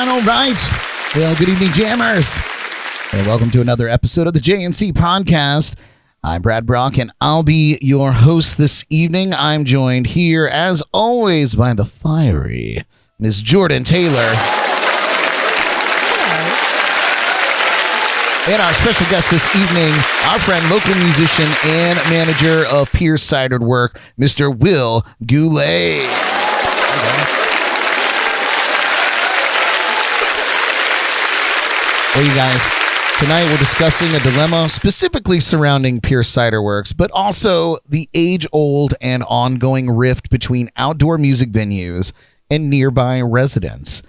All right. Well, good evening, jammers. And welcome to another episode of the JNC Podcast. I'm Brad Brock, and I'll be your host this evening. I'm joined here, as always, by the fiery Ms. Jordan Taylor. And our special guest this evening, our friend, local musician, and manager of Pierced Ciderworks, Mr. Will Goulet. Well, you guys, tonight we're discussing a dilemma specifically surrounding Pierced Ciderworks, but also the age-old and ongoing rift between outdoor music venues and nearby residents.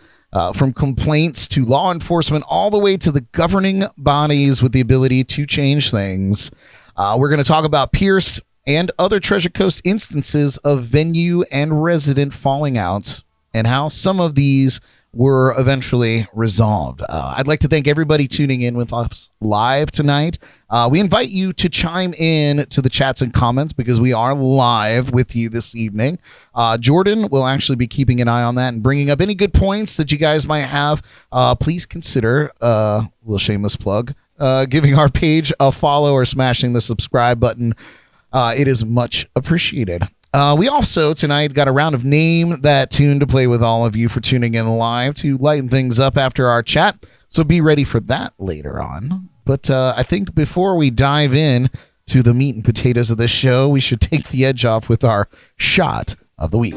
From complaints to law enforcement, all the way to the governing bodies with the ability to change things. We're going to talk about Pierced and other Treasure Coast instances of venue and resident falling outs and how some of these were eventually resolved. I'd like to thank everybody tuning in with us live tonight. We invite you to chime in to the chats and comments because we are live with you this evening. Jordan will actually be keeping an eye on that and bringing up any good points that you guys might have. Please consider, a little shameless plug, giving our page a follow or smashing the subscribe button. It is much appreciated. We also tonight got a round of Name That Tune to play with all of you for tuning in live to lighten things up after our chat. So be ready for that later on. But I think before we dive in to the meat and potatoes of this show, we should take the edge off with our shot of the week.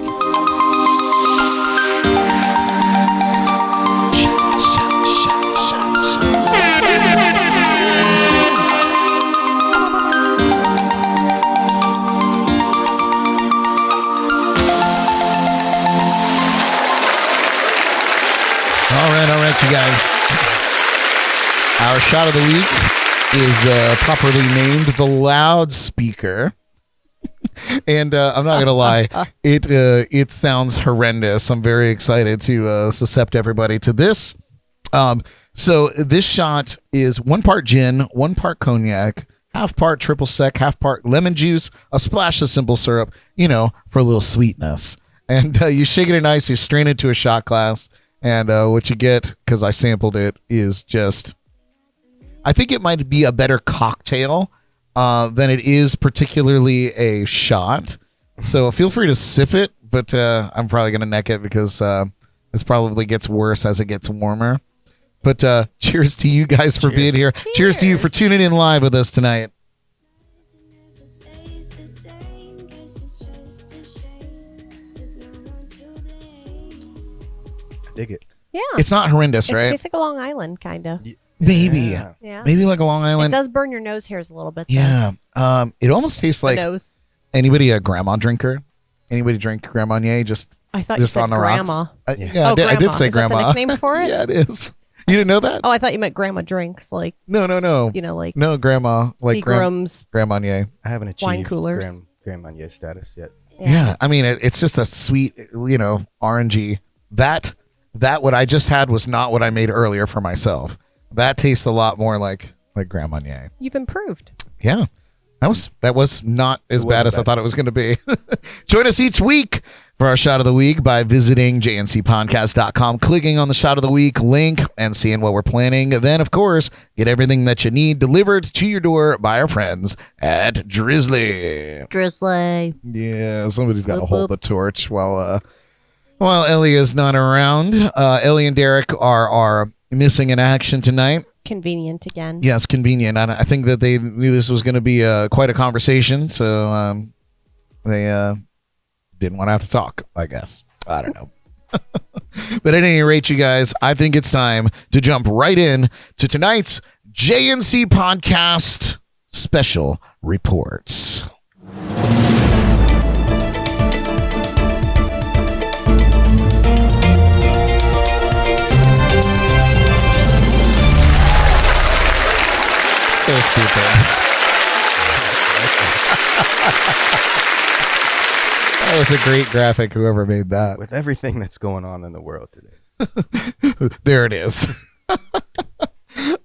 All right, you guys. Our shot of the week is properly named the loudspeaker. And I'm not going to lie, it sounds horrendous. I'm very excited to suscept everybody to this. So this shot is 1 part gin, 1 part cognac, half part triple sec, half part lemon juice, a splash of simple syrup, for a little sweetness. And you shake it nice, you strain it to a shot glass. And what you get, because I sampled it, is just, I think it might be a better cocktail than it is particularly a shot. So feel free to sip it, but I'm probably going to neck it because this probably gets worse as it gets warmer. But cheers to you guys for being here. Cheers to you for tuning in live with us tonight. Dig it. Yeah. It's not horrendous, right? It tastes like a Long Island, kind of. Maybe. Yeah. Maybe like a Long Island. It does burn your nose hairs a little bit, though. Yeah. It almost tastes like nose. Anybody a grandma drinker? Anybody drink Grand Marnier? I thought you said grandma. Yeah, I did say grandma. Is that the nickname for it? Yeah, it is. You didn't know that? Oh, I thought you meant grandma drinks, like No. Like no grandma, like Seagram's Grand Marnier. I haven't achieved wine coolers. Grand Marnier status yet. Yeah, I mean it's just a sweet, orangey. That what I just had was not what I made earlier for myself. That tastes a lot more like Grand Marnier. You've improved. Yeah. That was not as bad as I thought it was going to be. Join us each week for our shot of the week by visiting jncpodcast.com, clicking on the shot of the week link and seeing what we're planning. Then, of course, get everything that you need delivered to your door by our friends at Drizzly. Yeah, somebody's got to hold the torch while Ellie is not around. Ellie and Derek are missing in action tonight. Convenient again. Yes, convenient. I think that they knew this was going to be quite a conversation, so they didn't want to have to talk, I guess. I don't know. But at any rate, you guys, I think it's time to jump right in to tonight's JNC Podcast Special Reports. So stupid. That was a great graphic, whoever made that. With everything that's going on in the world today. There it is.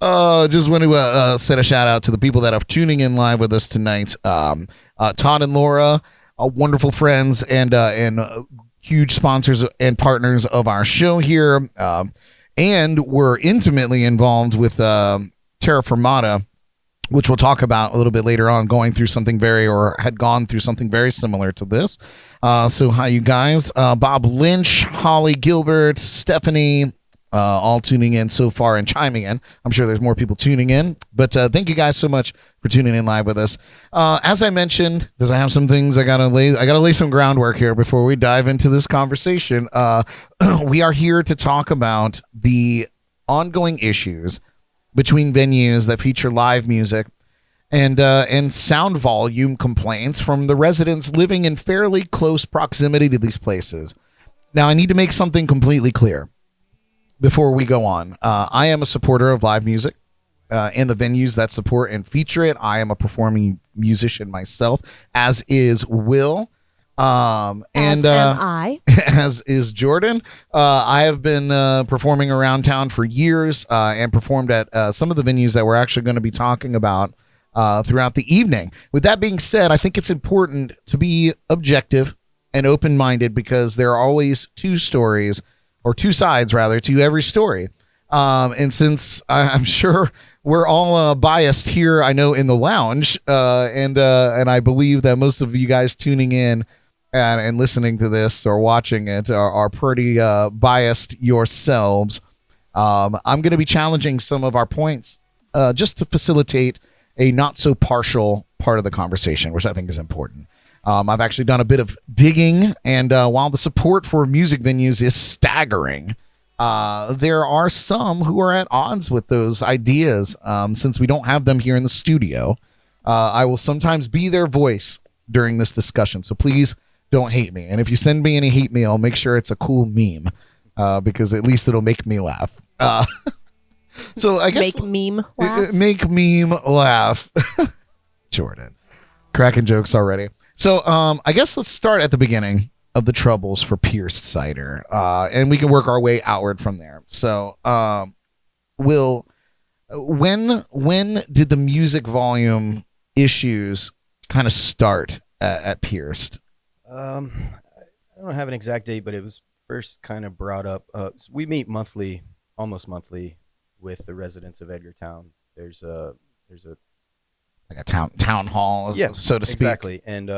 Just want to send a shout out to the people that are tuning in live with us tonight. Todd and Laura, wonderful friends and huge sponsors and partners of our show here. and were intimately involved with Terra Firmata, which we'll talk about a little bit later on, going through something had gone through something very similar to this. So hi, you guys. Bob Lynch, Holly Gilbert, Stephanie, all tuning in so far and chiming in. I'm sure there's more people tuning in, but thank you guys so much for tuning in live with us. As I mentioned, because I have some things I gotta lay some groundwork here before we dive into this conversation. We are here to talk about the ongoing issues between venues that feature live music and sound volume complaints from the residents living in fairly close proximity to these places. Now, I need to make something completely clear before we go on. I am a supporter of live music and the venues that support and feature it. I am a performing musician myself, as is Will. As and am I. as is Jordan. I have been performing around town for years and performed at some of the venues that we're actually going to be talking about throughout the evening. With that being said, I think it's important to be objective and open-minded, because there are always two sides rather to every story. And since I'm sure we're all biased here, I know in the lounge, and I believe that most of you guys tuning in and listening to this or watching it are pretty biased yourselves. I'm going to be challenging some of our points just to facilitate a not so partial part of the conversation, which I think is important. I've actually done a bit of digging, and while the support for music venues is staggering, there are some who are at odds with those ideas. Since we don't have them here in the studio, I will sometimes be their voice during this discussion. So please don't hate me. And if you send me any hate mail, make sure it's a cool meme, because at least it'll make me laugh. So I guess make meme laugh. Jordan, cracking jokes already. So I guess let's start at the beginning of the troubles for Pierced Cider, and we can work our way outward from there. So, Will, when did the music volume issues kind of start at Pierced? I don't have an exact date, but it was first kind of brought up. So we meet monthly, almost monthly, with the residents of Edgartown. There's a like a town hall, yeah, so to speak. Exactly. And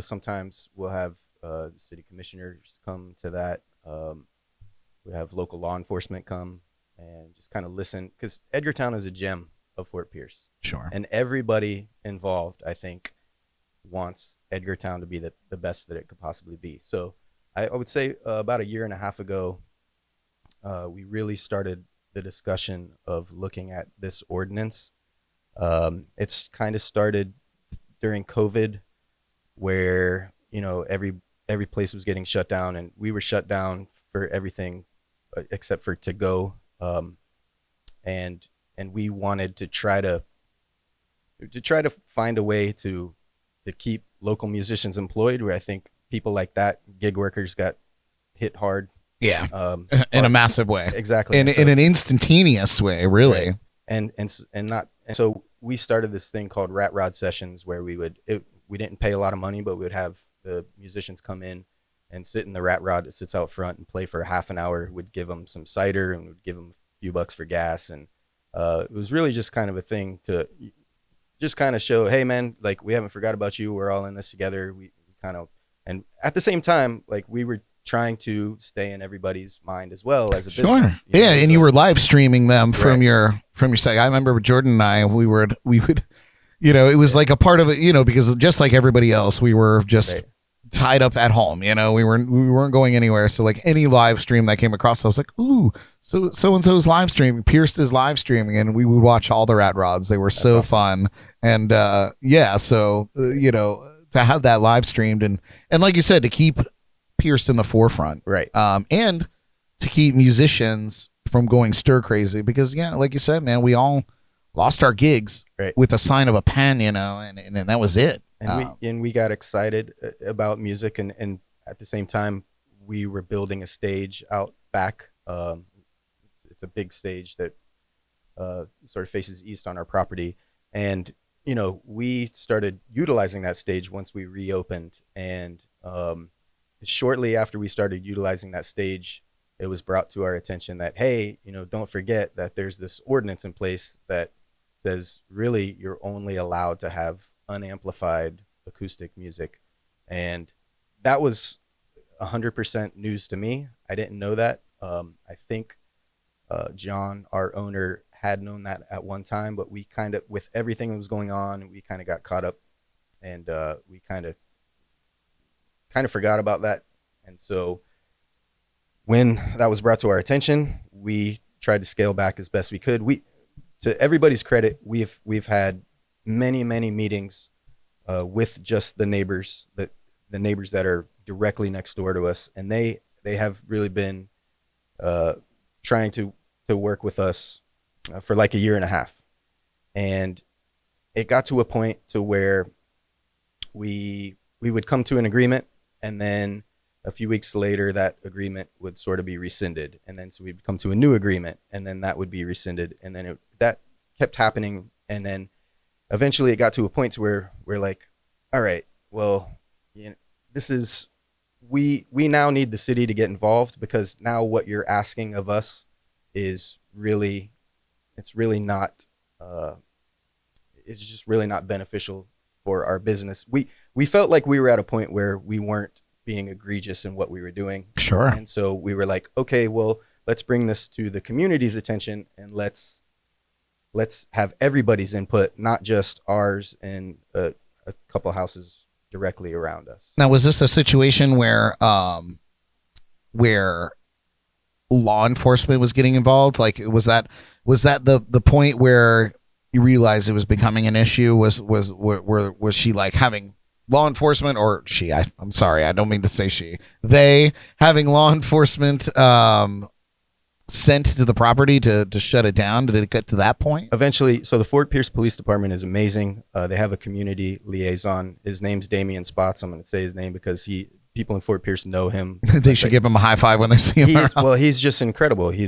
sometimes we'll have the city commissioners come to that. We have local law enforcement come and just kind of listen, because Edgartown is a gem of Fort Pierce. Sure. And everybody involved, I think, wants Edgartown to be the best that it could possibly be. So I would say about a year and a half ago, we really started the discussion of looking at this ordinance. It's kind of started during COVID, where every place was getting shut down, and we were shut down for everything except for to go, and we wanted to try to find a way to keep local musicians employed, where I think people like that, gig workers, got hit hard. Yeah, in a massive way. Exactly. In an instantaneous way, really. Right. And so we started this thing called Rat Rod Sessions, where we didn't pay a lot of money, but we would have the musicians come in and sit in the rat rod that sits out front and play for half an hour. We'd give them some cider and we'd give them a few bucks for gas. And it was really just kind of a thing to just kind of show, hey man, like, we haven't forgot about you. We're all in this together. We kind of, and at the same time, like, we were trying to stay in everybody's mind as well as a business. Sure. Yeah, and you were live streaming them from your site. I remember Jordan and I, we would, it was like a part of it, because just like everybody else, we were just tied up at home. We weren't going anywhere. So like any live stream that came across, I was like, ooh, so and so's live streaming. Pierced is live streaming, and we would watch all the rat rods. They were so awesome. Fun, and to have that live streamed and like you said, to keep Pierced in the forefront, right? And to keep musicians from going stir crazy, because like you said, man, we all lost our gigs with a sign of a pen, and that was it. And we got excited about music, and at the same time, we were building a stage out back. It's a big stage that sort of faces east on our property, and we started utilizing that stage once we reopened, and shortly after we started utilizing that stage, it was brought to our attention that, hey, don't forget that there's this ordinance in place that says really you're only allowed to have unamplified acoustic music. And that was 100% news to me. I didn't know that. I think John, our owner, had known that at one time, but we kind of, with everything that was going on, we kind of got caught up, and we kind of forgot about that. And so when that was brought to our attention, we tried to scale back as best we could. To everybody's credit, we've had many meetings with just the neighbors, the neighbors that are directly next door to us, and they have really been trying to work with us for like a year and a half. And it got to a point to where we would come to an agreement, and then a few weeks later that agreement would sort of be rescinded, and then so we'd come to a new agreement, and then that would be rescinded, and then that kept happening. And then eventually it got to a point to where we're like, all right, well, this is, we now need the city to get involved, because now what you're asking of us is really, it's just really not beneficial for our business. We felt like we were at a point where we weren't being egregious in what we were doing. Sure. And so we were like, okay, well, let's bring this to the community's attention, and let's have everybody's input, not just ours and a couple houses directly around us. Now, was this a situation where law enforcement was getting involved? Like, was that the point where you realized it was becoming an issue? Was she like having law enforcement, or she? I'm sorry, I don't mean to say she. They having law enforcement sent to the property to shut it down? Did it get to that point? Eventually, so the Fort Pierce Police Department is amazing. They have a community liaison. His name's Damian Spots. I'm going to say his name because people in Fort Pierce know him. They should give him a high five when they see him. Well, he's just incredible. He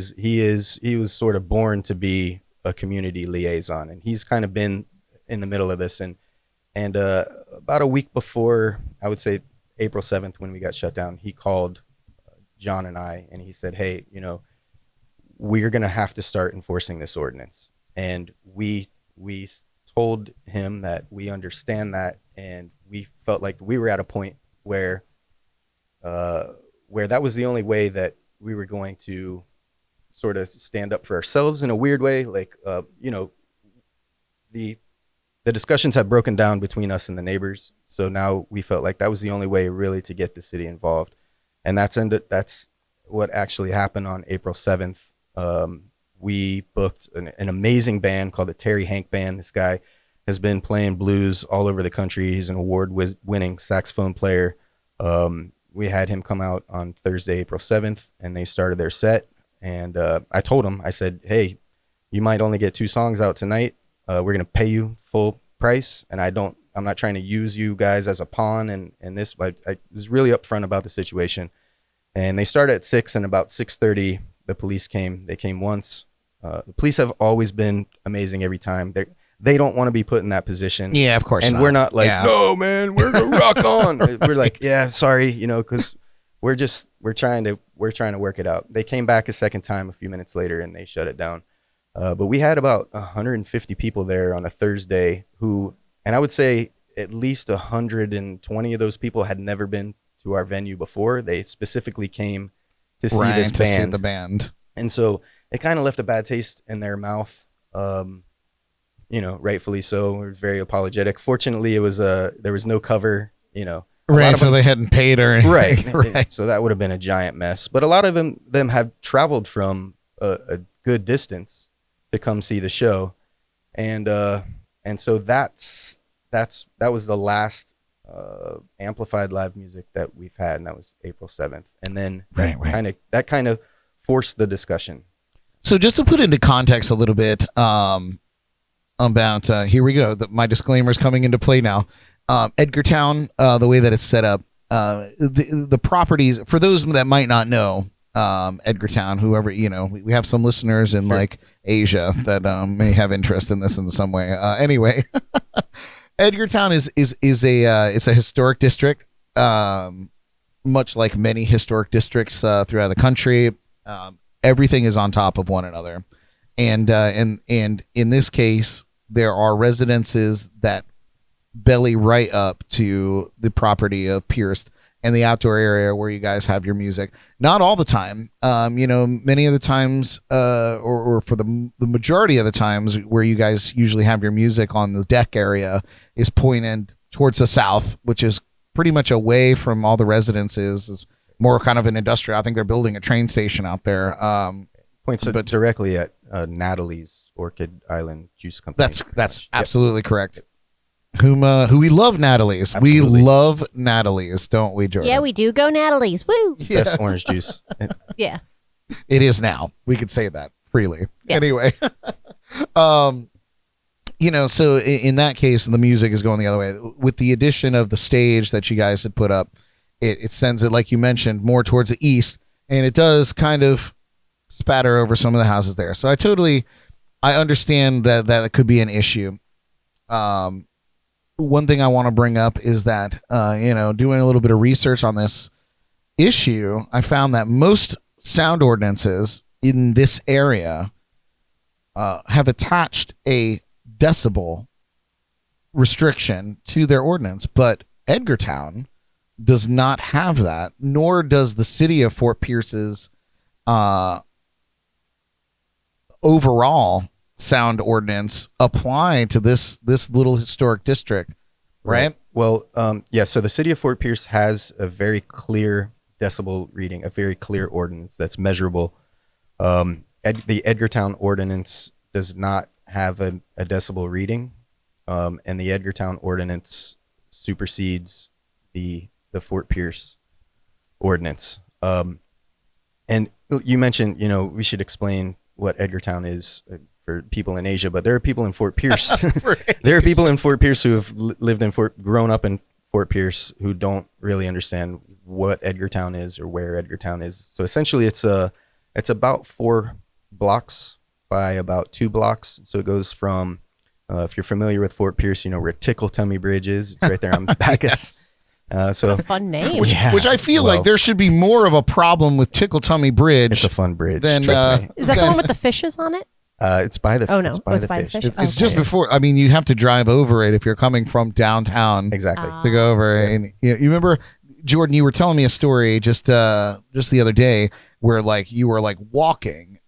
was sort of born to be a community liaison, and he's kind of been in the middle of this. And about a week before, I would say April 7th, when we got shut down, he called John and I, and he said, hey, we're going to have to start enforcing this ordinance. And we told him that we understand that, and we felt like we were at a point where that was the only way that we were going to sort of stand up for ourselves in a weird way. Like, the discussions had broken down between us and the neighbors. So now we felt like that was the only way really to get the city involved. And that's what actually happened on April 7th. We booked an amazing band called the Terry Hank Band. This guy has been playing blues all over the country. He's an award-winning saxophone player. We had him come out on Thursday, April 7th, and they started their set. And I told him, I said, hey, you might only get 2 songs out tonight. We're going to pay you full price, and I'm not trying to use you guys as a pawn. And this, I was really upfront about the situation. And they started at 6, and about 6:30, the police came. They came once. The police have always been amazing every time. They don't want to be put in that position. Yeah, of course. And we're not like, no, man, we're gonna rock on. We're like, yeah, sorry, because we're trying to work it out. They came back a second time a few minutes later, and they shut it down. But we had about 150 people there on a Thursday and I would say at least 120 of those people had never been to our venue before. They specifically came to see this band. To see the band. And so it kind of left a bad taste in their mouth. Rightfully so. We're very apologetic. Fortunately, there was no cover, Right, so they hadn't paid or anything. Right. So that would have been a giant mess. But a lot of them have traveled from a good distance to come see the show. And so that was the last amplified live music that we've had, and that was April 7th. And then that kind of forced the discussion. So just to put into context a little bit about here we go. My disclaimer's coming into play now. Edgartown, the way that it's set up, the properties, for those that might not know, Edgartown, whoever, we have some listeners in like Asia that may have interest in this in some way. Anyway, Edgartown is a historic district, much like many historic districts throughout the country. Everything is on top of one another, and in this case, there are residences that belly right up to the property of Pierced and the outdoor area where you guys have your music. Not all the time, many of the times, or for the majority of the times where you guys usually have your music on the deck area is pointed towards the south, which is pretty much away from all the residences. Is more kind of an industrial. I think they're building a train station out there. Points directly at Natalie's Orchid Island Juice Company. That's absolutely correct. Who we love Natalie's. Absolutely. We love Natalie's, don't we, Jordy? Yeah, we do go Natalie's. Woo! Best orange juice. Yeah. It is now. We could say that freely. Yes. Anyway, so in that case, the music is going the other way. With the addition of the stage that you guys had put up, it sends it, like you mentioned, more towards the east, and it does kind of spatter over some of the houses there. So I understand that it could be an issue. One thing I want to bring up is that, doing a little bit of research on this issue, I found that most sound ordinances in this area have attached a decibel restriction to their ordinance, but Edgartown does not have that, nor does the city of Fort Pierce's overall sound ordinance apply to this little historic district, right? Well, so the city of Fort Pierce has a very clear decibel reading, a very clear ordinance that's measurable. The Edgartown ordinance does not have a decibel reading, and the Edgartown ordinance supersedes the Fort Pierce ordinance. And you mentioned, we should explain what Edgartown is for people in Asia, but there are people in Fort Pierce. There are people in Fort Pierce who have grown up in Fort Pierce who don't really understand what Edgartown is or where Edgartown is. So essentially, it's about 4 blocks by about 2 blocks. So it goes from, if you're familiar with Fort Pierce, where Tickle Tummy Bridge is. It's right there on Bacchus. So Fun name. Which I feel like there should be more of a problem with Tickle Tummy Bridge. It's a fun bridge. Than, trust me. Is that the one with the fishes on it? It's by the. Oh no, it's by the fish. It's just before. I mean, you have to drive over it if you're coming from downtown. Exactly. To go over, and you remember, Jordan, you were telling me a story just the other day where you were walking,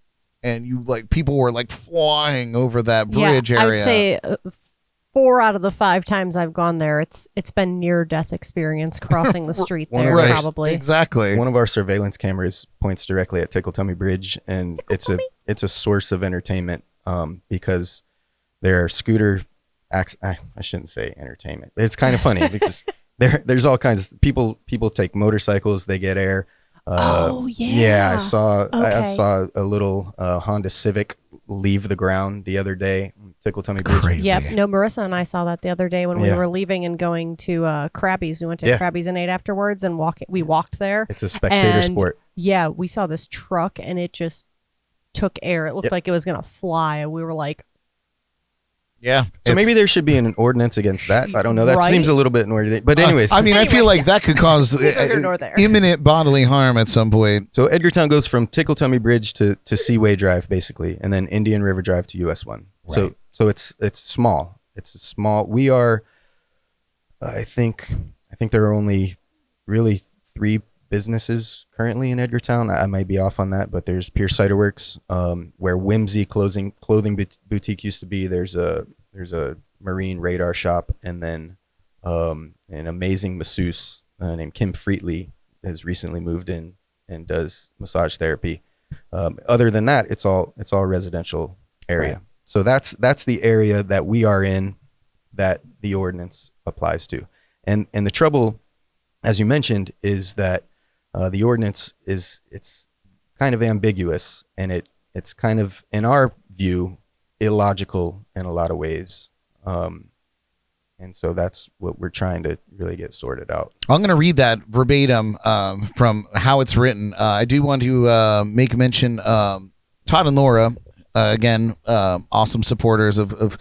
and people were flying over that bridge area. I would say 4 out of the 5 times I've gone there, it's been near death experience crossing the street there. Right. Probably Exactly. One of our surveillance cameras points directly at Tickle Tummy Bridge, and it's a source of entertainment because there are scooter acts. I shouldn't say entertainment. It's kind of funny because there's all kinds of people take motorcycles, they get air. Yeah, I saw a little Honda Civic leave the ground the other day. Tickle Tummy Bridge. Crazy. Yep. No, Marissa and I saw that the other day when we were leaving and going to Krabby's. We went to Krabby's and ate afterwards, and we walked there. It's a spectator sport. Yeah, we saw this truck and it just took air. It looked like it was gonna fly, and we were like, yeah. So maybe there should be an ordinance against that. I don't know. That seems a little bit inordinate. But anyways. I feel like that could cause imminent bodily harm at some point. So Edgartown goes from Tickle Tummy Bridge to Seaway Drive, basically, and then Indian River Drive to US 1. Right. So it's small. It's small. We are, I think there are only really 3 businesses currently in Edgartown. I might be off on that, but there's Pierced Ciderworks, where Whimsy clothing boutique used to be. There's a marine radar shop, and then an amazing masseuse named Kim Freetley has recently moved in and does massage therapy. Other than that, it's all residential area. Right. So that's the area that we are in that the ordinance applies to. And the trouble, as you mentioned, is that the ordinance it's kind of ambiguous, and it's kind of, in our view, illogical in a lot of ways. And so that's what we're trying to really get sorted out. I'm going to read that verbatim from how it's written. I do want to make mention, Todd and Laura, again, awesome supporters of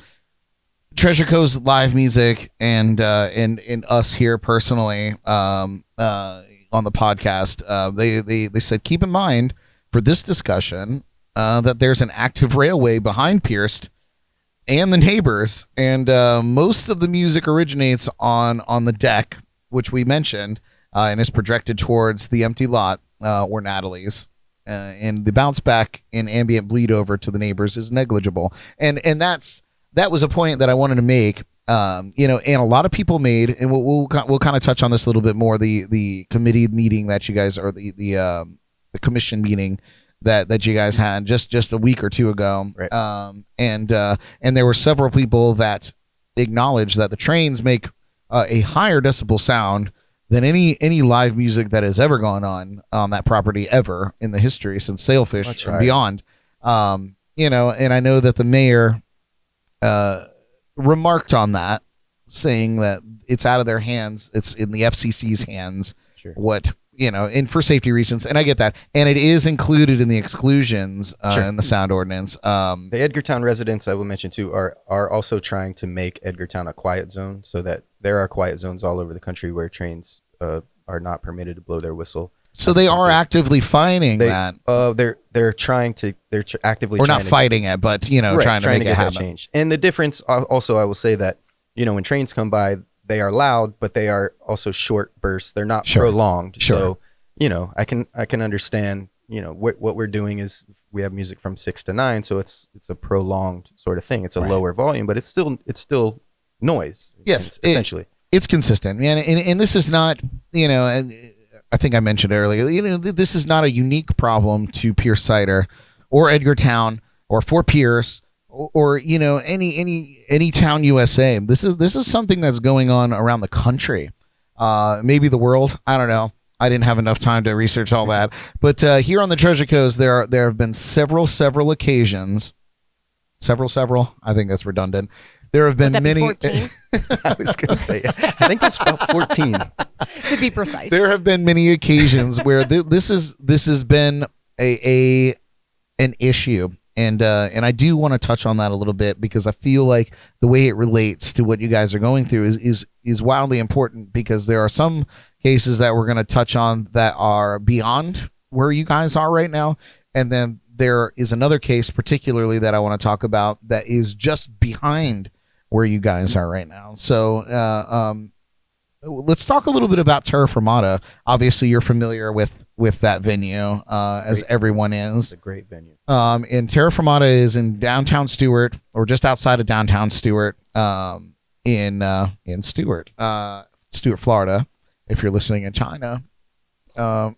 Treasure Cove's live music and us here personally on the podcast. They said, keep in mind, for this discussion that there's an active railway behind Pierced and the neighbors, and most of the music originates on the deck, which we mentioned, and is projected towards the empty lot or Natalie's. And the bounce back in ambient bleed over to the neighbors is negligible. And that was a point that I wanted to make. And a lot of people made, and we'll kind of touch on this a little bit more. The committee meeting that you guys, or the commission meeting that you guys had just a week or two ago. Right. And there were several people that acknowledged that the trains make a higher decibel sound than any live music that has ever gone on that property ever in the history since Sailfish and beyond. And I know that the mayor remarked on that, saying that it's out of their hands. It's in the FCC's hands. Sure. And for safety reasons, and I get that, and it is included in the exclusions in the sound ordinance. The Edgartown residents, I will mention too, are also trying to make Edgartown a quiet zone, so that there are quiet zones all over the country where trains are not permitted to blow their whistle. So they are actively fighting that. They're trying to. They're actively. Or not fighting it, but trying to make it happen. Change. And the difference, also, I will say that when trains come by, they are loud, but they are also short bursts. They're not prolonged. Sure. So I can understand. What we're doing is we have music from 6 to 9, so it's a prolonged sort of thing. It's a lower volume, but it's still noise. Yes, essentially. It's consistent, man, and this is not, I think I mentioned earlier, this is not a unique problem to Pierced Cider or Edgartown or Fort Pierce or any town USA. This is something that's going on around the country, maybe the world. I don't know. I didn't have enough time to research all that, but here on the Treasure Coast, there have been several occasions. Several. I think that's redundant. There have been many. 14? I was going to say, I think it's about 14. To be precise. There have been many occasions where this has been an issue, and I do want to touch on that a little bit, because I feel like the way it relates to what you guys are going through is wildly important, because there are some cases that we're going to touch on that are beyond where you guys are right now, and then there is another case particularly that I want to talk about that is just behind where you guys are right now. So let's talk a little bit about Terra Firmata. Obviously, you're familiar with that venue, as everyone is. It's a great venue. And Terra Firmata is in downtown Stuart, or just outside of downtown Stuart, in Stuart, Florida, if you're listening in China. But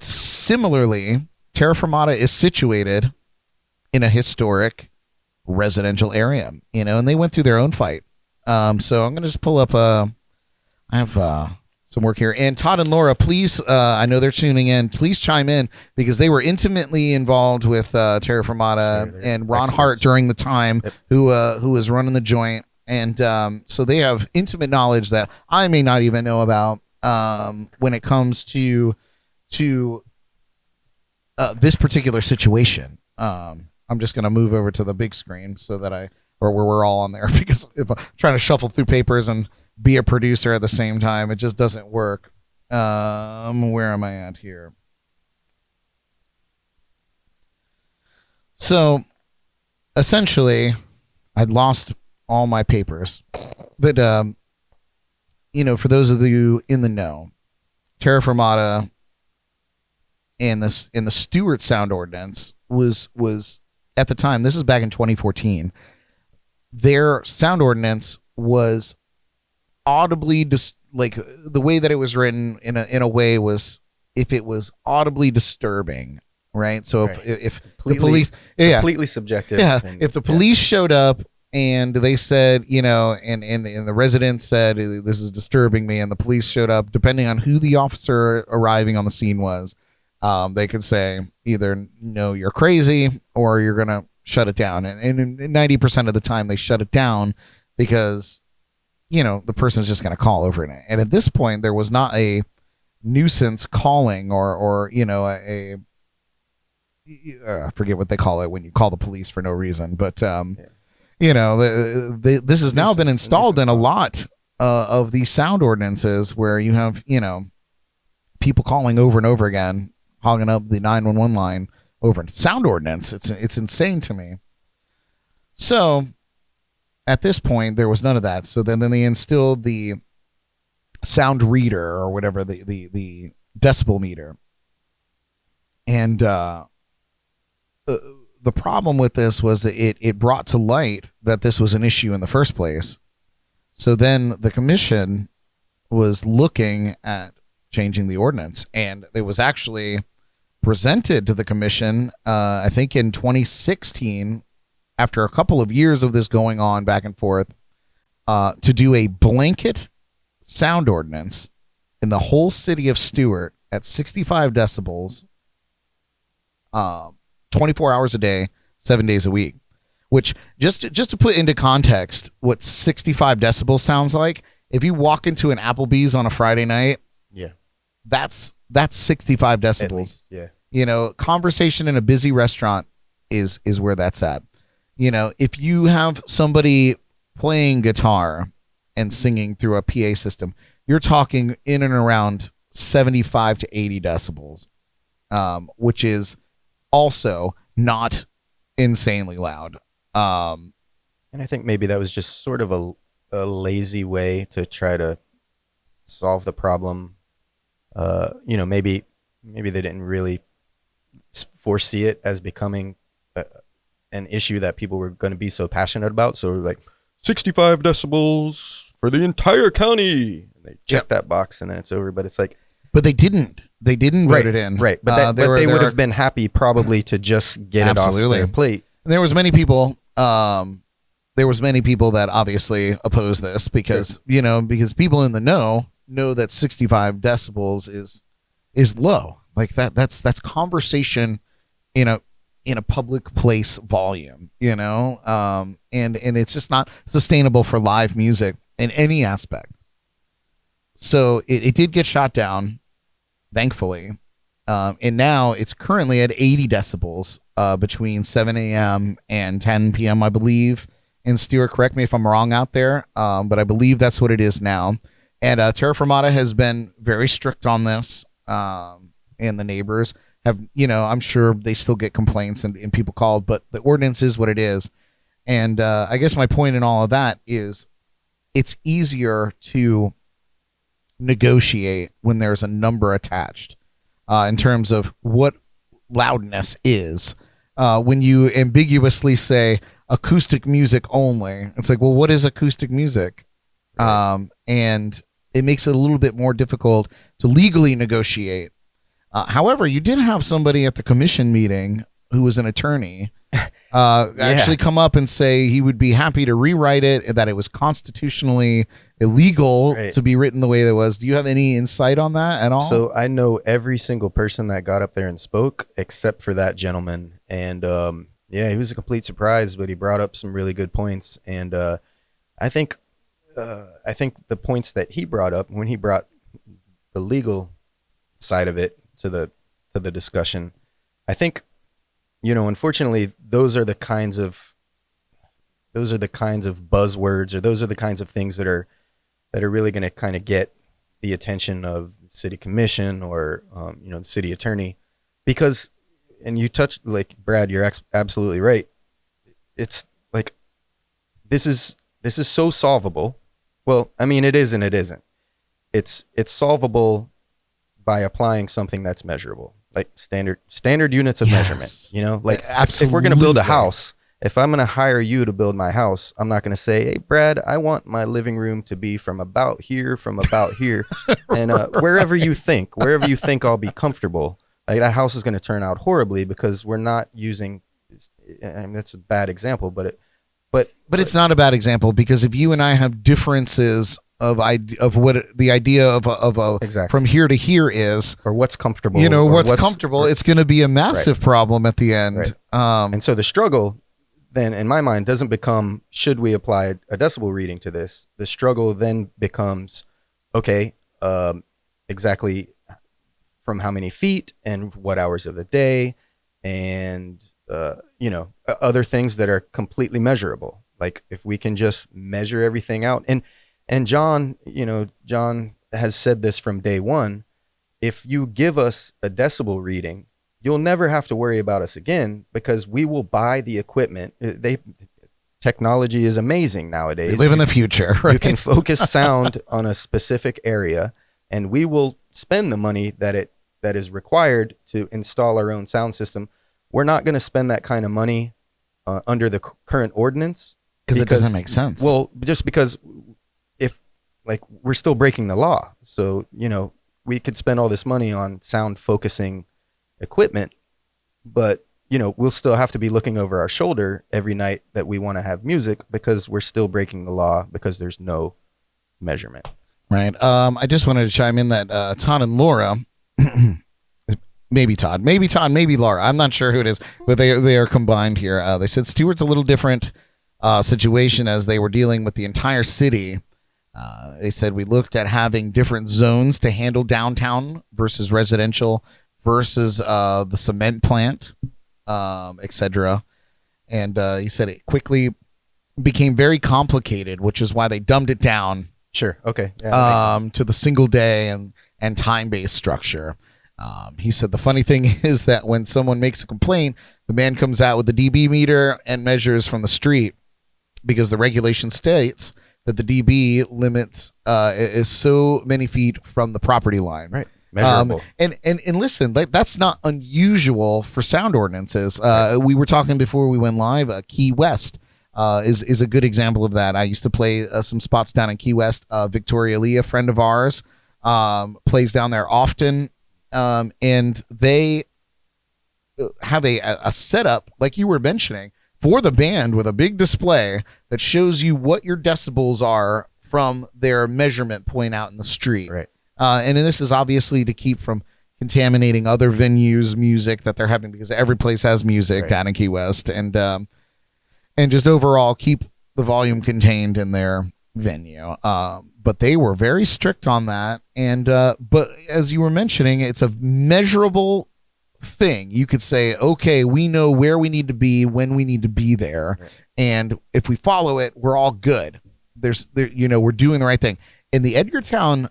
similarly, Terra Firmata is situated in a historic residential area, and they went through their own fight. So I'm going to just pull up I have some work here. And Todd and Laura, please, I know they're tuning in. Please chime in, because they were intimately involved with Terra Firmata and Ron Hart during the time, who was running the joint. And so they have intimate knowledge that I may not even know about when it comes to this particular situation. I'm just going to move over to the big screen so that or where we're all on there, because if I'm trying to shuffle through papers and be a producer at the same time, it just doesn't work. Where am I at here? So essentially, I'd lost all my papers, but for those of you in the know, Terra Firmata and in the Stuart Sound Ordinance was at the time, this is back in 2014, their sound ordinance was audibly the way that it was written in a way was, if it was audibly disturbing, right? So if the police, completely subjective, if the police showed up and they said, and the resident said, this is disturbing me, and the police showed up, depending on who the officer arriving on the scene was, they could say either, no, you're crazy, or you're going to shut it down. And 90% of the time they shut it down, because, the person's just going to call over it. And at this point, there was not a nuisance calling or I forget what they call it when you call the police for no reason. But, this has now been installed in a lot of these sound ordinances, where you have, people calling over and over again, hogging up the 911 line over sound ordinance. It's insane to me. So at this point, there was none of that. So then they instilled the sound reader or whatever, the decibel meter. And the problem with this was that it brought to light that this was an issue in the first place. So then the commission was looking at changing the ordinance, and it was actually presented to the commission, I think in 2016, after a couple of years of this going on back and forth, to do a blanket sound ordinance in the whole city of Stuart at 65 decibels, 24 hours a day, 7 days a week. Which, just to put into context what 65 decibels sounds like, if you walk into an Applebee's on a Friday night, yeah, that's 65 decibels. At least, yeah. You know, conversation in a busy restaurant is where that's at. You know, if you have somebody playing guitar and singing through a PA system, you're talking in and around 75 to 80 decibels, which is also not insanely loud. And I think maybe that was just sort of a lazy way to try to solve the problem. You know, maybe they didn't really foresee it as becoming an issue that people were going to be so passionate about. So like 65 decibels for the entire county. And they check that box and then it's over. But it's like, but they didn't write it in. Right. But they would have been happy probably to just get it off their plate. And there was many people, that obviously oppose this because, you know, because people in the know that 65 decibels is low. Like that's conversation in a public place volume, you know? And it's just not sustainable for live music in any aspect. So it did get shot down, thankfully. And now it's currently at 80 decibels between 7 a.m. and 10 p.m., I believe. And Stuart, correct me if I'm wrong out there, but I believe that's what it is now. And Terra Firmata has been very strict on this, and the neighbors have, you know, I'm sure they still get complaints and people called, but the ordinance is what it is. And I guess my point in all of that is it's easier to negotiate when there's a number attached in terms of what loudness is. When you ambiguously say acoustic music only, it's like, well, what is acoustic music? Right. And it makes it a little bit more difficult to legally negotiate. However, you did have somebody at the commission meeting who was an attorney actually come up and say he would be happy to rewrite it, that it was constitutionally illegal to be written the way that it was. Do you have any insight on that at all? So I know every single person that got up there and spoke except for that gentleman. And he was a complete surprise, but he brought up some really good points. And I think the points that he brought up when he brought the legal side of it to the discussion, I think, you know, unfortunately, those are the kinds of buzzwords, or those are the kinds of things that are really going to kind of get the attention of the city commission or you know, the city attorney, because, and you touched, like, Brad, you're absolutely right. It's like this is so solvable. Well, I mean, it is and it isn't. It's solvable by applying something that's measurable, like standard units of measurement. You know, like if we're going to build a house, if I'm going to hire you to build my house, I'm not going to say, hey, Brad, I want my living room to be from about here, and wherever you think I'll be comfortable. Like, that house is going to turn out horribly because we're not using. I mean, that's a bad example, but it's not a bad example, because if you and I have differences of what the idea of exactly from here to here is, or what's comfortable, you know, what's comfortable, it's going to be a massive problem at the end. Right. And so the struggle then, in my mind, doesn't become, should we apply a decibel reading to this? The struggle then becomes, okay, exactly from how many feet and what hours of the day, and you know, other things that are completely measurable. Like, if we can just measure everything out, and John, you know, John has said this from day one, if you give us a decibel reading, you'll never have to worry about us again, because we will buy the equipment. Technology is amazing nowadays. We live in the future, right? You can focus sound on a specific area, and we will spend the money that is required to install our own sound system. We're not going to spend that kind of money under the current ordinance, because it doesn't make sense. Well, just because we're still breaking the law. So, we could spend all this money on sound focusing equipment, but we'll still have to be looking over our shoulder every night that we want to have music, because we're still breaking the law because there's no measurement. Right. I just wanted to chime in that Todd and Laura, maybe Todd, maybe Laura, I'm not sure who it is, but they are combined here. They said Stewart's a little different situation, as they were dealing with the entire city. They said we looked at having different zones to handle downtown versus residential versus the cement plant, etc. And he said it quickly became very complicated, which is why they dumbed it down. Sure. Okay. Yeah, to the single day and time-based structure. He said the funny thing is that when someone makes a complaint, the man comes out with the dB meter and measures from the street, because the regulation states that the dB limits is so many feet from the property line. Right. Measurable. And listen, that's not unusual for sound ordinances. We were talking before we went live. Key West is a good example of that. I used to play some spots down in Key West. Victoria Lee, a friend of ours, plays down there often, and they have a setup, like you were mentioning, for the band with a big display that shows you what your decibels are from their measurement point out in the street. Right. And this is obviously to keep from contaminating other venues' music that they're having, because every place has music down in Key West, and just overall keep the volume contained in their venue. But they were very strict on that, and but as you were mentioning, it's a measurable thing. You could say, okay, we know where we need to be when we need to be there, and if we follow it, we're all good. We're doing the right thing. In the Edgartown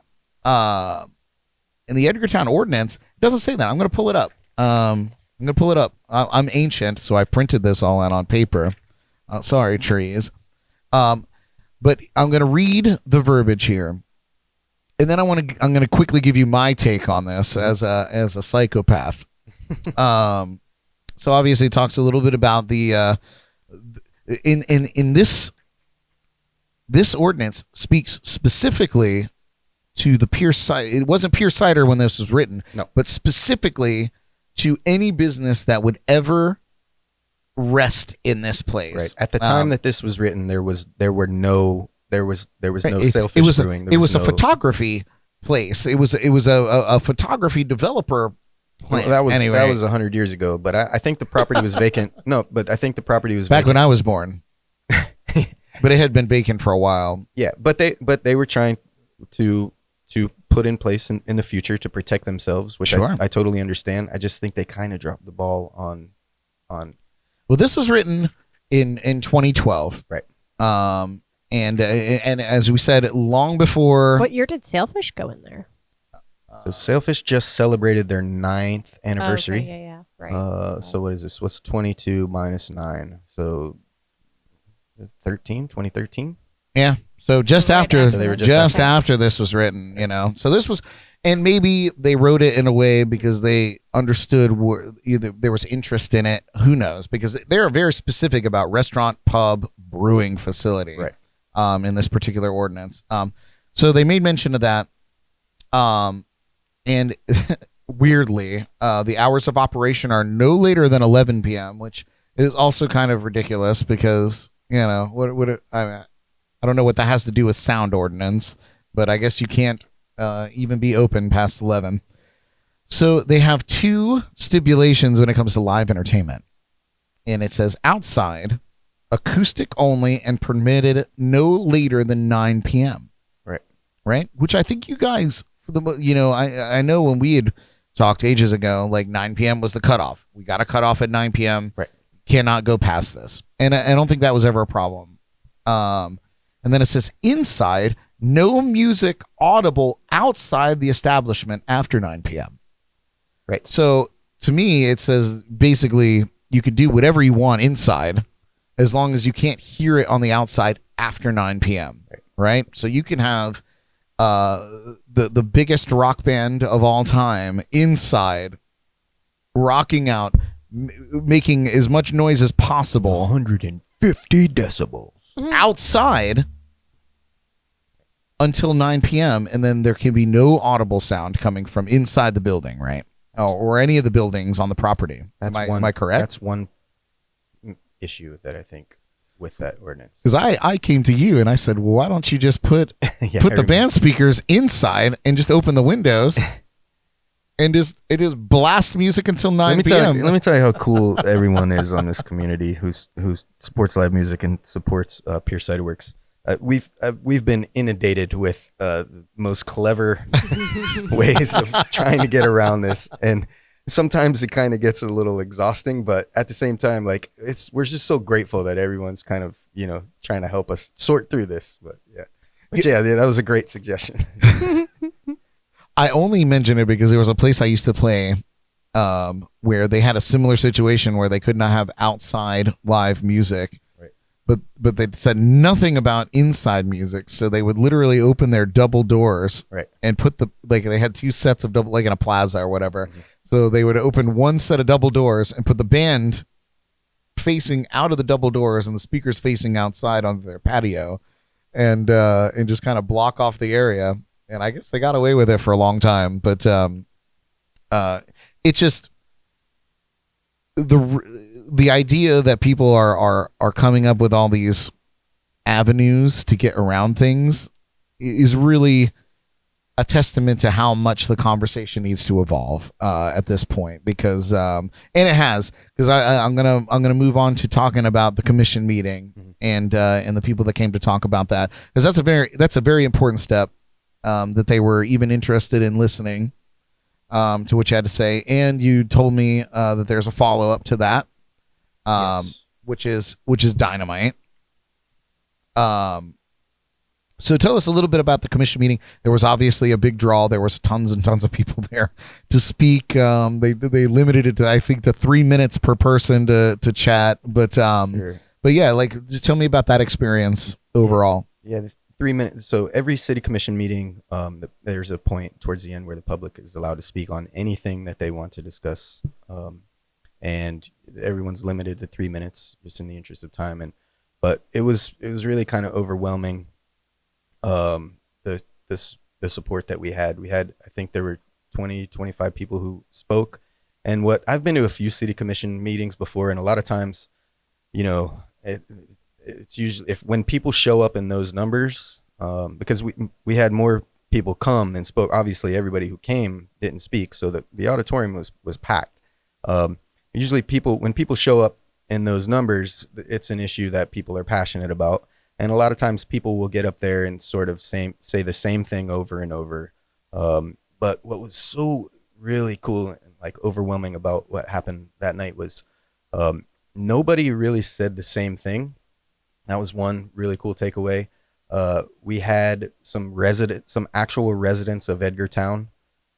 ordinance, it doesn't say that. I'm going to pull it up. I'm ancient, so I printed this all out on paper. Sorry, trees. But I'm going to read the verbiage here, and then I'm going to quickly give you my take on this as a psychopath. So obviously, it talks a little bit about the in this ordinance speaks specifically to the Pierced Cider. It wasn't Pierced Cider when this was written, no, but specifically to any business that would ever rest in this place. Right. At the time that this was written, there was no selfish brewing. It was a photography place. It was a photography developer plant. Well, that anyway. was 100 years ago, but I think the property was vacant. No, but I think the property was back vacant when I was born. But it had been vacant for a while. Yeah, but they were trying to put in place in the future to protect themselves, which sure. I totally understand. I just think they kind of dropped the ball on. Well, this was written in 2012, right? And as we said, long before. What year did Sailfish go in there? So Sailfish just celebrated their 9th anniversary. Oh, okay, yeah, right. So what is this? What's 22 minus 9? So 2013? Yeah. So just after, so they were just after this was written, So this was, and maybe they wrote it in a way because they understood either there was interest in it. Who knows? Because they're very specific about restaurant, pub, brewing facility, right? In this particular ordinance. So they made mention of that. And weirdly, the hours of operation are no later than 11 p.m., which is also kind of ridiculous because, I don't know what that has to do with sound ordinance, but I guess you can't even be open past 11. So they have two stipulations when it comes to live entertainment. And it says outside, acoustic only, and permitted no later than 9 p.m. Right? Which I think you guys, I know when we had talked ages ago, like 9 p.m. was the cutoff. We got to cut off at 9 p.m. Right. Cannot go past this. And I don't think that was ever a problem. And then it says inside, no music audible outside the establishment after 9 p.m. Right. So to me, it says basically you could do whatever you want inside as long as you can't hear it on the outside after 9 p.m. Right? So you can have the biggest rock band of all time inside rocking out, making as much noise as possible 150 decibels outside until 9 p.m. and then there can be no audible sound coming from inside the building, right? Or any of the buildings on the property. Am I correct? That's one issue that I think with that ordinance. Because I came to you and I said, well, why don't you just put the band speakers inside and just open the windows and just blast music until 9 p.m. Let me tell you how cool everyone is on this community who supports live music and supports Pierced Ciderworks. We've been inundated with the most clever ways of trying to get around this, and sometimes it kind of gets a little exhausting. But at the same time, like we're just so grateful that everyone's kind of trying to help us sort through this. But yeah, that was a great suggestion. I only mention it because there was a place I used to play where they had a similar situation where they could not have outside live music. But they said nothing about inside music, so they would literally open their double doors and put they had two sets of double, like in a plaza or whatever. Mm-hmm. So they would open one set of double doors and put the band facing out of the double doors and the speakers facing outside on their patio, and just kind of block off the area. And I guess they got away with it for a long time, but it just the idea that people are coming up with all these avenues to get around things is really a testament to how much the conversation needs to evolve at this point, because and it has, because I'm gonna move on to talking about the commission meeting and the people that came to talk about that, because that's a very important step, that they were even interested in listening to what you had to say, and you told me that there's a follow-up to that. Yes. which is dynamite. So tell us a little bit about the commission meeting. There was obviously a big draw. There was tons and tons of people there to speak. They limited it to, I think, to 3 minutes per person to chat. But Sure. but yeah, like, just tell me about that experience overall. Yeah, the 3 minutes. So every city commission meeting, there's a point towards the end where the public is allowed to speak on anything that they want to discuss. And everyone's limited to 3 minutes, just in the interest of time. But it was really kind of overwhelming. The support that we had, I think there were 25 people who spoke. And I've been to a few city commission meetings before, and a lot of times, it's usually when people show up in those numbers, because we had more people come than spoke. Obviously, everybody who came didn't speak, so the auditorium was packed. Usually when people show up in those numbers, it's an issue that people are passionate about. And a lot of times people will get up there and sort of say the same thing over and over. But what was so really cool and like overwhelming about what happened that night was nobody really said the same thing. That was one really cool takeaway. We had some actual residents of Edgartown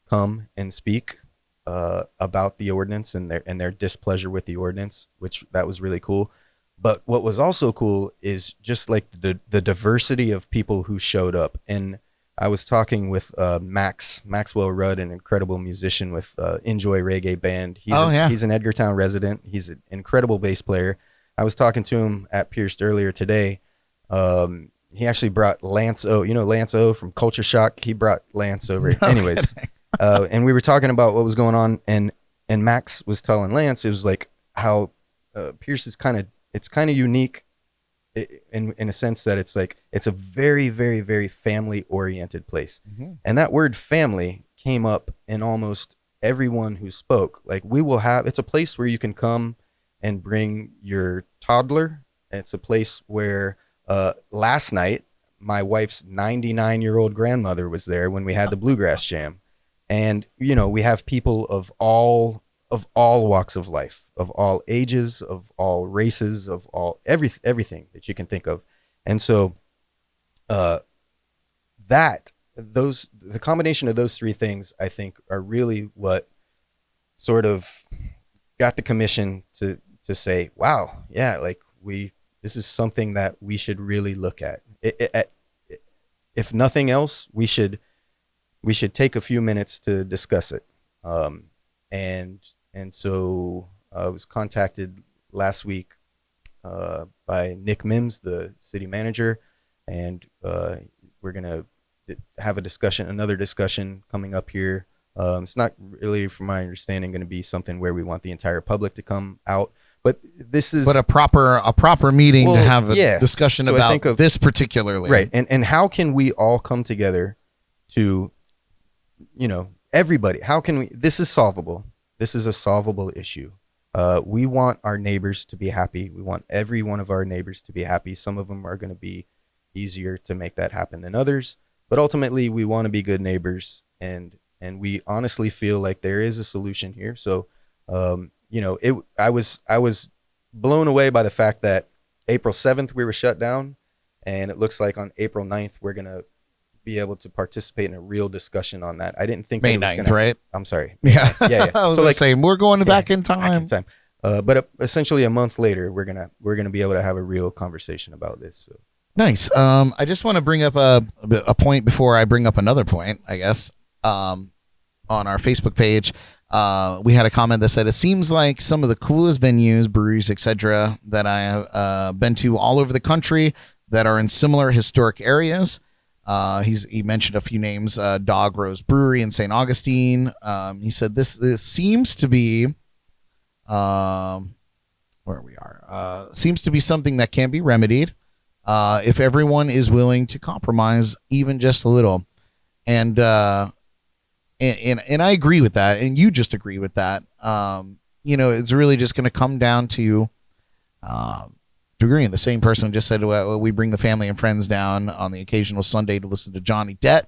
come and speak about the ordinance and their displeasure with the ordinance, that was really cool. But what was also cool is just like the diversity of people who showed up. And I was talking with Maxwell Rudd, an incredible musician with Enjoy Reggae Band. He's an Edgartown resident. He's an incredible bass player. I was talking to him at Pierced earlier today. He actually brought Lance O. You know Lance O from Culture Shock? He brought Lance over. Anyways. And we were talking about what was going on, and Max was telling Lance, it was like how Pierce is kind of unique in a sense that it's a very, very, very family oriented place. Mm-hmm. And that word family came up in almost everyone who spoke. Like it's a place where you can come and bring your toddler. It's a place where last night my wife's 99-year-old grandmother was there when we had the Bluegrass Jam. And, we have people of all walks of life, of all ages, of all races, of all everything that you can think of. And so that the combination of those three things, I think, are really what sort of got the commission to say, wow, yeah, like this is something that we should really look at. If nothing else, we should take a few minutes to discuss it. And so I was contacted last week by Nick Mims, the city manager, and we're gonna have another discussion coming up here. It's not really, from my understanding, going to be something where we want the entire public to come out, but this is a proper meeting to have a discussion so about this particularly, right? And how can we all come together to, everybody? How can we? This is solvable. This is a solvable issue. We want our neighbors to be happy. We want every one of our neighbors to be happy. Some of them are going to be easier to make that happen than others, but ultimately we want to be good neighbors, and we honestly feel like there is a solution here. So, I was blown away by the fact that April 7th we were shut down, and it looks like on April 9th we're going to be able to participate in a real discussion on that. I didn't think May that it was 9th, right? I'm sorry. Yeah. Yeah. I was so saying we're going back in time. Back in time. But essentially a month later, we're gonna be able to have a real conversation about this. So. Nice. I just want to bring up a point before I bring up another point, I guess. On our Facebook page, we had a comment that said, it seems like some of the coolest venues, breweries, etc., that I have been to all over the country that are in similar historic areas. He mentioned a few names, Dog Rose Brewery in St. Augustine. He said this seems to be where we are. Seems to be something that can be remedied if everyone is willing to compromise even just a little. And I agree with that, and you just agree with that. It's really just going to come down to agreeing. The same person just said, well, we bring the family and friends down on the occasional Sunday to listen to Johnny Depp.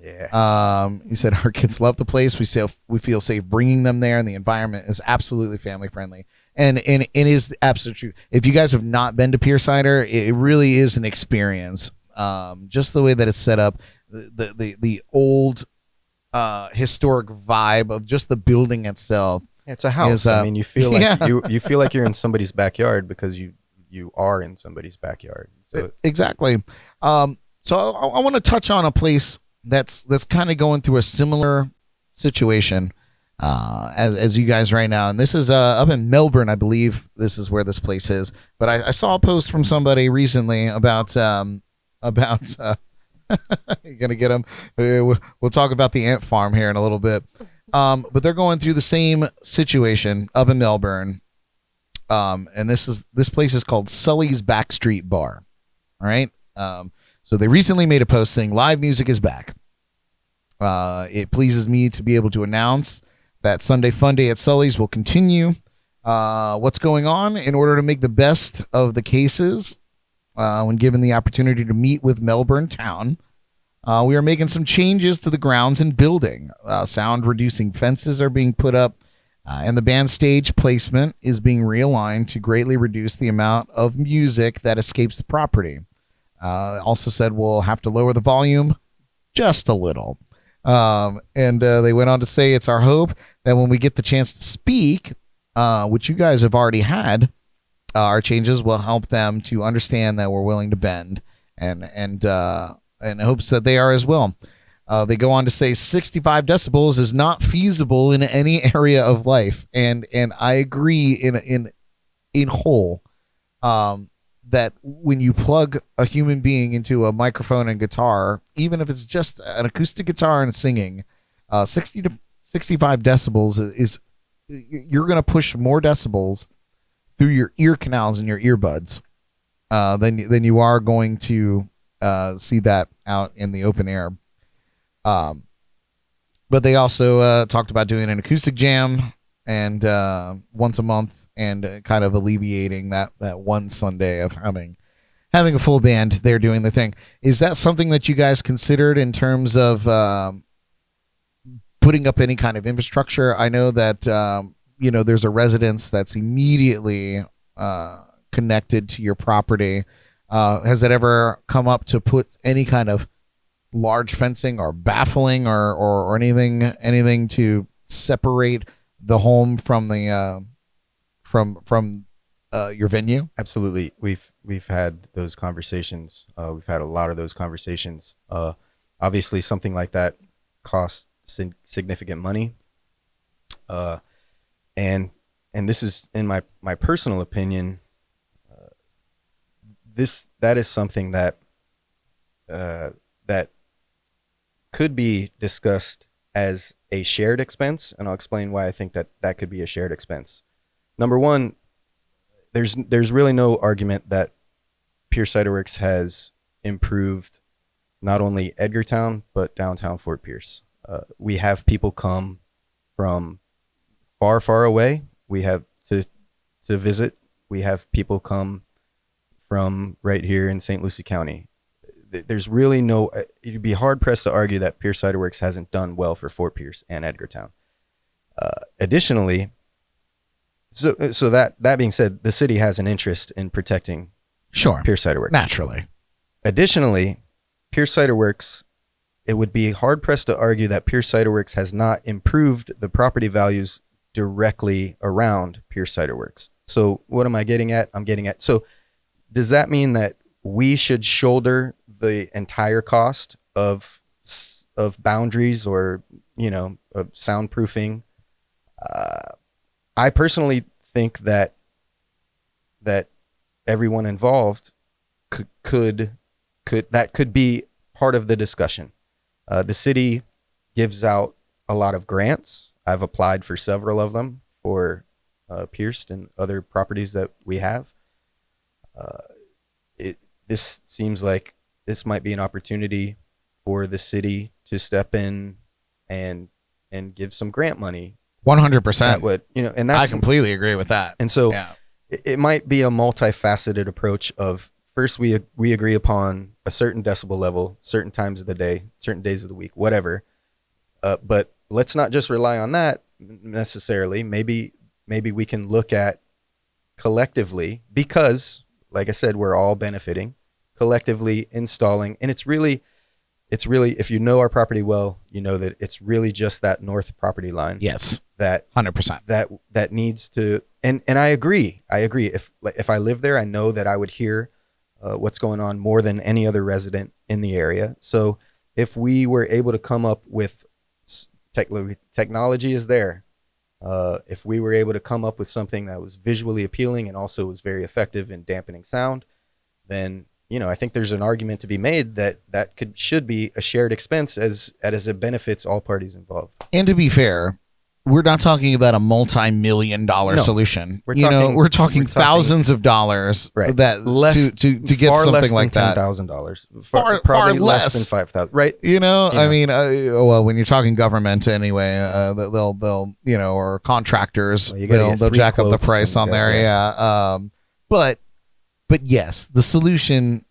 Yeah. He said our kids love the place. We feel safe bringing them there, and the environment is absolutely family friendly. And it is the absolute truth. If you guys have not been to Pierced Cider, it really is an experience. Just the way that it's set up, the old historic vibe of just the building itself. It's a house. You feel like you feel like you're in somebody's backyard because you are in somebody's backyard. So exactly. So I want to touch on a place that's kind of going through a similar situation as you guys right now, and this is up in Melbourne, I believe. This is where this place is. But I saw a post from somebody recently about you're gonna get them. We'll talk about the ant farm here in a little bit. But they're going through the same situation up in Melbourne. And this place is called Sully's Backstreet Bar. All right. So they recently made a post saying live music is back. It pleases me to be able to announce that Sunday Fun Day at Sully's will continue. What's going on in order to make the best of the cases when given the opportunity to meet with Melbourne Town. We are making some changes to the grounds and building. Sound reducing fences are being put up, and the band stage placement is being realigned to greatly reduce the amount of music that escapes the property. Also said we'll have to lower the volume just a little. And they went on to say it's our hope that when we get the chance to speak, which you guys have already had, our changes will help them to understand that we're willing to bend, and hopes that they are as well. They go on to say 65 decibels is not feasible in any area of life, and I agree in whole. That when you plug a human being into a microphone and guitar, even if it's just an acoustic guitar and singing, 60 to 65 decibels is you're going to push more decibels through your ear canals and your earbuds than you are going to see that out in the open air. But they also talked about doing an acoustic jam and once a month, and kind of alleviating that one Sunday of having a full band there doing the thing. Is that something that you guys considered in terms of putting up any kind of infrastructure? I know that there's a residence that's immediately connected to your property. Has it ever come up to put any kind of large fencing or baffling or anything to separate the home from the from your venue? Absolutely. We've had those conversations. We've had a lot of those conversations. Obviously, something like that costs significant money. And this is, in my personal opinion, that is something that that could be discussed as a shared expense, and I'll explain why I think that could be a shared expense. Number one, there's really no argument that Pierced Ciderworks has improved not only Edgartown but downtown Fort Pierce. We have people come from far away. We have to visit. We have people come from right here in St. Lucie County. There's really no. You'd be hard pressed to argue that Pierced Ciderworks hasn't done well for Fort Pierce and Edgartown. Additionally, so that being said, the city has an interest in protecting Pierced Ciderworks. Naturally. Additionally, Pierced Ciderworks, it would be hard pressed to argue that Pierced Ciderworks has not improved the property values directly around Pierced Ciderworks. So what am I getting at? So does that mean that we should shoulder the entire cost of boundaries or, of soundproofing? I personally think that everyone involved could be part of the discussion. The city gives out a lot of grants. I've applied for several of them for Pierced and other properties that we have. This seems like this might be an opportunity for the city to step in and give some grant money. 100%. That would, and that's, I completely agree with that. And so it might be a multifaceted approach of, first we agree upon a certain decibel level, certain times of the day, certain days of the week, whatever. But let's not just rely on that necessarily. Maybe we can look at collectively, because like I said, we're all benefiting, collectively installing. And it's really, if you know our property well, you know that it's really just that north property line. Yes. That 100%. That needs to, and I agree. If I live there, I know that I would hear what's going on more than any other resident in the area. So if we were able to come up with technology is there. If we were able to come up with something that was visually appealing and also was very effective in dampening sound, then, I think there's an argument to be made that should be a shared expense as it benefits all parties involved. And to be fair, we're not talking about a multi-million-dollar solution. We're talking thousands of dollars, right? That less to get something like that. $10,000, far less than $5,000, right? I mean, well, when you're talking government anyway, they'll or contractors, they'll jack up the price on there, yeah. But yes, the solution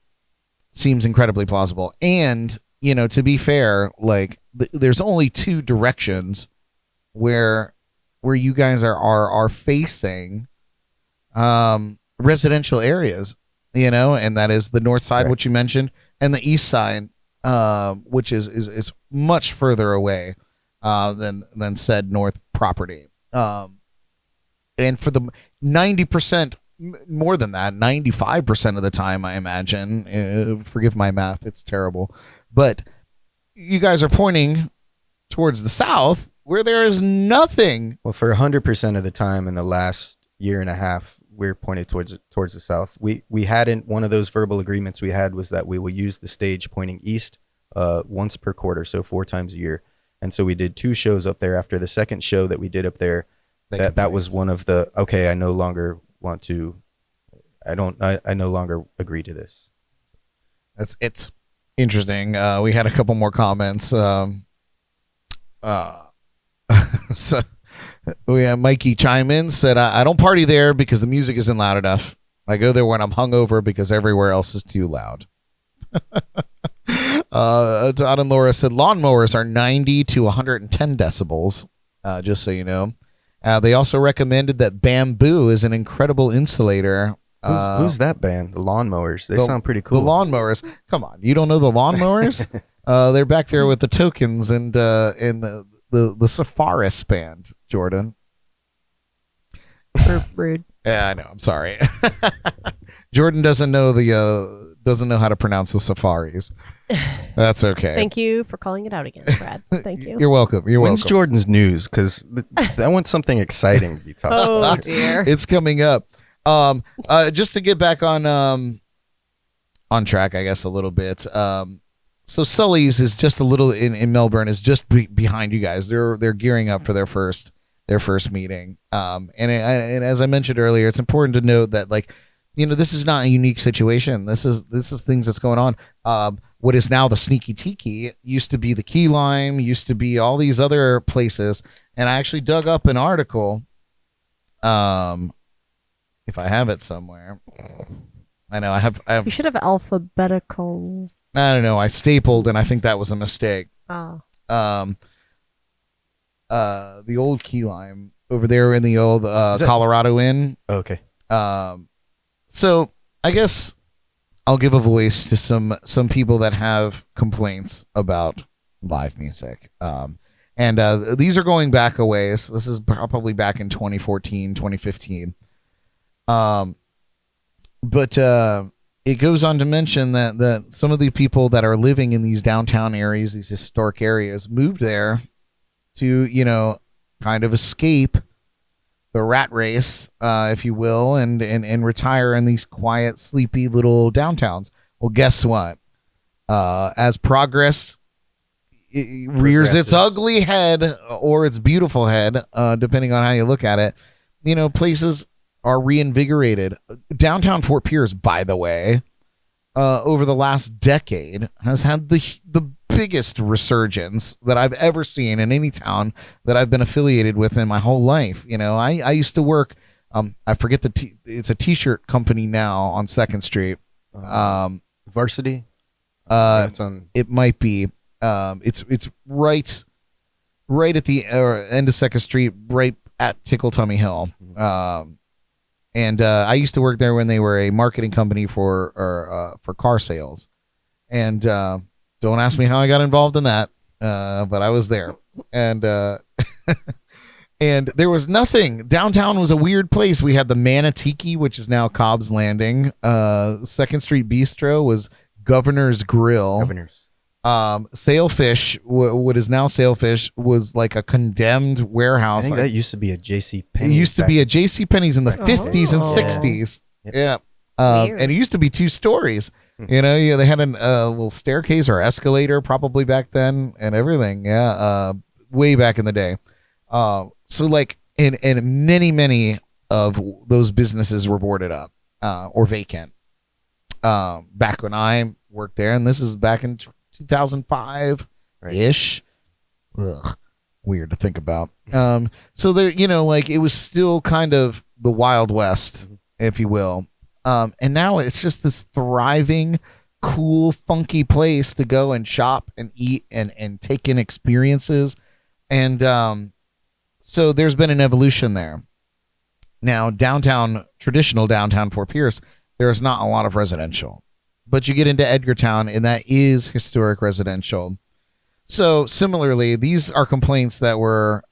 seems incredibly plausible, and to be fair, like there's only two directions where you guys are facing residential areas, and that is the north side, right, which you mentioned, and the east side, which is much further away than said north property. And for the 90%, more than that, 95% of the time, I imagine, forgive my math, it's terrible, but you guys are pointing towards the south, where there is nothing. Well, for 100% of the time in the last year and a half, we're pointed towards the south. We hadn't, one of those verbal agreements we had was that we will use the stage pointing east once per quarter, so 4 times a year. And so we did 2 shows up there. After the second show that we did up there, that was one of the, okay, I no longer want to, I no longer agree to this. It's interesting. We had a couple more comments. So we had Mikey chime in, said, I don't party there because the music isn't loud enough. I go there when I'm hungover because everywhere else is too loud. Todd and Laura said lawnmowers are 90 to 110 decibels, just so you know. They also recommended that bamboo is an incredible insulator. Who's that band? The Lawnmowers. They sound pretty cool. The Lawnmowers. Come on. You don't know the Lawnmowers? They're back there with the tokens and the Safaris band, Jordan. Rude. Yeah, I know. I'm sorry. Jordan doesn't know how to pronounce the Safaris. That's okay. Thank you for calling it out again, Brad. Thank you. You're welcome. When's Jordan's news? Because I want something exciting to be talking about. Oh dear. It's coming up. Just to get back on track, I guess a little bit. So Sully's is just a little in Melbourne is just behind you guys. They're gearing up for their first meeting. And as I mentioned earlier, it's important to note that this is not a unique situation. This is things that's going on. What is now the Sneaky Tiki used to be the Key Lime, used to be all these other places. And I actually dug up an article. If I have it somewhere, I know I have. You should have alphabetical. I don't know. I stapled, and I think that was a mistake. Oh. The old Key Lime over there in the old Colorado Inn. Okay. So I guess I'll give a voice to some people that have complaints about live music. And these are going back a ways. This is probably back in 2014, 2015. But it goes on to mention that some of the people that are living in these downtown areas, these historic areas, moved there to, kind of escape the rat race, if you will, and retire in these quiet, sleepy little downtowns. Well, guess what? As progress rears its ugly head or its beautiful head, depending on how you look at it, places are reinvigorated. Downtown Fort Pierce, by the way, over the last decade has had the biggest resurgence that I've ever seen in any town that I've been affiliated with in my whole life. I used to work, I forget it's a t-shirt company now on 2nd Street. Varsity? It might be. It's right at the end of 2nd Street, right at Tickle Tummy Hill. And I used to work there when they were a marketing company for car sales. And don't ask me how I got involved in that, but I was there. And and there was nothing. Downtown was a weird place. We had the Manatiki, which is now Cobb's Landing. 2nd Street Bistro was Governor's Grill. Sailfish, what is now Sailfish, was like a condemned warehouse. I think that used to be a J.C. It used to be a J.C. Penney's in the 50s and 60s. Yeah. And it used to be 2 stories. They had a little staircase or escalator probably back then and everything. Yeah. Way back in the day. So and many of those businesses were boarded up or vacant back when I worked there. And this is back in 2005-ish. Ugh, weird to think about. So there, it was still kind of the Wild West, if you will. And now it's just this thriving, cool, funky place to go and shop and eat and take in experiences. And so there's been an evolution there. Now, traditional downtown Fort Pierce, there's not a lot of residential. But you get into Edgartown, and that is historic residential. So similarly, these are complaints that were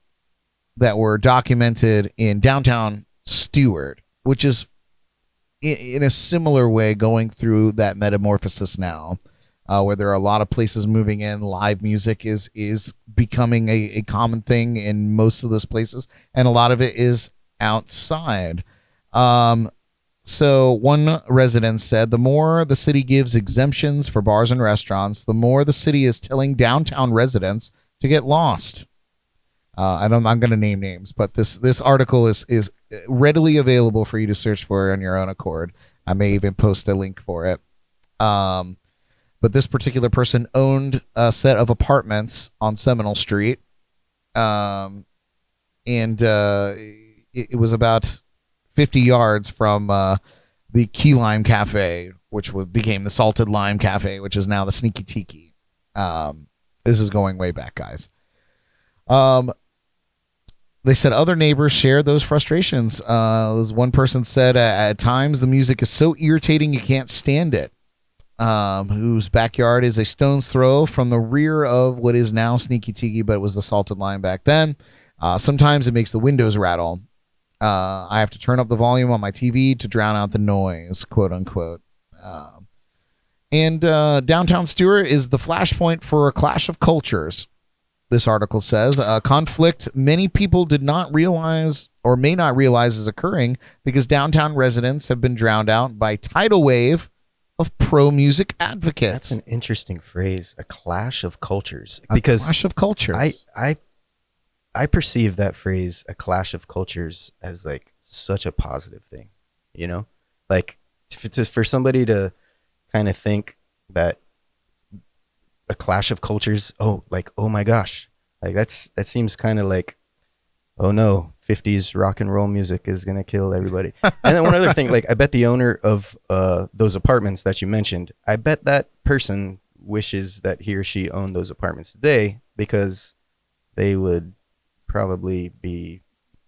documented in downtown Stewart, which is in a similar way going through that metamorphosis now, where there are a lot of places moving in. Live music is becoming a common thing in most of those places, and a lot of it is outside. So one resident said, the more the city gives exemptions for bars and restaurants, the more the city is telling downtown residents to get lost. I'm going to name names, but this article is readily available for you to search for on your own accord. I may even post a link for it. But this particular person owned a set of apartments on Seminole Street. And it was about 50 yards from the Key Lime Cafe, which became the Salted Lime Cafe, which is now the Sneaky Tiki. This is going way back, guys. They said other neighbors shared those frustrations. One person said, at times the music is so irritating you can't stand it. whose backyard is a stone's throw from the rear of what is now Sneaky Tiki, but it was the Salted Line back then. Sometimes it makes the windows rattle. I have to turn up the volume on my TV to drown out the noise, quote unquote. And downtown Stewart is the flashpoint for a clash of cultures, this article says. A conflict many people did not realize or may not realize is occurring because downtown residents have been drowned out by tidal wave of pro-music advocates. That's an interesting phrase, a clash of cultures. Because a clash of cultures. I perceive that phrase, a clash of cultures, as like such a positive thing, you know? Like for somebody to kind of think that a clash of cultures, oh my gosh, like that seems kind of like, oh no, 50s rock and roll music is gonna kill everybody. And then one other thing, like I bet the owner of those apartments that you mentioned, I bet that person wishes that he or she owned those apartments today, because they would probably be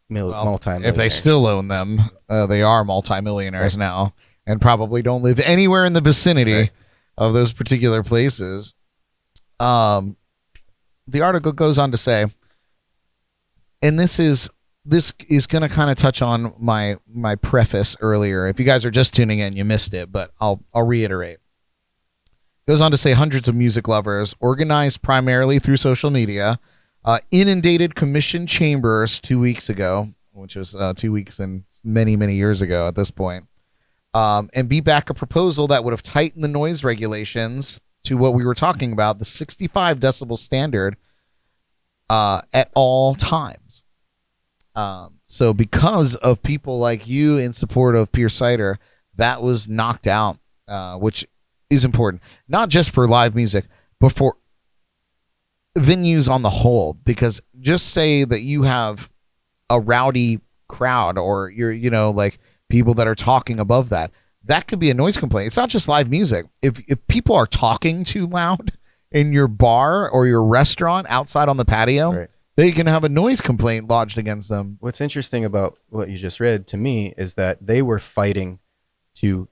multi-millionaires. If they still own them, they are multi-millionaires now, and probably don't live anywhere in the vicinity of those particular places. The article goes on to say, and this is going to kind of touch on my preface earlier. If you guys are just tuning in, you missed it, but I'll reiterate. Goes on to say hundreds of music lovers, organized primarily through social media, inundated commission chambers 2 weeks ago, which was 2 weeks and many, many years ago at this point, and beat back a proposal that would have tightened the noise regulations to what we were talking about, the 65 decibel standard at all times. So because of people like you in support of Pierced Cider, that was knocked out, which is important, not just for live music, but for venues on the whole. Because just say that you have a rowdy crowd, or you're, like people that are talking above that could be a noise complaint. It's not just live music. If people are talking too loud in your bar or your restaurant outside on the patio, they can have a noise complaint lodged against them. What's interesting about what you just read to me is that they were fighting to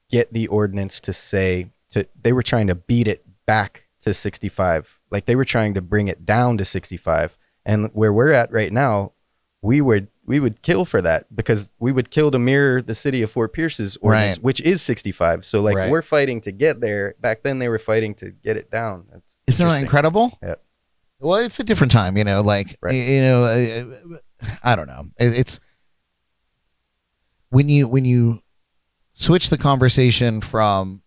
get the ordinance to say, they were trying to beat it back to 65. Like they were trying to bring it down to 65. And where we're at right now, we would kill for that, because we would kill to mirror the city of Fort Pierce's ordinance, which is 65. So like we're fighting to get there. Back then they were fighting to get it down. Isn't that incredible? Yeah. Well, it's a different time, I don't know. It's when you switch the conversation from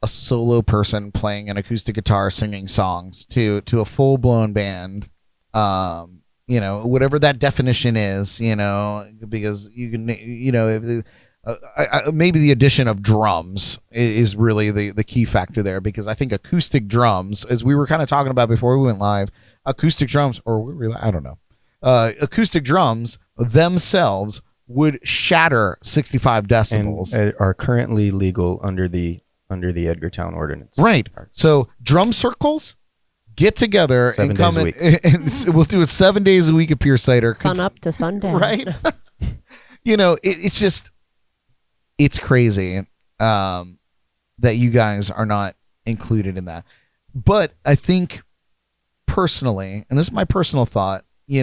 a solo person playing an acoustic guitar singing songs to a full blown band, whatever that definition is, because you can, maybe the addition of drums is really the key factor there, because I think acoustic drums, as we were kind of talking about before we went live, acoustic drums, acoustic drums themselves would shatter 65 decibels. And are currently legal under the Edgartown ordinance. Right. So drum circles get together 7 and days come a week. and we'll do it 7 days a week at Pierced Cider. Sun up to sundown. Right. It's crazy that you guys are not included in that. But I think personally, and this is my personal thought, we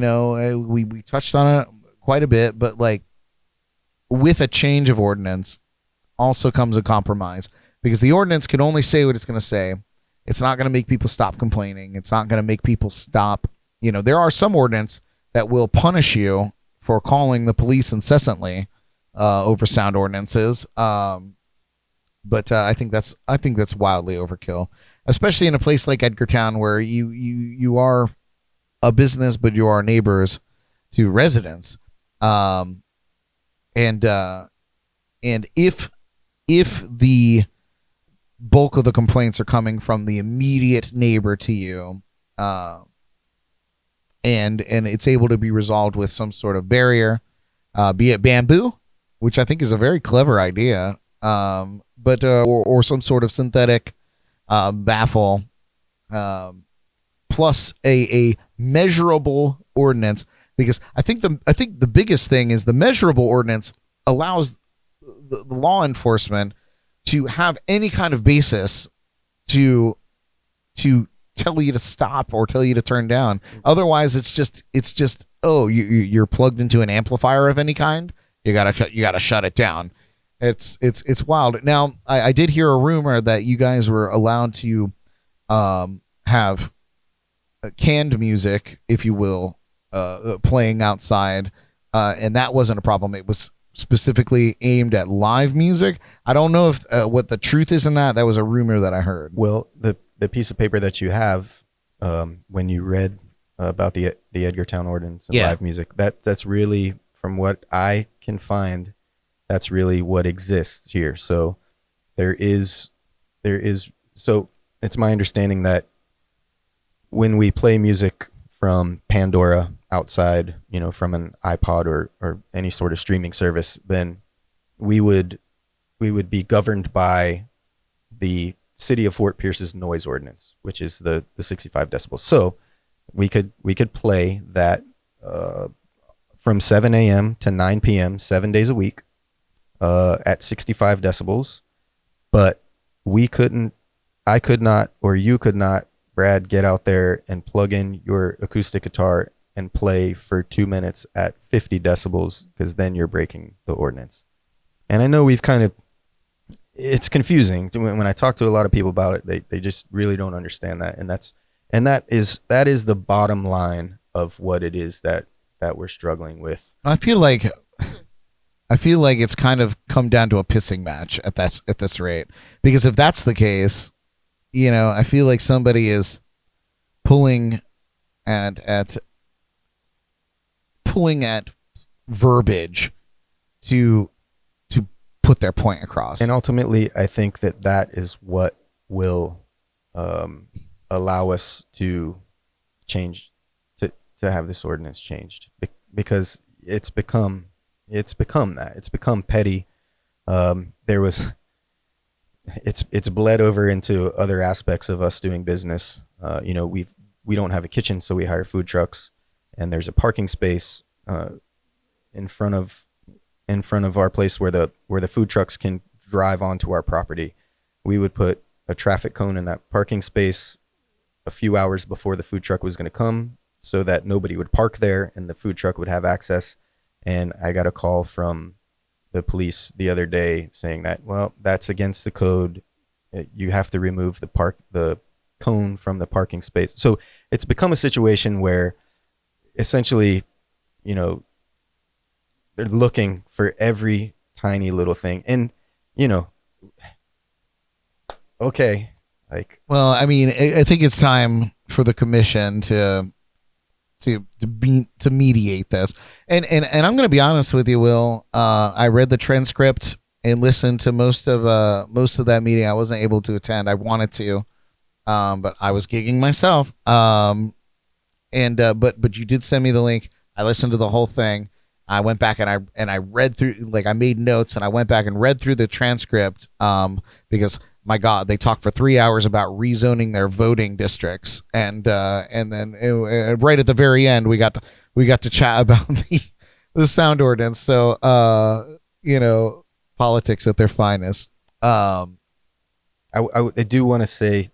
touched on it quite a bit, but like with a change of ordinance also comes a compromise, because the ordinance can only say what it's going to say. It's not going to make people stop complaining. It's not going to make people stop. There are some ordinance that will punish you for calling the police incessantly over sound ordinances. But I think that's wildly overkill, especially in a place like Edgartown, where you are a business, but you are neighbors to residents. And if the bulk of the complaints are coming from the immediate neighbor to you, and it's able to be resolved with some sort of barrier, be it bamboo, which I think is a very clever idea, but or some sort of synthetic baffle, plus a measurable ordinance, because I think the biggest thing is the measurable ordinance allows the law enforcement to have any kind of basis to tell you to stop or tell you to turn down. Otherwise, it's just you're plugged into an amplifier of any kind. You gotta shut it down. It's wild. Now, I did hear a rumor that you guys were allowed to have canned music, if you will, playing outside, and that wasn't a problem. It was specifically aimed at live music. I don't know if what the truth is in that. That was a rumor that I heard. Well, the piece of paper that you have when you read about the Edgartown Ordinance and live music, that's really, from what I can find, that's really what exists here. So there is so it's my understanding that when we play music from Pandora outside, from an iPod or any sort of streaming service, then we would be governed by the City of Fort Pierce's noise ordinance, which is the 65 decibels. So we could play that from 7 a.m. to 9 p.m. 7 days a week at 65 decibels, but I could not, or you could not, Brad, get out there and plug in your acoustic guitar and play for 2 minutes at 50 decibels, because then you're breaking the ordinance. And I know it's confusing. When I talk to a lot of people about it, they just really don't understand that. And that is the bottom line of what it is that we're struggling with. I feel like it's kind of come down to a pissing match at this rate, because if that's the case, I feel like somebody is pulling at verbiage to put their point across. And ultimately, I think that is what will allow us to change, to have this ordinance changed, because it's become that. It's become petty. It's bled over into other aspects of us doing business. We don't have a kitchen, so we hire food trucks, and there's a parking space in front of our place where the food trucks can drive onto our property. We would put a traffic cone in that parking space a few hours before the food truck was going to come, so that nobody would park there and the food truck would have access. And I got a call from the police the other day saying that, well, that's against the code. You have to remove the cone from the parking space. So it's become a situation where essentially, they're looking for every tiny little thing. And, okay. Well, I mean, I think it's time for the commission to mediate this. And I'm going to be honest with you, Will. I read the transcript and listened to most of that meeting. I wasn't able to attend. I wanted to, but I was gigging myself. But you did send me the link. I listened to the whole thing. I went back and I read through, I made notes and I went back and read through the transcript because, my God, they talked for 3 hours about rezoning their voting districts, and then right at the very end we got to chat about the sound ordinance. So politics at their finest. I do want to say,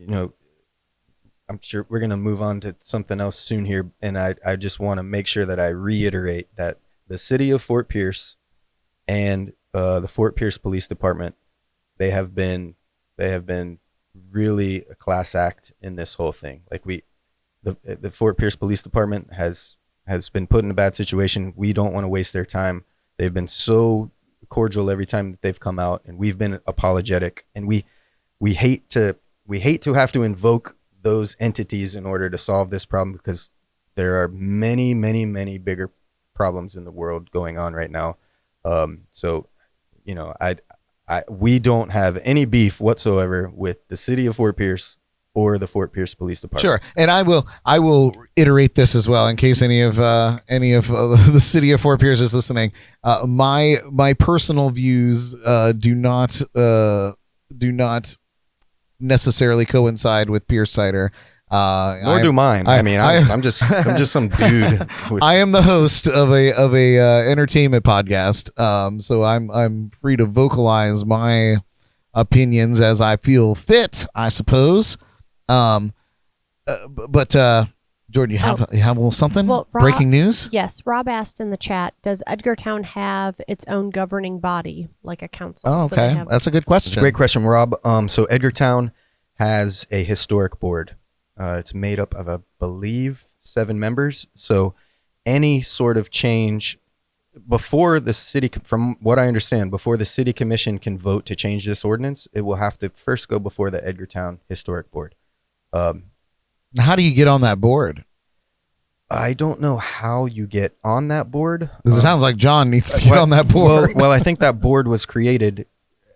I'm sure we're going to move on to something else soon here, and I just want to make sure that I reiterate that the city of Fort Pierce and the Fort Pierce Police Department, they have been really a class act in this whole thing. The Fort Pierce Police Department has been put in a bad situation. We don't want to waste their time. They've been so cordial every time that they've come out, and we've been apologetic, and we hate to have to invoke those entities in order to solve this problem, because there are many, many, many bigger problems in the world going on right now. We don't have any beef whatsoever with the city of Fort Pierce or the Fort Pierce Police Department. Sure, and I will iterate this as well in case any of the city of Fort Pierce is listening. My personal views do not necessarily coincide with Pierce Cider. Nor do mine. I'm just some dude. I am the host of a entertainment podcast, so I'm free to vocalize my opinions as I feel fit, I suppose. But Jordan, you have a little something? Well, Breaking news? Yes, Rob asked in the chat, does Edgartown have its own governing body, like a council? Oh, okay. That's a good question. It's a great question, Rob. So Edgartown has a historic board. It's made up of, I believe, 7 members. So any sort of change before the city, from what I understand, before the city commission can vote to change this ordinance, it will have to first go before the Edgartown Historic Board. How do you get on that board? I don't know how you get on that board. Because it sounds like John needs to get on that board. Well, I think that board was created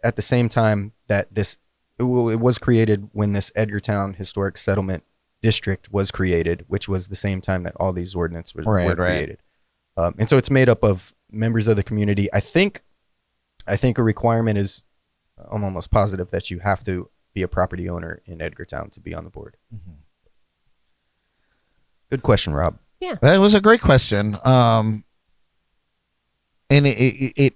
at the same time that it was created when this Edgartown Historic Settlement District was created, which was the same time that all these ordinances were created. And so it's made up of members of the community. I think a requirement is, I'm almost positive that you have to be a property owner in Edgartown to be on the board. Mm-hmm. Good question, Rob. Yeah, that was a great question. And it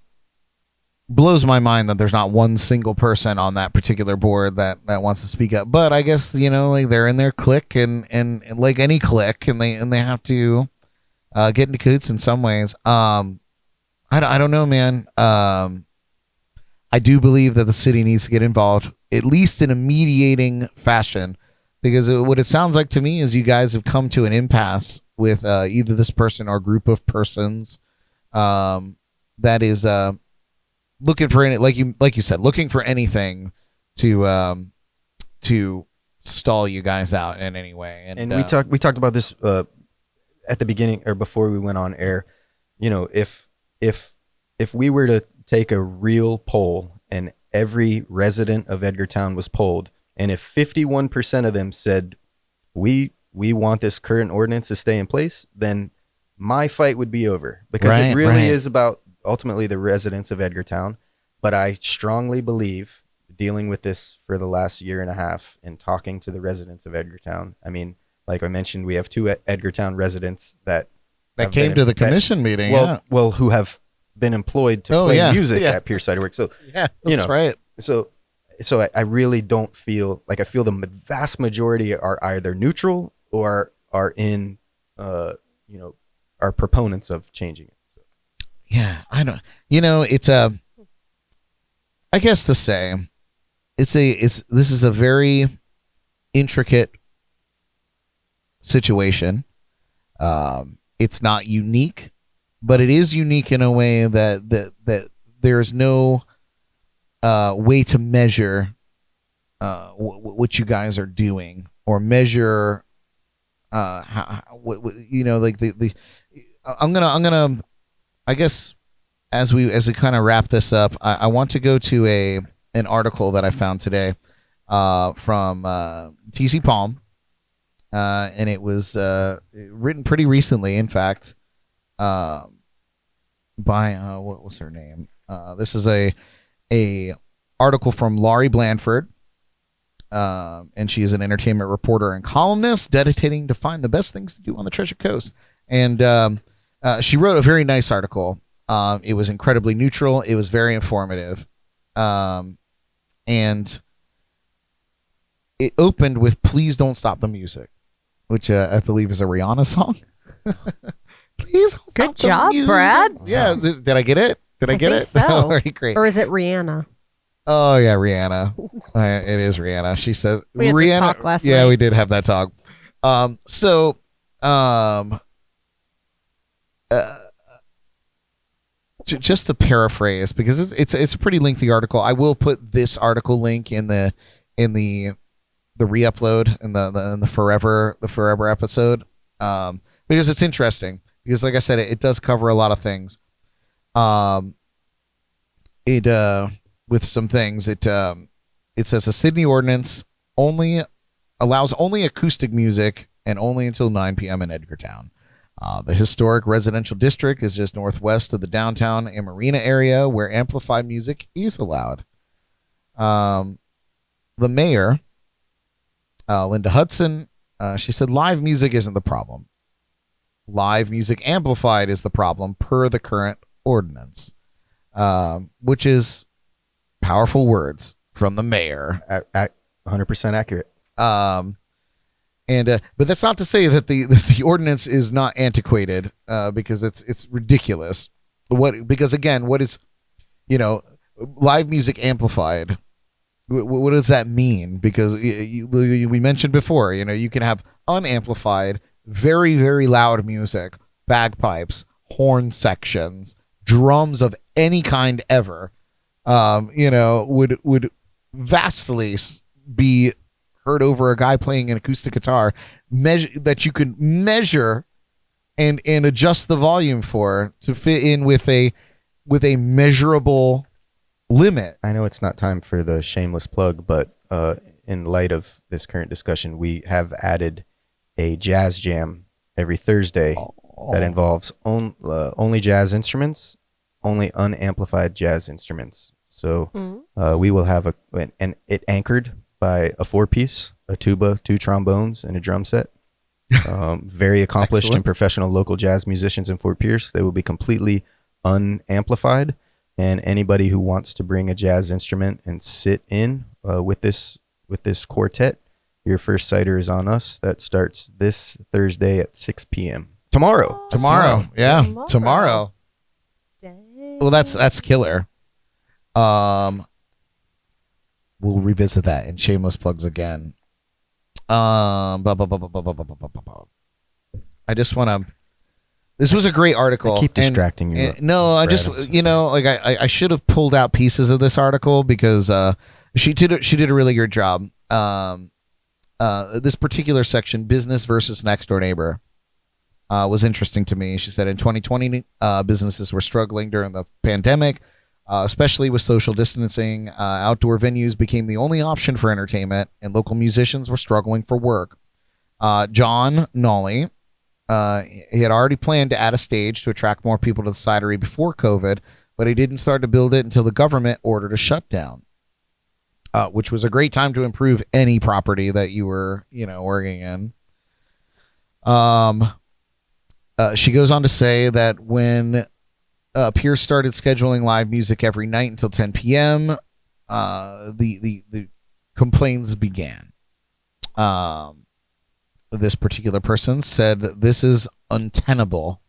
blows my mind that there's not one single person on that particular board that wants to speak up. But I guess, like they're in their clique and like any clique, and they have to get into cahoots in some ways. I don't know, man. I do believe that the city needs to get involved, at least in a mediating fashion, because what it sounds like to me is you guys have come to an impasse with either this person or group of persons that is looking for any, like you said, looking for anything to stall you guys out in any way. And we talked about this at the beginning or before we went on air. If we were to take a real poll and every resident of Edgartown was polled, and if 51% of them said we want this current ordinance to stay in place, then my fight would be over, because it really is about ultimately the residents of Edgartown. But I strongly believe, dealing with this for the last year and a half and talking to the residents of Edgartown, I mean, like I mentioned, we have 2 Edgartown residents that came to the commission meeting. Well, who have been employed to play music at Pierced Ciderworks. So that's right. So I really don't feel like, I feel the vast majority are either neutral or are in, are proponents of changing it. So. Yeah, I don't. It's I guess to say, this is a very intricate situation. It's not unique, but it is unique in a way that there's no way to measure what you guys are doing, or measure like the I'm gonna I guess as we kind of wrap this up, I want to go to an article that I found today from TC Palm, and it was written pretty recently, in fact, by what was her name? This is a article from Laurie Blanford, and she is an entertainment reporter and columnist dedicating to find the best things to do on the Treasure Coast. And she wrote a very nice article. It was incredibly neutral. It was very informative. And it opened with "Please Don't Stop the Music," which I believe is a Rihanna song. Please don't stop Good job, the music. Brad. Yeah, did I get it? Did I get think it? So. All right, great. Or is it Rihanna? Oh yeah, Rihanna. It is Rihanna. She says we had Rihanna. This talk last yeah, night. we did have that talk. Just to paraphrase, because it's a pretty lengthy article. I will put this article link in the re-upload in the forever episode, because it's interesting. Because like I said, it does cover a lot of things. With some things, it says a Sydney ordinance allows only acoustic music and only until 9 p.m. in Edgartown. The historic residential district is just northwest of the downtown and marina area, where amplified music is allowed. The mayor, Linda Hudson, she said live music isn't the problem. Live music amplified is the problem per the current ordinance, which is powerful words. from the mayor. 100% accurate. But that's not to say that the ordinance is not antiquated, because it's ridiculous. Because again, what is, live music amplified? What does that mean? Because we mentioned before, you can have unamplified, very, very loud music, bagpipes, horn sections, drums of any kind ever, would vastly be heard over a guy playing an acoustic guitar, that you can measure and adjust the volume for to fit in with a measurable limit. I know it's not time for the shameless plug, but in light of this current discussion, we have added a jazz jam every Thursday that involves only jazz instruments, only unamplified jazz instruments. So we will have it anchored by a 4-piece, a tuba, 2 trombones, and a drum set. Very accomplished and professional local jazz musicians in Fort Pierce. They will be completely unamplified. And anybody who wants to bring a jazz instrument and sit in with this quartet, your first cider is on us. That starts this Thursday at 6 p.m. Tomorrow. Yeah. Tomorrow. Dang. Well, that's killer. We'll revisit that in shameless plugs again. I just want to. This was a great article. I keep distracting you. No, I just I should have pulled out pieces of this article because she did a really good job. This particular section, business versus next door neighbor, was interesting to me. She said in 2020, businesses were struggling during the pandemic, especially with social distancing. Outdoor venues became the only option for entertainment, and local musicians were struggling for work. John Nolly, he had already planned to add a stage to attract more people to the cidery before COVID, but he didn't start to build it until the government ordered a shutdown, which was a great time to improve any property that you were, working in. She goes on to say that when Pierce started scheduling live music every night until 10 p.m., the complaints began. This particular person said, "This is untenable.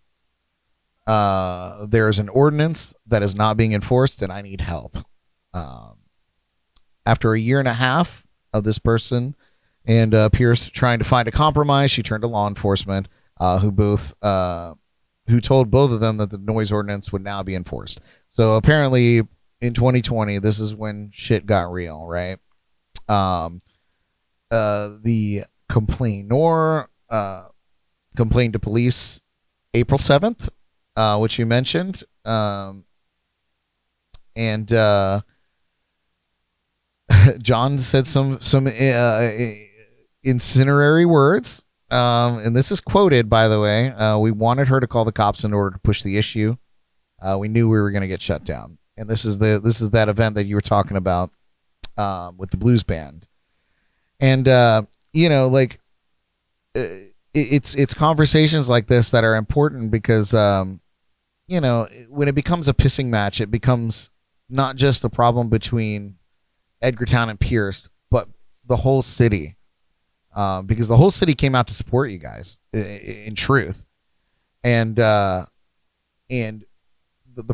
There is an ordinance that is not being enforced, and I need help." After a year and a half of this person and Pierce trying to find a compromise, she turned to law enforcement, who told both of them that the noise ordinance would now be enforced. So apparently, in 2020, this is when shit got real, right? The complainor complained to police April 7th, which you mentioned, and John said some incendiary words, and this is quoted, by the way. "We wanted her to call the cops in order to push the issue. We knew we were going to get shut down." And this is that event that you were talking about with the blues band, and it's conversations like this that are important because when it becomes a pissing match, it becomes not just a problem between Edgartown and Pierce, but the whole city, because the whole city came out to support you guys in truth, and the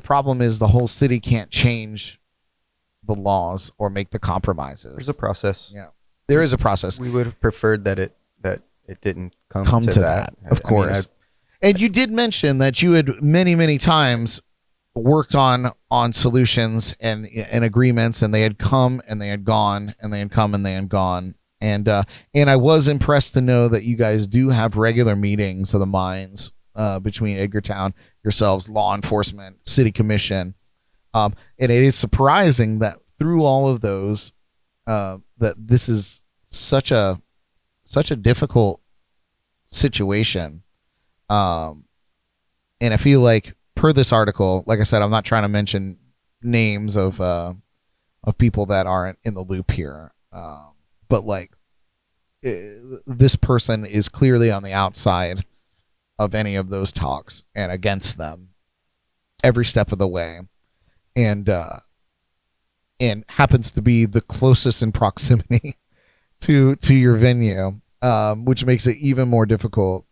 problem is the whole city can't change the laws or make the compromises. There's a process. Yeah, there is a process. We would have preferred that it didn't come to that. Of course. And you did mention that you had many times worked on solutions and agreements, and they had come and they had gone, and they had come and they had gone. And I was impressed to know that you guys do have regular meetings of the minds between Edgartown, yourselves, law enforcement, city commission. And it is surprising that through all of those, that this is such a difficult situation. And I feel like, per this article, like I said, I'm not trying to mention names of people that aren't in the loop here, but this person is clearly on the outside of any of those talks and against them every step of the way, and and happens to be the closest in proximity to your venue, which makes it even more difficult.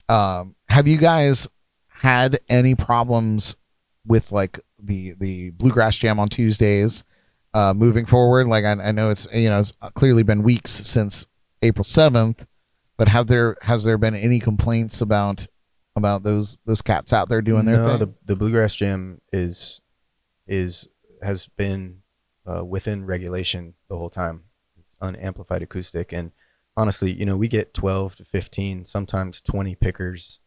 Have you guys had any problems with like the Bluegrass Jam on Tuesdays moving forward? Like I know it's it's clearly been weeks since April 7th, but has there been any complaints about those cats out there doing their thing? The Bluegrass Jam has been within regulation the whole time. It's unamplified acoustic, and honestly, we get 12 to 15, sometimes 20 pickers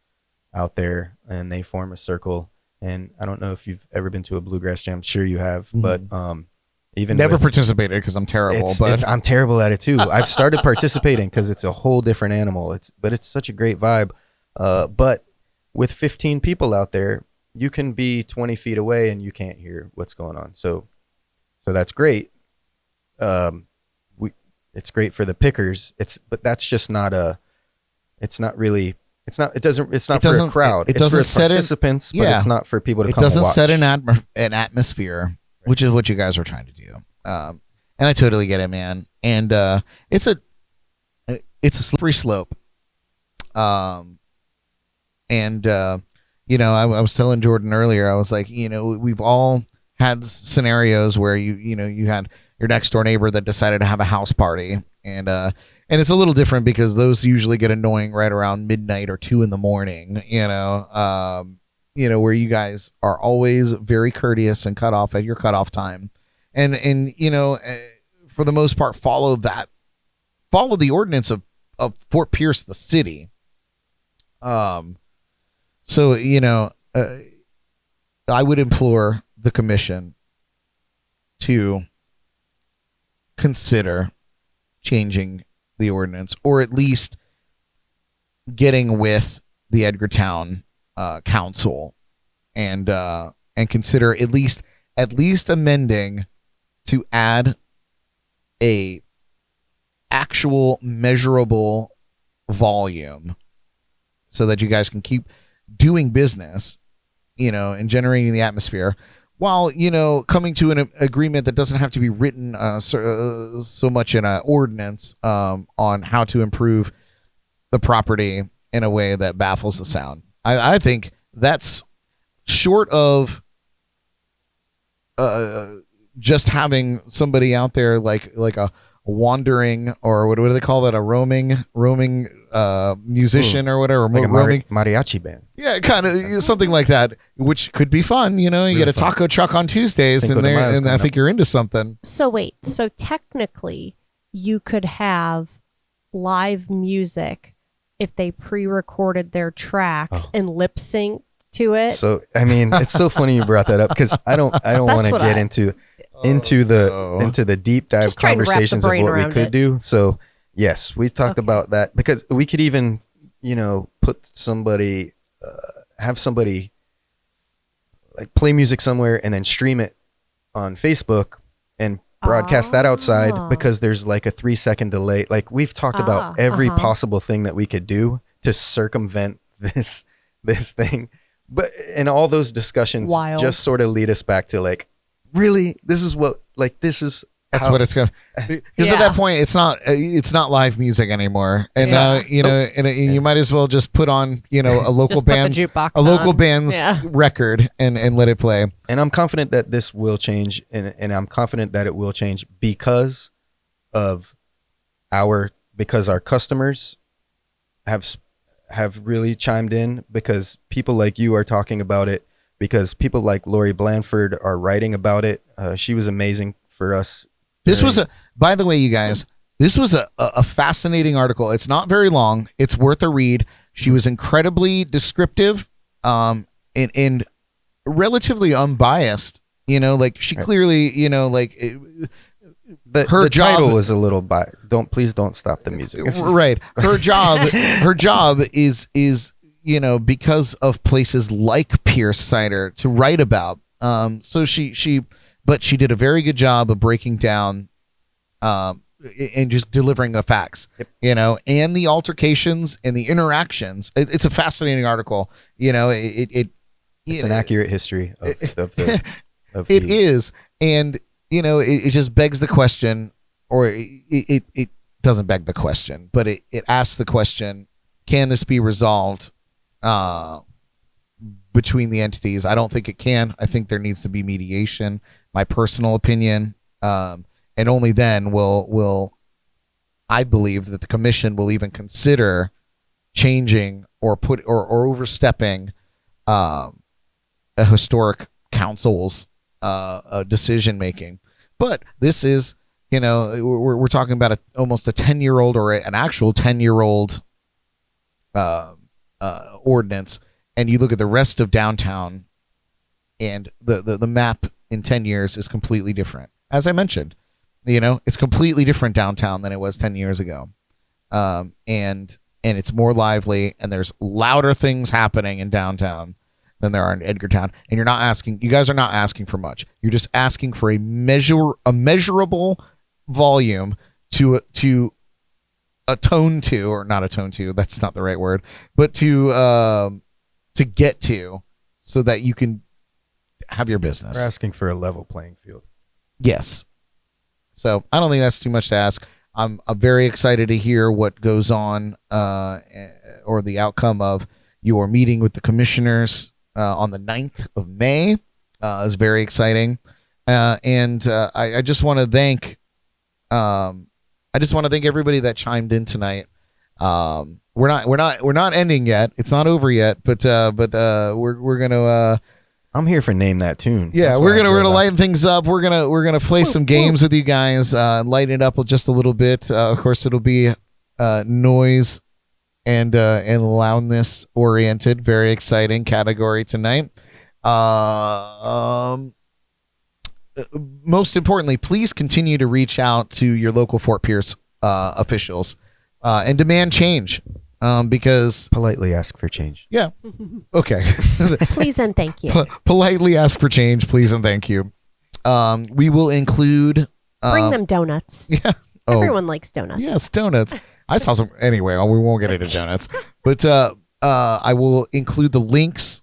out there, and they form a circle. And I don't know if you've ever been to a Bluegrass Jam. I'm sure you have, but even never participated because I'm terrible. I'm terrible at it too. I've started participating because it's a whole different animal. But it's such a great vibe. But with 15 people out there, you can be 20 feet away and you can't hear what's going on. So that's great. It's great for the pickers. But that's just not it's not for a crowd. It doesn't it's for participants, but it's not for people to come and watch. It doesn't set an atmosphere, which is what you guys are trying to do. And I totally get it, man. And it's a slippery slope. I was telling Jordan earlier, I was like, we've all had scenarios where you had your next door neighbor that decided to have a house party, and it's a little different because those usually get annoying right around midnight or 2 a.m, where you guys are always very courteous and cut off at your cutoff time, and for the most part follow the ordinance of Fort Pierce, the city. So, I would implore the commission to consider changing the ordinance, or at least getting with the Edgartown council and consider at least amending to add a actual measurable volume so that you guys can keep doing business, and generating the atmosphere, while coming to an agreement that doesn't have to be written so much in an ordinance on how to improve the property in a way that baffles the sound. I think that's short of just having somebody out there like a wandering, or what do they call that, a roaming musician or whatever, like roaming mariachi band. Yeah, kind of something like that, which could be fun. You really get a taco truck on Tuesdays, and I think you're into something. So wait, so technically you could have live music if they pre-recorded their tracks and lip sync to it. So I mean, it's so funny you brought that up, because I don't want to get into the deep dive conversations of what we could do. So yes, we talked about that, because we could even put somebody have somebody like play music somewhere and then stream it on Facebook and broadcast that outside, because there's like a 3-second delay. Like, we've talked about every possible thing that we could do to circumvent this thing, and all those discussions just sort of lead us back to like, really, that's what it's going to, because at that point it's not live music anymore, and you might as well just put on a local band's record and let it play. And I'm confident that this will change, and I'm confident that it will change because our customers have really chimed in, because people like you are talking about it, because people like Lori Blanford are writing about it. She was amazing for us. By the way, you guys, this was a fascinating article. It's not very long. It's worth a read. She was incredibly descriptive, and relatively unbiased. Like, she clearly, the title was a little please don't stop the music. Right. Her job is because of places like Pierced Cider to write about. So but she did a very good job of breaking down and just delivering the facts, and the altercations and the interactions. It's a fascinating article. It's an accurate history of it is. And, it just begs the question, or it doesn't beg the question, but it asks the question, can this be resolved between the entities? I don't think it can. I think there needs to be mediation, my personal opinion. And only then will I believe that the commission will even consider changing or overstepping a historic council's decision making. But this is, we're talking about almost a 10-year-old or an actual 10-year-old ordinance, and you look at the rest of downtown, and the map in 10 years is completely different. As I mentioned, it's completely different downtown than it was 10 years ago, and it's more lively, and there's louder things happening in downtown than there are in Edgartown. And you guys are not asking for much. You're just asking for a measurable volume to atone to, or not atone to, that's not the right word, but to get to, so that you can have your business. We're asking for a level playing field. Yes. So I don't think that's too much to ask. I'm very excited to hear what goes on, or the outcome of your meeting with the commissioners on the 9th of May. Is very exciting. And I just want to thank everybody that chimed in tonight. We're not ending yet. It's not over yet, but we're gonna. I'm here for Name That Tune. Yeah, we're gonna lighten things up. We're gonna play some games with you guys, lighten it up just a little bit. Of course, it'll be noise and loudness oriented. Very exciting category tonight. Most importantly, please continue to reach out to your local Fort Pierce officials and demand change. Because politely ask for change. Yeah. Okay. Please and thank you. Politely ask for change, please and thank you. We will include. Bring them donuts. Yeah. Everyone likes donuts. Yes, donuts. I saw some. Anyway, we won't get into donuts, but I will include the links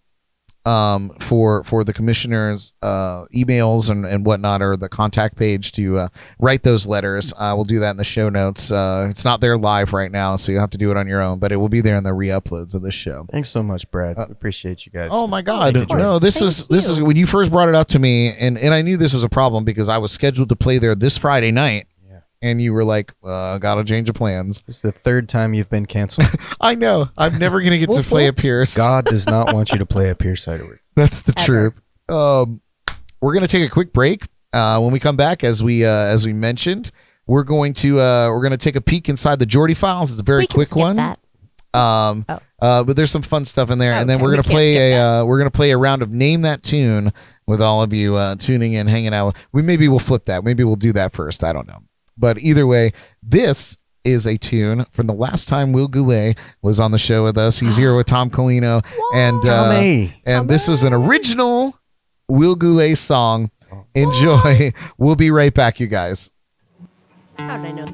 for the commissioners' emails and whatnot, or the contact page to write those letters. We'll do that in the show notes. It's not there live right now, so you'll have to do it on your own, but it will be there in the re-uploads of this show. Thanks so much, Brad. We appreciate you guys. Oh my God. No, this was when you first brought it up to me, and I knew this was a problem because I was scheduled to play there this Friday night. And you were like, gotta change the plans. This is the third time you've been canceled. I know. I'm never going to get to play a Pierce. God does not want you to play a Pierced Ciderworks. That's the truth. We're going to take a quick break. When we come back, as we mentioned, we're going to take a peek inside the Jordy files. It's a very quick one. That. But there's some fun stuff in there, and then we're going to play a round of Name That Tune with all of you tuning in, hanging out. We'll flip that. Maybe we'll do that first. I don't know. But either way, this is a tune from the last time Will Goulet was on the show with us. He's here with Tom Colino. And this was an original Will Goulet song. Enjoy. We'll be right back, you guys. How did I know?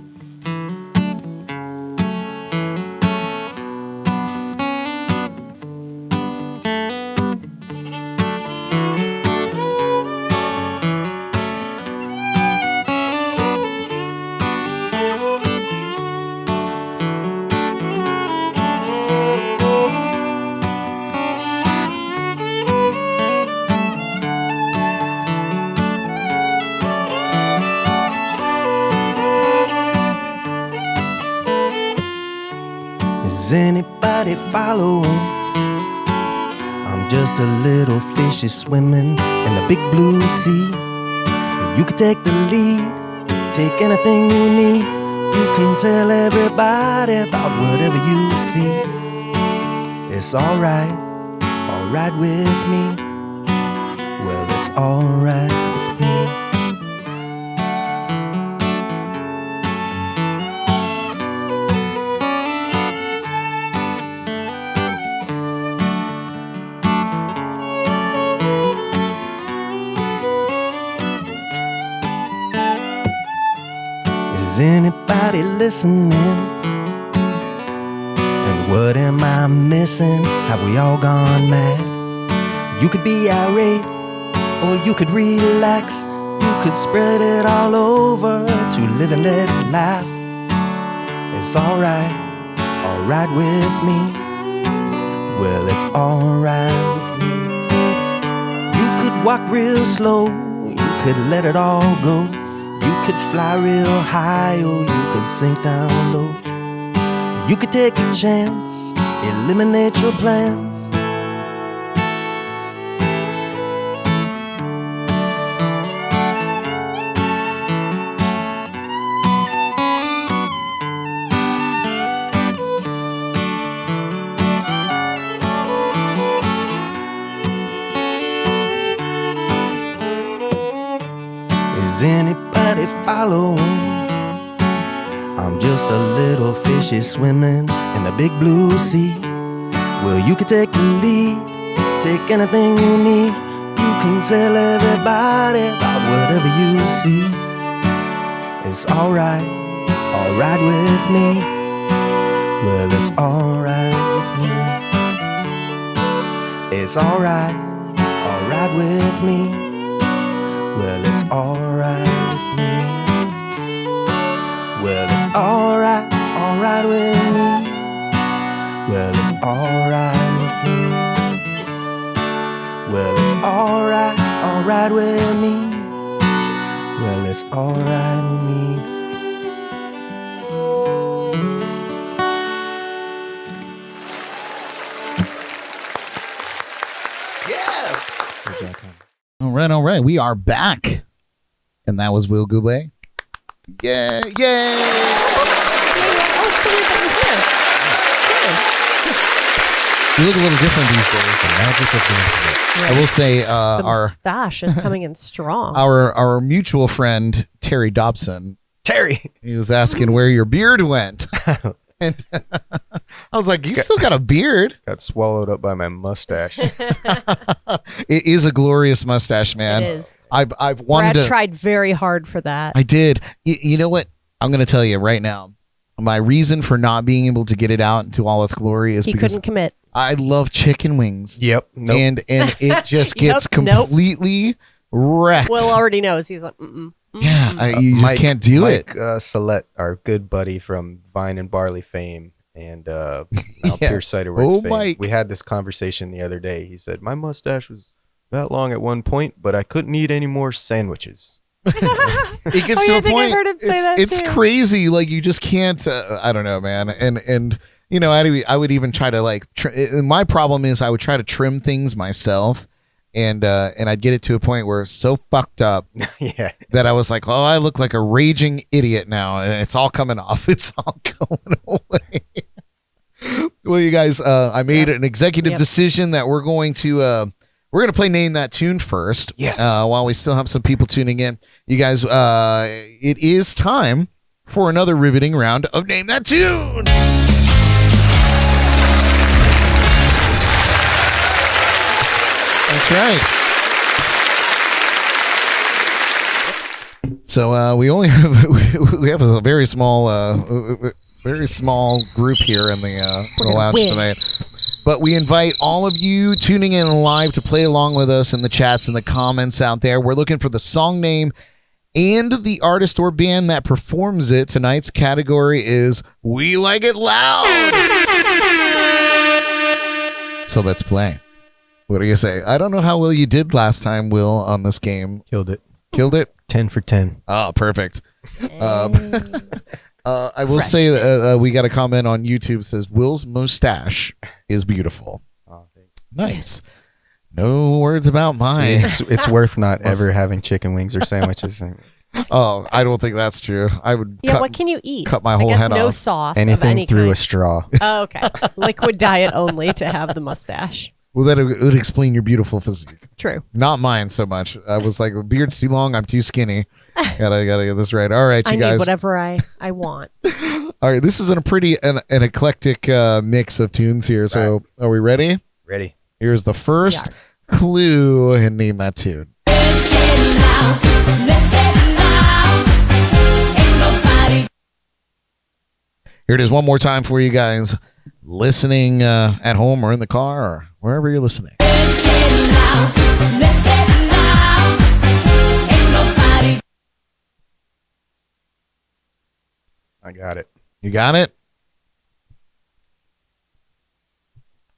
Is anybody following? I'm just a little fishy swimming in the big blue sea. You can take the lead, take anything you need. You can tell everybody about whatever you see. It's alright with me. Well, it's alright with me. Is anybody listening? And what am I missing? Have we all gone mad? You could be irate, or you could relax. You could spread it all over to live and let laugh. It's alright with me. Well, it's alright with me. You could walk real slow, you could let it all go. You could fly real high or you could sink down low. You could take a chance, eliminate your plans. Is anybody following? I'm just a little fishy swimming in the big blue sea. Well, you can take the lead, take anything you need. You can tell everybody about whatever you see. It's alright with me. Well, it's alright with me. It's alright with me. Well, it's alright with me. Well, it's alright with me. Well, it's alright with me. Well, it's alright with me. Well, it's alright with me. Yes. All right. We are back. And that was Will Goulet. Yay. Oh, so we're done here. You look a little different these days. The magic of the internet. I will say The our mustache is coming in strong. our mutual friend Terry Dobson, he was asking where your beard went. And I was like, you still got a beard. Got swallowed up by my mustache. It is a glorious mustache, man. It is. I've wanted Brad to. tried very hard for that. I did. You know what? I'm going to tell you right now. My reason for not being able to get it out into all its glory is He because couldn't commit. I love chicken wings. Yep. Nope. And it just gets Nope. completely wrecked. Will already knows. He's like, mm-mm. Yeah, you just can't do it. Mike Salette, our good buddy from Vine and Barley fame and now Yeah. Pierced Ciderworks fame. Mike. We had this conversation the other day. He said, my mustache was that long at one point, but I couldn't eat any more sandwiches. It gets Oh, to yeah, a I think I point. heard him say that It's too. crazy. Like you just can't. I don't know, man. And you know, I would even try to like. My problem is I would try to trim things myself, and I'd get it to a point where it's so fucked up Yeah. that I was like, oh, I look like a raging idiot now, and it's all coming off. It's all going away. Well, you guys, I made an executive decision that we're going to play Name That Tune first. Yes. While we still have some people tuning in. You guys, it is time for another riveting round of Name That Tune. That's right. So we only have we have a very small group here in the lounge win. tonight. But we invite all of you tuning in live to play along with us in the chats and the comments out there. We're looking for the song name and the artist or band that performs it. Tonight's category is We Like It Loud. So let's play. What do you say? I don't know how well you did last time, Will, on this game. Killed it. Killed it? 10 for 10. Oh, perfect. I will say we got a comment on YouTube that says Will's mustache is beautiful. Oh, thanks. Nice. No words about mine. It's worth not ever having chicken wings or sandwiches. Oh, I don't think that's true. I would Yeah, what can you eat? cut my I whole guess head no off. sauce of Anything any through kind. a straw. Oh, okay. Liquid diet only to have the mustache. Well, that would explain your beautiful physique. True. Not mine so much. I was like, the beard's too long. I'm too skinny. Gotta get this right. All right, you I guys. need whatever I want. All right, this is an eclectic mix of tunes here. So, Are we ready? Ready. Here's the first clue and Name That Tune. Let's get loud. Let's get loud. Ain't nobody. Here it is one more time for you guys listening at home or in the car or wherever you're listening. Let's get loud. Let's get loud. Ain't nobody I got it. You got it?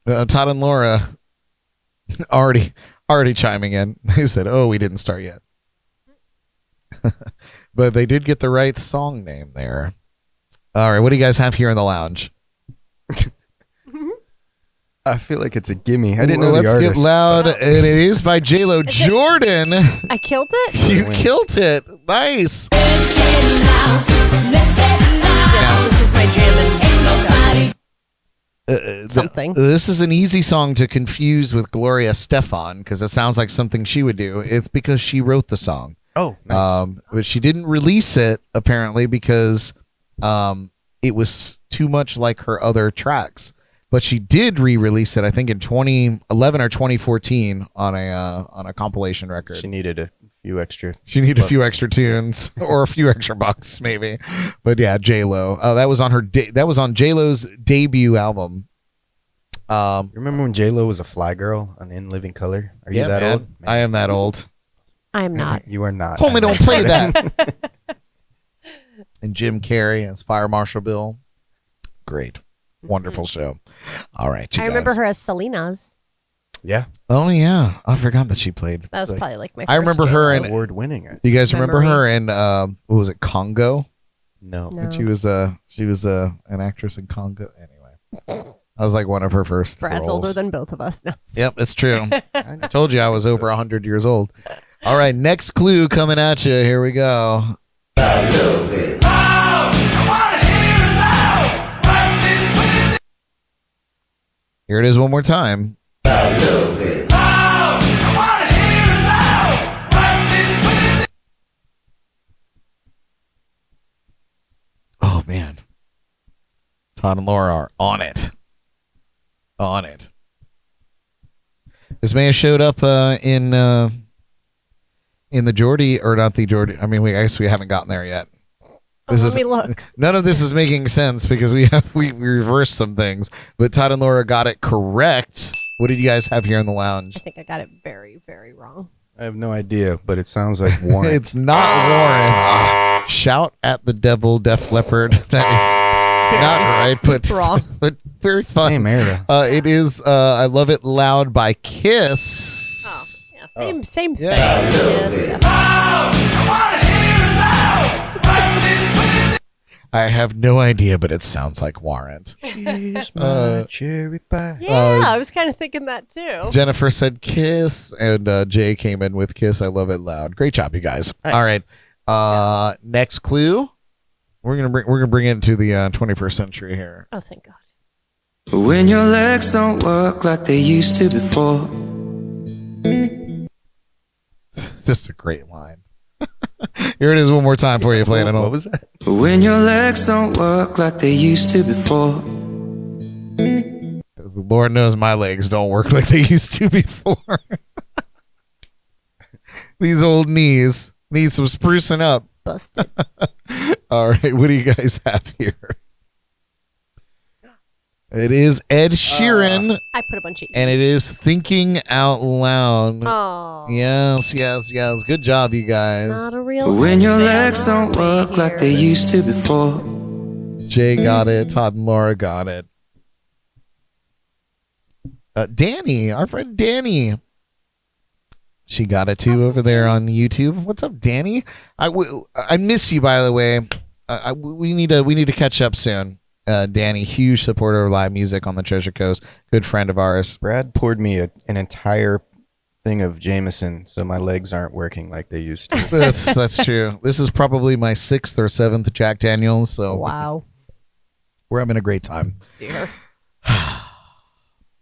Todd and Laura already chiming in. They said, "Oh, we didn't start yet," but they did get the right song name there. All right, what do you guys have here in the lounge? I feel like it's a gimme. I didn't know the Let's artist. get loud, and it is by J-Lo. Jordan, I killed it. you Wins. killed it. Nice. Let's get loud. Let's get loud. Yeah, this is my jam Ain't nobody. something. This is an easy song to confuse with Gloria Stefan because it sounds like something she would do. It's because she wrote the song. Oh, nice. But she didn't release it apparently because it was too much like her other tracks. But she did re-release it, I think, in 2011 or 2014 on a compilation record. She needed a few extra. She needed a few bucks. extra tunes or a few extra bucks, maybe. But yeah, J-Lo. Oh, that was on that was on J-Lo's debut album. You remember when J-Lo was a fly girl on In Living Color? Are you that man. old? Man, I am that old. I'm not. You are not. Homie, don't play that. And Jim Carrey as Fire Marshal Bill. Great. Wonderful show. All right, you I remember guys. her as Selena's. Yeah. Oh, yeah. I forgot that she played. That was Like- probably like my. I remember first her J-Lo. in- Award winning. Do you guys remember Memory. her in, what was it, Congo? No. No. And she was an actress in Congo. Anyway, I was like one of her first Brad's roles. older than both of us. No. Yep, it's true. I told you I was over 100 years old. All right, next clue coming at you. Here we go. Here it is one more time. Oh, man. Todd and Laura are on it. On it. This may have showed up in the Jordy, or not the Jordy. I mean, I guess we haven't gotten there yet. This Let is me look. none of this is making sense because we reversed some things. But Todd and Laura got it correct. What did you guys have here in the lounge? I think I got it very, very wrong. I have no idea, but it sounds like Warren. It's not Warrant. Shout at the devil, Def Leppard. That is not right, but Wrong. but very fun. Same era. It is. I Love It Loud by Oh, Kiss. yeah, same thing. Yeah. Yes, yeah. I have no idea, but it sounds like Warrant. She's my cherry pie. Yeah, I was kind of thinking that too. Jennifer said Kiss, and Jay came in with Kiss. I Love It Loud. Great job, you guys. Nice. All right. Next clue. We're gonna bring it into the 21st century here. Oh, thank God. When your legs don't work like they used to before. Just a great line. Here it is one more time for you, playing it What all. was that? When your legs don't work like they used to before. The Lord knows my legs don't work like they used to before. These old knees need some sprucing up. Busted. All right, what do you guys have here? It is Ed Sheeran, I put a bunch of. and it is Thinking Out Loud. Oh. Yes. Good job, you guys. Not a real. When your fan legs don't on work me like here. they used to before. Jay got it. Todd and Laura got it. Danny, our friend Danny. She got it too over there on YouTube. What's up, Danny? I miss you, by the way. We need to catch up soon. Danny, huge supporter of live music on the Treasure Coast. Good friend of ours. Brad poured me an entire thing of Jameson, so my legs aren't working like they used to. That's true. This is probably my 6th or 7th Jack Daniels, so Wow. we're having a great time. Dear.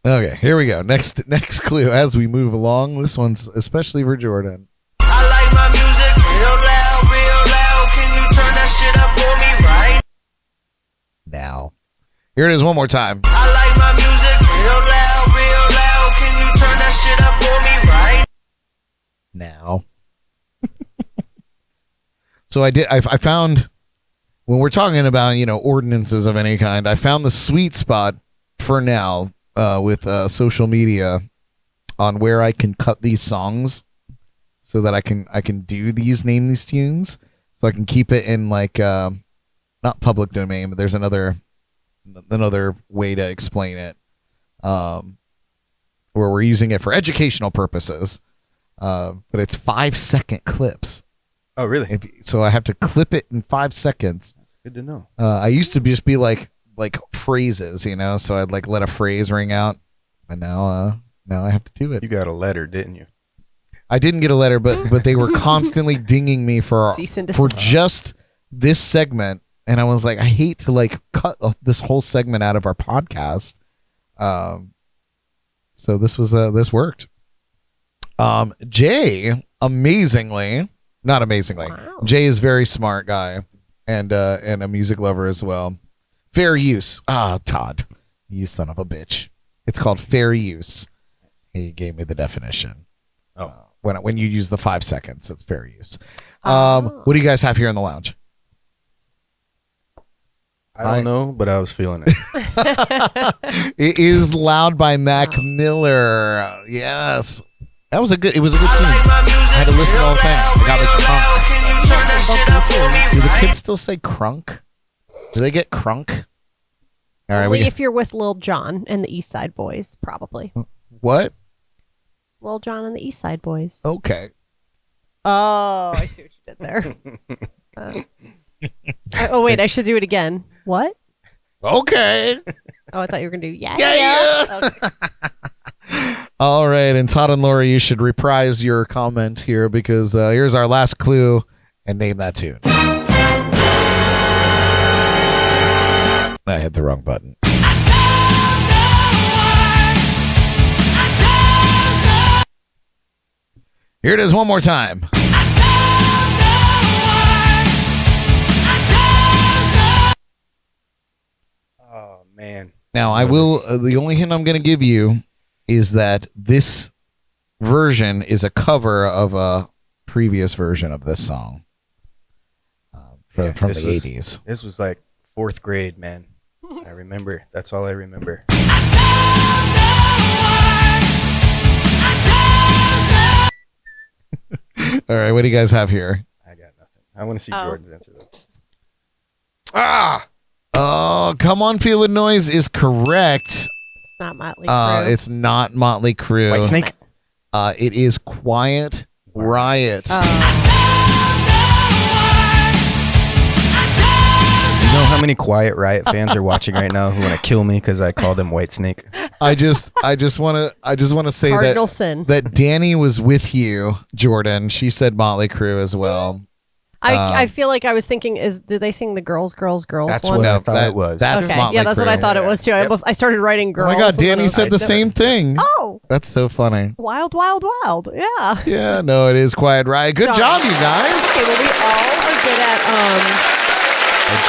Okay, here we go. Next clue as we move along. This one's especially for Jordan. I like my music real loud. Can you turn that shit up for me, right? Now, here it is one more time. I like my music real loud. Can you turn that shit up for me, right? Now. So I found, when we're talking about, ordinances of any kind, I found the sweet spot for now with social media on where I can cut these songs so that I can name these tunes, so I can keep it in like not not public domain, but there's another way to explain it, where we're using it for educational purposes. But it's 5-second clips. Oh, really? So I have to clip it in 5 seconds. That's good to know. I used to just be like phrases, so I'd like let a phrase ring out, but now I have to do it. You got a letter, didn't you? I didn't get a letter, but they were constantly dinging me for just this segment, and I was like, I hate to like cut this whole segment out of our podcast. So this worked. Jay, not amazingly, Wow. Jay is a very smart guy and a music lover as well. Fair use. Todd, you son of a bitch. It's called fair use. He gave me the definition. Oh. When you use the 5 seconds, it's fair use. What do you guys have here in the lounge? I don't know, but I was feeling it. It is Loud by Mac Miller. Yes. It was a good tune. I had to listen to the whole thing. It got me crunk. Do the kids still say crunk? Do they get crunk? All right. Only if you're with Lil Jon and the East Side Boys, probably. What? Lil Jon and the East Side Boys. Okay. Oh, I see what you did there. Oh, wait, I should do it again. What? Okay. Oh, I thought you were going to do yeah. Okay. All right. And Todd and Laura, you should reprise your comment here because here's our last clue and name that tune. I hit the wrong button. Here it is one more time. Oh, man. Now, I will. The only hint I'm going to give you is that this version is a cover of a previous version of this song from the 80s. This was like 4th grade, man. I remember. That's all I remember. All right, what do you guys have here? I got nothing. I want to see Jordan's answer, though. Oh, Come On Feel the Noise is correct. It's not Motley Crue. It's not Motley Crue. White Snake? It is Quiet Riot. Do you know how many Quiet Riot fans are watching right now who want to kill me because I called him White Snake? I just want to say Cardinal sin. that Danny was with you, Jordan. She said Motley Crue as well. I feel like I was thinking, did they sing the Girls That's one? what I thought it was. That's Okay, Motley yeah, that's what I Crue. thought it was too. I started writing Oh Girls. my God, and then I Danny was said like, the same thing. Oh, That's so funny. wild, wild, wild. Yeah. Yeah, no, it is Quiet Riot. Good job, you guys. Okay, well, we all are good at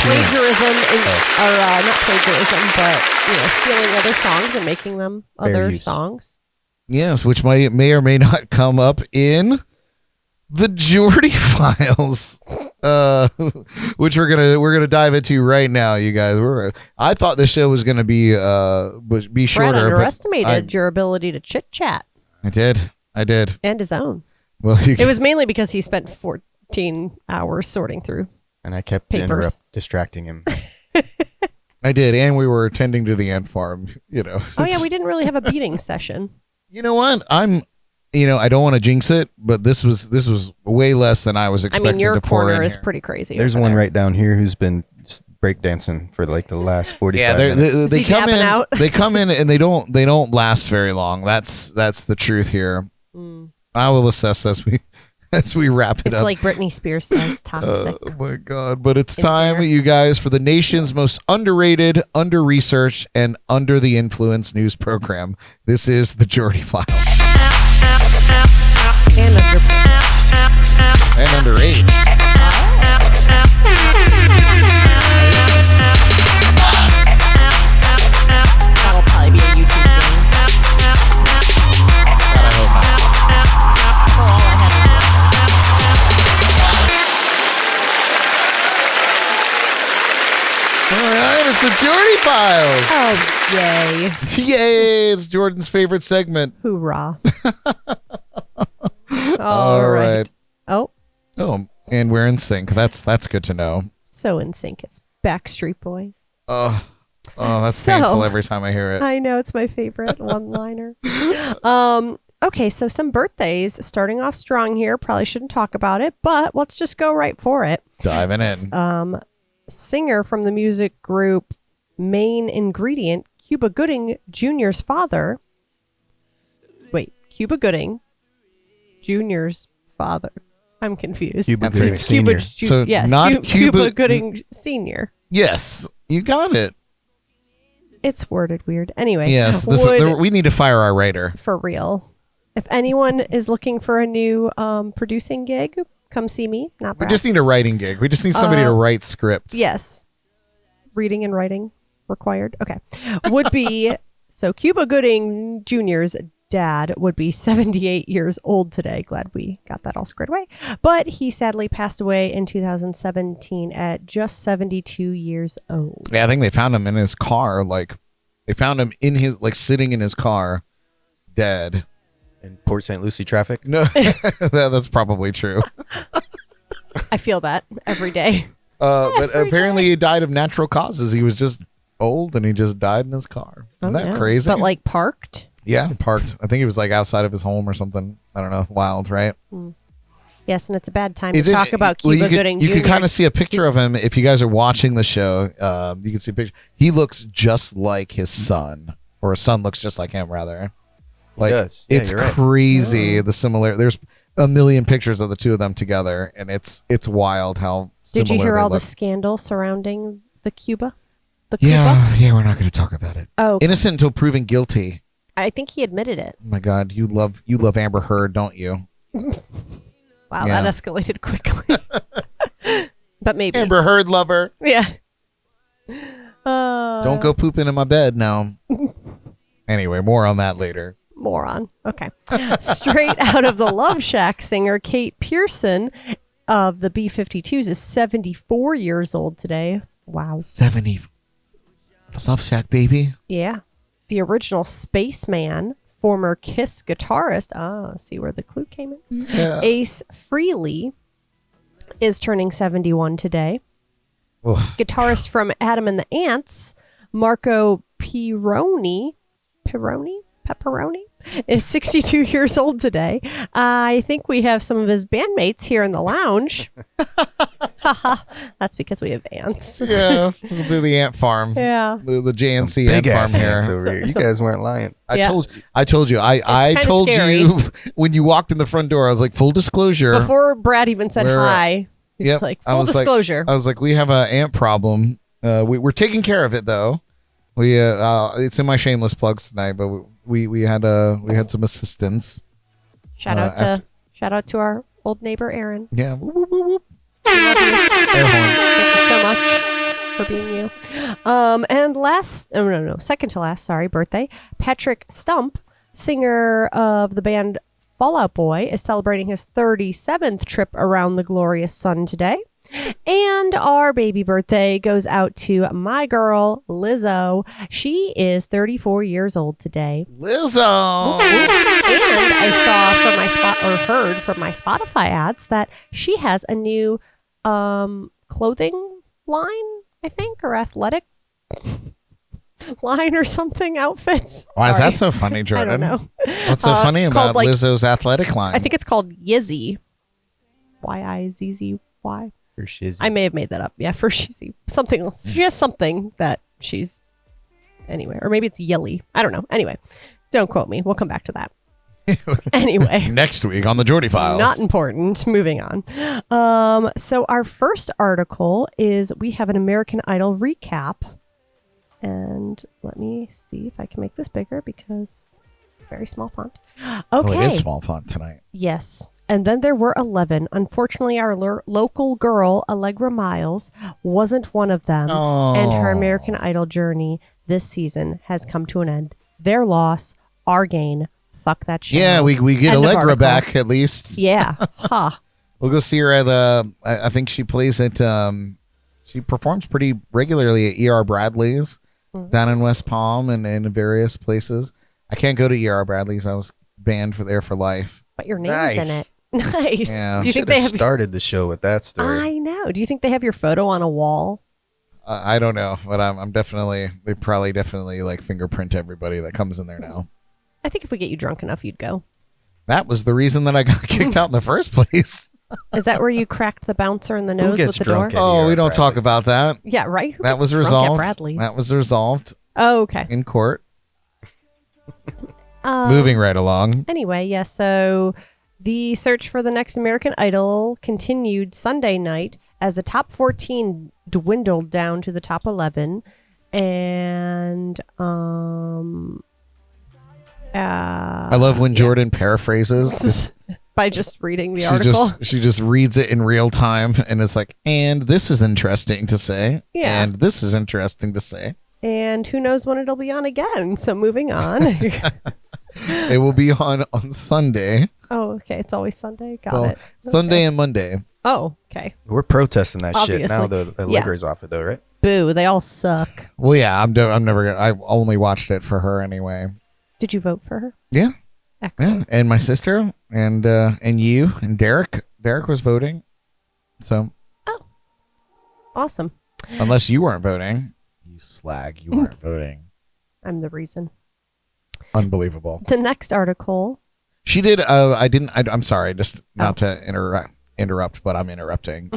plagiarism, or not plagiarism, but stealing other songs and making them other use. songs. Yes, which may or may not come up in the Jordy files, which we're gonna dive into right now, you guys. I thought the show was gonna be shorter. Brad underestimated but your ability to chit chat I did. and his own. Well, It was mainly because he spent 14 hours sorting through. And I kept Papers. distracting him. I did, and we were attending to the ant farm. Oh yeah, we didn't really have a beating session. You know what? I don't want to jinx it, but this was way less than I was I expecting mean, your to pour corner in is here. pretty crazy. There's over one there. right down here who's been breakdancing for like the last 45 minutes. They Is he come tapping in. out? They come in and they don't last very long. That's the truth here. I will assess as we wrap it It's up. like Britney Spears says, toxic. Oh my God! But it's In time, there. you guys, for the nation's most underrated, under-researched, and under-the-influence news program. This is the Jordy Files. And And underage. that'll probably be a YouTube thing. God, I hope not. Oh, all I had All right, it's the Jordy Files. was Oh, yay. Yay! It's Jordan's favorite segment. Hoorah. All right. Oh, Oh, and we're in sync. That's good to know. so in sync. It's Backstreet Boys. Oh, that's So- painful every time I hear it. I know, it's my favorite one-liner. Okay, so some birthdays starting off strong here. Probably shouldn't talk about it, but let's just go right for it. Diving in. Singer from the music group Main Ingredient, Cuba Gooding Jr.'s father. Wait, Cuba Gooding Jr.'s father. I'm confused. Cuba That's Gooding right. Senior. So yeah, not Cuba Cuba- Gooding Sr. Yes, you got it. It's worded weird. Anyway, Yes, we need to fire our writer. for real. If anyone is looking for a new producing gig, come see me. Not We Brad. just need a writing gig. We just need somebody to write scripts. Yes. Reading and writing required. Okay. Would be so Cuba Gooding Jr.'s dad would be 78 years old today. Glad we got that all squared away. But he sadly passed away in 2017 at just 72 years old. Yeah, I think they found him in his car. Like, they found him in his, like, sitting in his car, dead. In Port St. Lucie traffic. No, that's probably true. I feel that every day. But apparently he died of natural causes. He was just old and he just died in his car. Isn't that Yeah. crazy? But like parked. Yeah, parked. I think he was like outside of his home or something. I don't know. Wild, right? Yes, and it's a bad time Is to it- talk about well, Cuba Gooding you Jr. could kind of see a picture of him if you guys are watching the show. You can see a picture. He looks just like his son, or his son looks just like him, rather. Like does. Yeah, it's you're right. crazy the similar. There's a million pictures of the two of them together, and it's wild how similar Did you hear they all look. the scandal surrounding the Cuba? The Cuba? Yeah, we're not going to talk about it. Oh, Innocent until proven guilty. I think he admitted it. Oh my God, you love Amber Heard, don't you? Wow, Yeah. that escalated quickly. But maybe. Amber Heard lover. Yeah. Don't go pooping in my bed now. Anyway, more on that later. Moron. Okay. Straight out of the Love Shack singer Kate Pearson of the B-52s is 74 years old today. Wow. 70. The Love Shack, baby. Yeah. The original Spaceman, former Kiss guitarist. See where the clue came in. Yeah. Ace Frehley is turning 71 today. Oof. Guitarist from Adam and the Ants, Marco Pepperoni is 62 years old today. I think we have some of his bandmates here in the lounge. That's because we have ants. Yeah, the ant farm. Yeah. The JNC Big ant farm ass ants here. over here. You guys weren't lying. Yeah. I told you. I kinda told scary. you when you walked in the front door. I was like, full disclosure. Before Brad even said We're- hi, he's Yep. like, I full was like- disclosure. I was like, we have an ant problem. We're taking care of it though. We it's in my shameless plugs tonight, but we had some assistance. shout out to our old neighbor Aaron. Yeah. We love you. Thank you so much for being you. And second to last, birthday. Patrick Stump, singer of the band Fall Out Boy, is celebrating his 37th trip around the glorious sun today. And our baby birthday goes out to my girl, Lizzo. She is 34 years old today. Lizzo. And I heard from my Spotify ads that she has a new clothing line, I think, or athletic line or something, outfits. Why is Sorry. that so funny, I Jordan? don't know. What's so funny called, about like- Lizzo's athletic line? I think it's called Yizzy. Yizzzy. Or shizzy. I may have made that up. Yeah, for Shizzy. Something else. She has something that she's... Anyway, or maybe it's Yelly. I don't know. Anyway, don't quote me. We'll come back to that. Anyway. Next week on the Jordy Files. Not important. Moving on. So our first article is we have an American Idol recap. And let me see if I can make this bigger because it's very small font. Okay. Oh, it is small font tonight. Yes. And then there were 11. Unfortunately, our local girl, Allegra Miles, wasn't one of them. And her American Idol journey this season has come to an end. Their loss, our gain. Fuck that shit. Yeah, we get End of Allegra article. back at least. Yeah. Ha. We'll go see her at I think she plays at she performs pretty regularly at ER Bradley's down in West Palm and in various places. I can't go to ER Bradley's. I was banned there for life. But your name's Nice. in it. Nice. Yeah. Do you think Should they have have... started the show with that story. I know. Do you think they have your photo on a wall? I don't know, but I'm definitely. They probably definitely like fingerprint everybody that comes in there now. I think if we get you drunk enough, you'd go. That was the reason that I got kicked out in the first place. Is that where you cracked the bouncer in the nose gets with the door? drunk at- Oh, here we at don't talk Bradley. about that. Yeah, right. Who That gets was drunk at resolved. Bradley's? That was resolved Oh, okay. in court. Moving right along. Anyway, yeah, so the search for the next American Idol continued Sunday night as the top 14 dwindled down to the top 11. And I love when Jordan paraphrases. by just reading the article. She just reads it in real time, and it's like, and this is interesting to say. Yeah. And this is interesting to say. And who knows when it'll be on again. So moving on. It will be on Sunday. Oh, okay. It's always Sunday. Got So it. Sunday and Monday. Oh, okay. We're protesting that shit now. Obviously. The Yeah. liquor's off it though, right? Boo. They all suck. Well, yeah, I'm never gonna. I only watched it for her anyway. Did you vote for her? Yeah, Excellent. and my sister and you and Derek. Derek was voting. So Awesome. unless you weren't voting, you slag. You weren't voting. I'm the reason. Unbelievable. The next article. She did. I didn't. I'm sorry. Just not to interrupt, but I'm interrupting.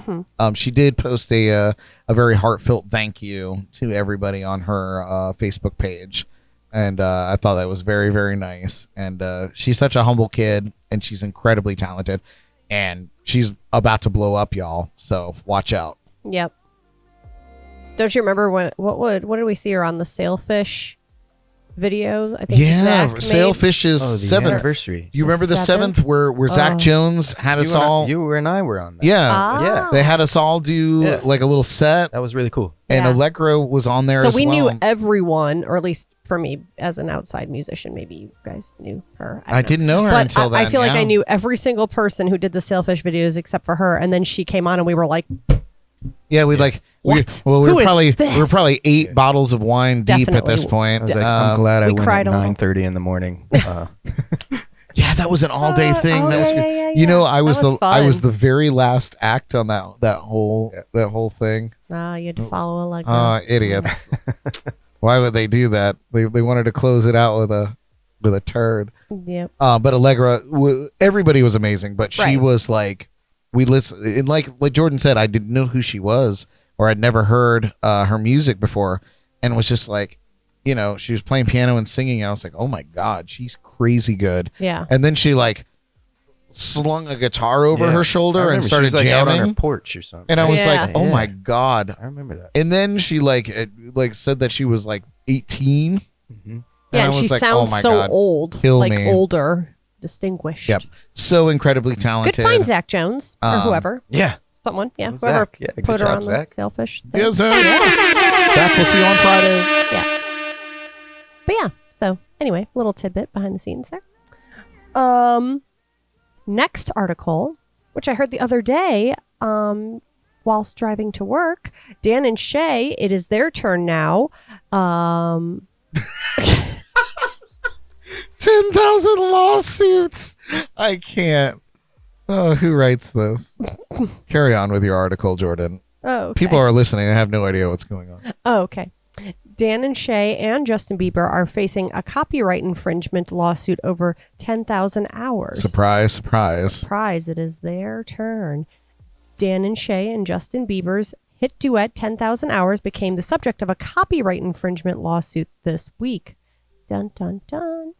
She did post a very heartfelt thank you to everybody on her Facebook page, and I thought that was very, very nice. And she's such a humble kid, and she's incredibly talented, and she's about to blow up, y'all. So watch out. Yep. Don't you remember what did we see her on the sailfish video? I think Yeah, Zach made? Sailfish's Oh, the seventh. anniversary. You remember the seventh? seventh where Zach Oh. Jones had us all? You and I were on that. Yeah, Ah. Yeah. they had us all do Yeah. like a little set. That was really cool. And Yeah. Allegro was on there So as we well. knew everyone, or at least for me as an outside musician, maybe you guys knew her. I didn't know her but until then. I feel like yeah. I knew every single person who did the sailfish videos except for her, and then she came on, and we were like, Yeah, we like. What? We Who were is probably this? 8 bottles of wine deep at Definitely. this point. I was like, I'm glad I we went cried at a little. 9:30 in the morning. Yeah, that was an all day thing. oh, that was yeah, good. yeah, You know, yeah. I was That was I was fun. the very last act on that whole thing. "Ah, you had to follow Allegra." Idiots. Why would they do that? They wanted to close it out with a turd. Yep. But Allegra, everybody was amazing, but she Right. was like, we listen, and like Jordan said, I didn't know who she was, or I'd never heard her music before, and was just like, you know, she was playing piano and singing. And I was like, oh my god, she's crazy good. Yeah. And then she like slung a guitar over Yeah. her I shoulder and remember she started was, like, out on jamming. her porch or something. And I was Yeah. like, oh Yeah. my god. I remember that. And then she like said that she was like 18. Yeah, I and was she like, sounds oh my so God, old, kill like me. older, distinguished. Yep. So incredibly Good talented. find, Zach Jones, or whoever, Yeah. someone, yeah, Zach. whoever Yeah, good put her job, on Zach. the sailfish thing. Yes, sir. Zach, we'll see you on Friday. Yeah. But yeah, so anyway, little tidbit behind the scenes there. Next article, which I heard the other day, whilst driving to work, Dan and Shay, it is their turn now. 10,000 lawsuits. I can't. Oh, who writes this? Carry on with your article, Jordan. Oh, okay. People are listening and have no idea what's going on. Oh, okay. Dan and Shay and Justin Bieber are facing a copyright infringement lawsuit over 10,000 hours. Surprise, surprise. Surprise, it is their turn. Dan and Shay and Justin Bieber's hit duet 10,000 Hours became the subject of a copyright infringement lawsuit this week. Dun, dun, dun.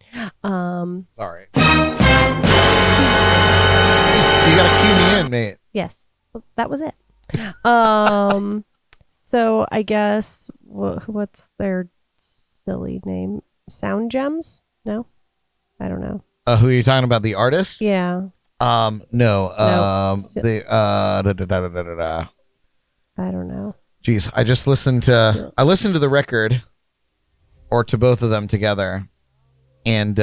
Sorry. You got to cue me in, mate. Yes, well, that was it. So I guess, what's their silly name? Sound Gems? No? I don't know. Who are you talking about? The artist? Yeah, No. The I don't know. Geez, I listened to the record, or to both of them together, and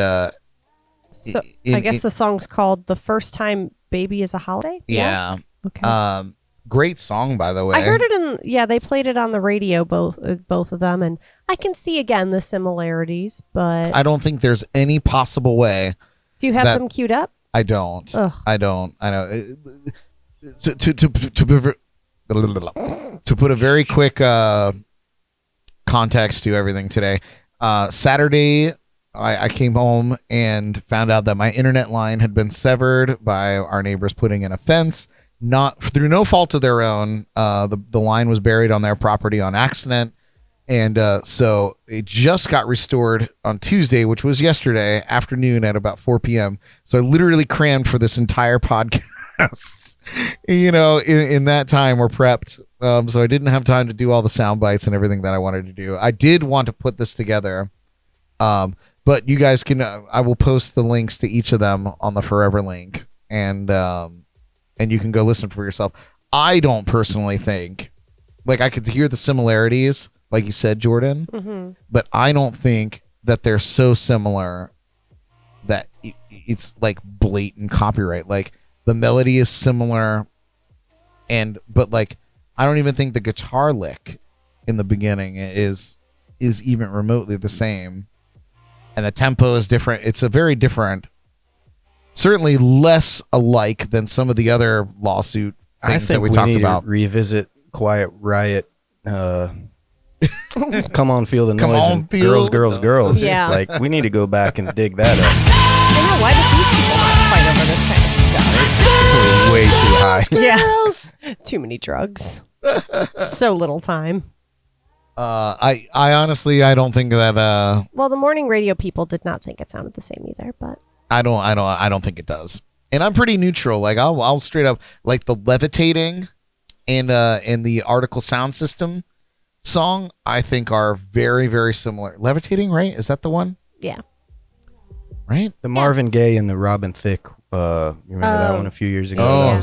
So I guess the song's called "The First Time Baby Is a Holiday." yeah. Okay. Great song, by the way. I heard it they played it on the radio, both of them, and I can see again the similarities. But I don't think there's any possible way. do you have that- them queued up? I don't. Ugh. I don't. I know. to put a very quick context to everything today, Saturday, I came home and found out that my internet line had been severed by our neighbors putting in a fence, not through no fault of their own. The line was buried on their property on accident. And so it just got restored on Tuesday, which was yesterday afternoon at about 4 p.m. So I literally crammed for this entire podcast. In that time we're prepped. So I didn't have time to do all the sound bites and everything that I wanted to do. I did want to put this together. But you guys can, I will post the links to each of them on the Forever link, and you can go listen for yourself. I don't personally think, like, I could hear the similarities, like you said, Jordan, but I don't think that they're so similar that it's like blatant copyright. Like, the melody is similar, but like, I don't even think the guitar lick in the beginning is even remotely the same. And the tempo is different. It's a very different, certainly less alike than some of the other lawsuit things that we talked about. To revisit Quiet Riot. Come on, feel the Come noise. on, And feel girls. Yeah. Like, we need to go back and dig that up. I know. Why did these people not fight over this kind of stuff? Way too high. Yeah. Too many drugs. So little time. I honestly, I don't think that. Well, the morning radio people did not think it sounded the same either, but I don't think it does. And I'm pretty neutral. Like, I'll straight up, like, the levitating and the article sound system song, I think are very, very similar. Levitating, right? Is that the one? yeah. Right? The Marvin Gaye and the Robin Thicke. You remember that one a few years ago? Oh, Yeah.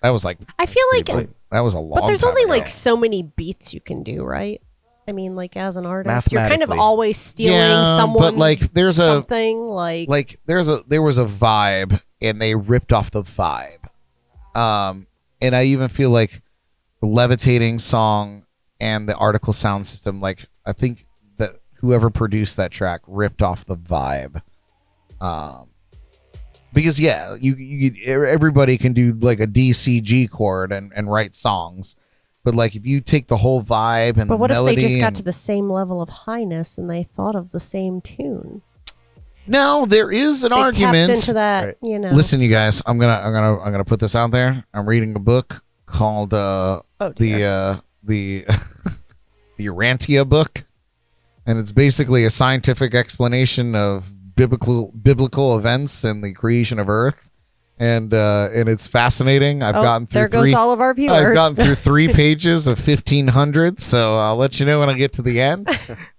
that was like I feel like, that was a long. but there's time only ago. like so many beats you can do, right? I mean, like, as an artist, you're kind of Mathematically. always stealing Yeah, someone's but, like, there's something like there was a vibe, and they ripped off the vibe. And I even feel like the levitating song and the article sound system, like, I think that whoever produced that track ripped off the vibe. Because everybody can do like a D C G chord and write songs. But, like, if you take the whole vibe and But the what if melody, they just got and- to the same level of highness and they thought of the same tune? No, there is an They argument. tapped into that, Right. you know. Listen, you guys, I'm gonna put this out there. I'm reading a book called Oh, dear. the Urantia book, and it's basically a scientific explanation of biblical events and the creation of Earth, and it's fascinating. I've gotten through there goes all of our viewers. I've gotten through 3 pages of 1,500, so I'll let you know when I get to the end.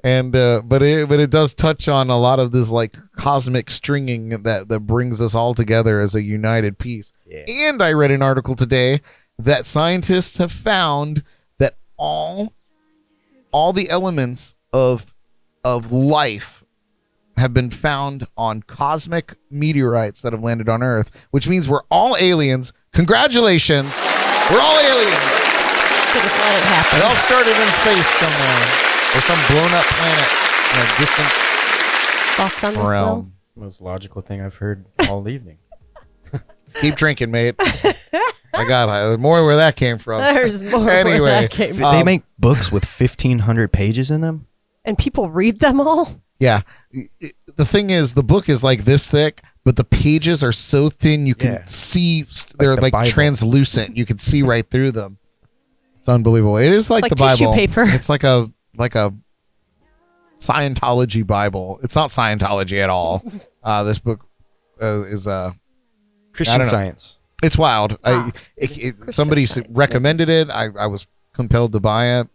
And but it does touch on a lot of this, like, cosmic stringing that brings us all together as a united piece. Yeah. And I read an article today that scientists have found that all the elements of life have been found on cosmic meteorites that have landed on Earth, which means we're all aliens. Congratulations. We're all aliens. So just let it happen. It all started in space somewhere, or some blown up planet in a distant Thoughts on this, Will? realm. It's the most logical thing I've heard all evening. Keep drinking, mate. I got more where that came from. There's more Anyway, where that came They make books with 1,500 pages in them? and people read them all? Yeah. The thing is, the book is like this thick, but the pages are so thin you can Yeah. see. They're the like Bible. translucent. You can see right through them. It's unbelievable. It is like like the Bible. tissue paper. It's like a Scientology Bible. It's not Scientology at all. This book is Christian know. Science. it's wild. Somebody recommended it. I was compelled to buy it.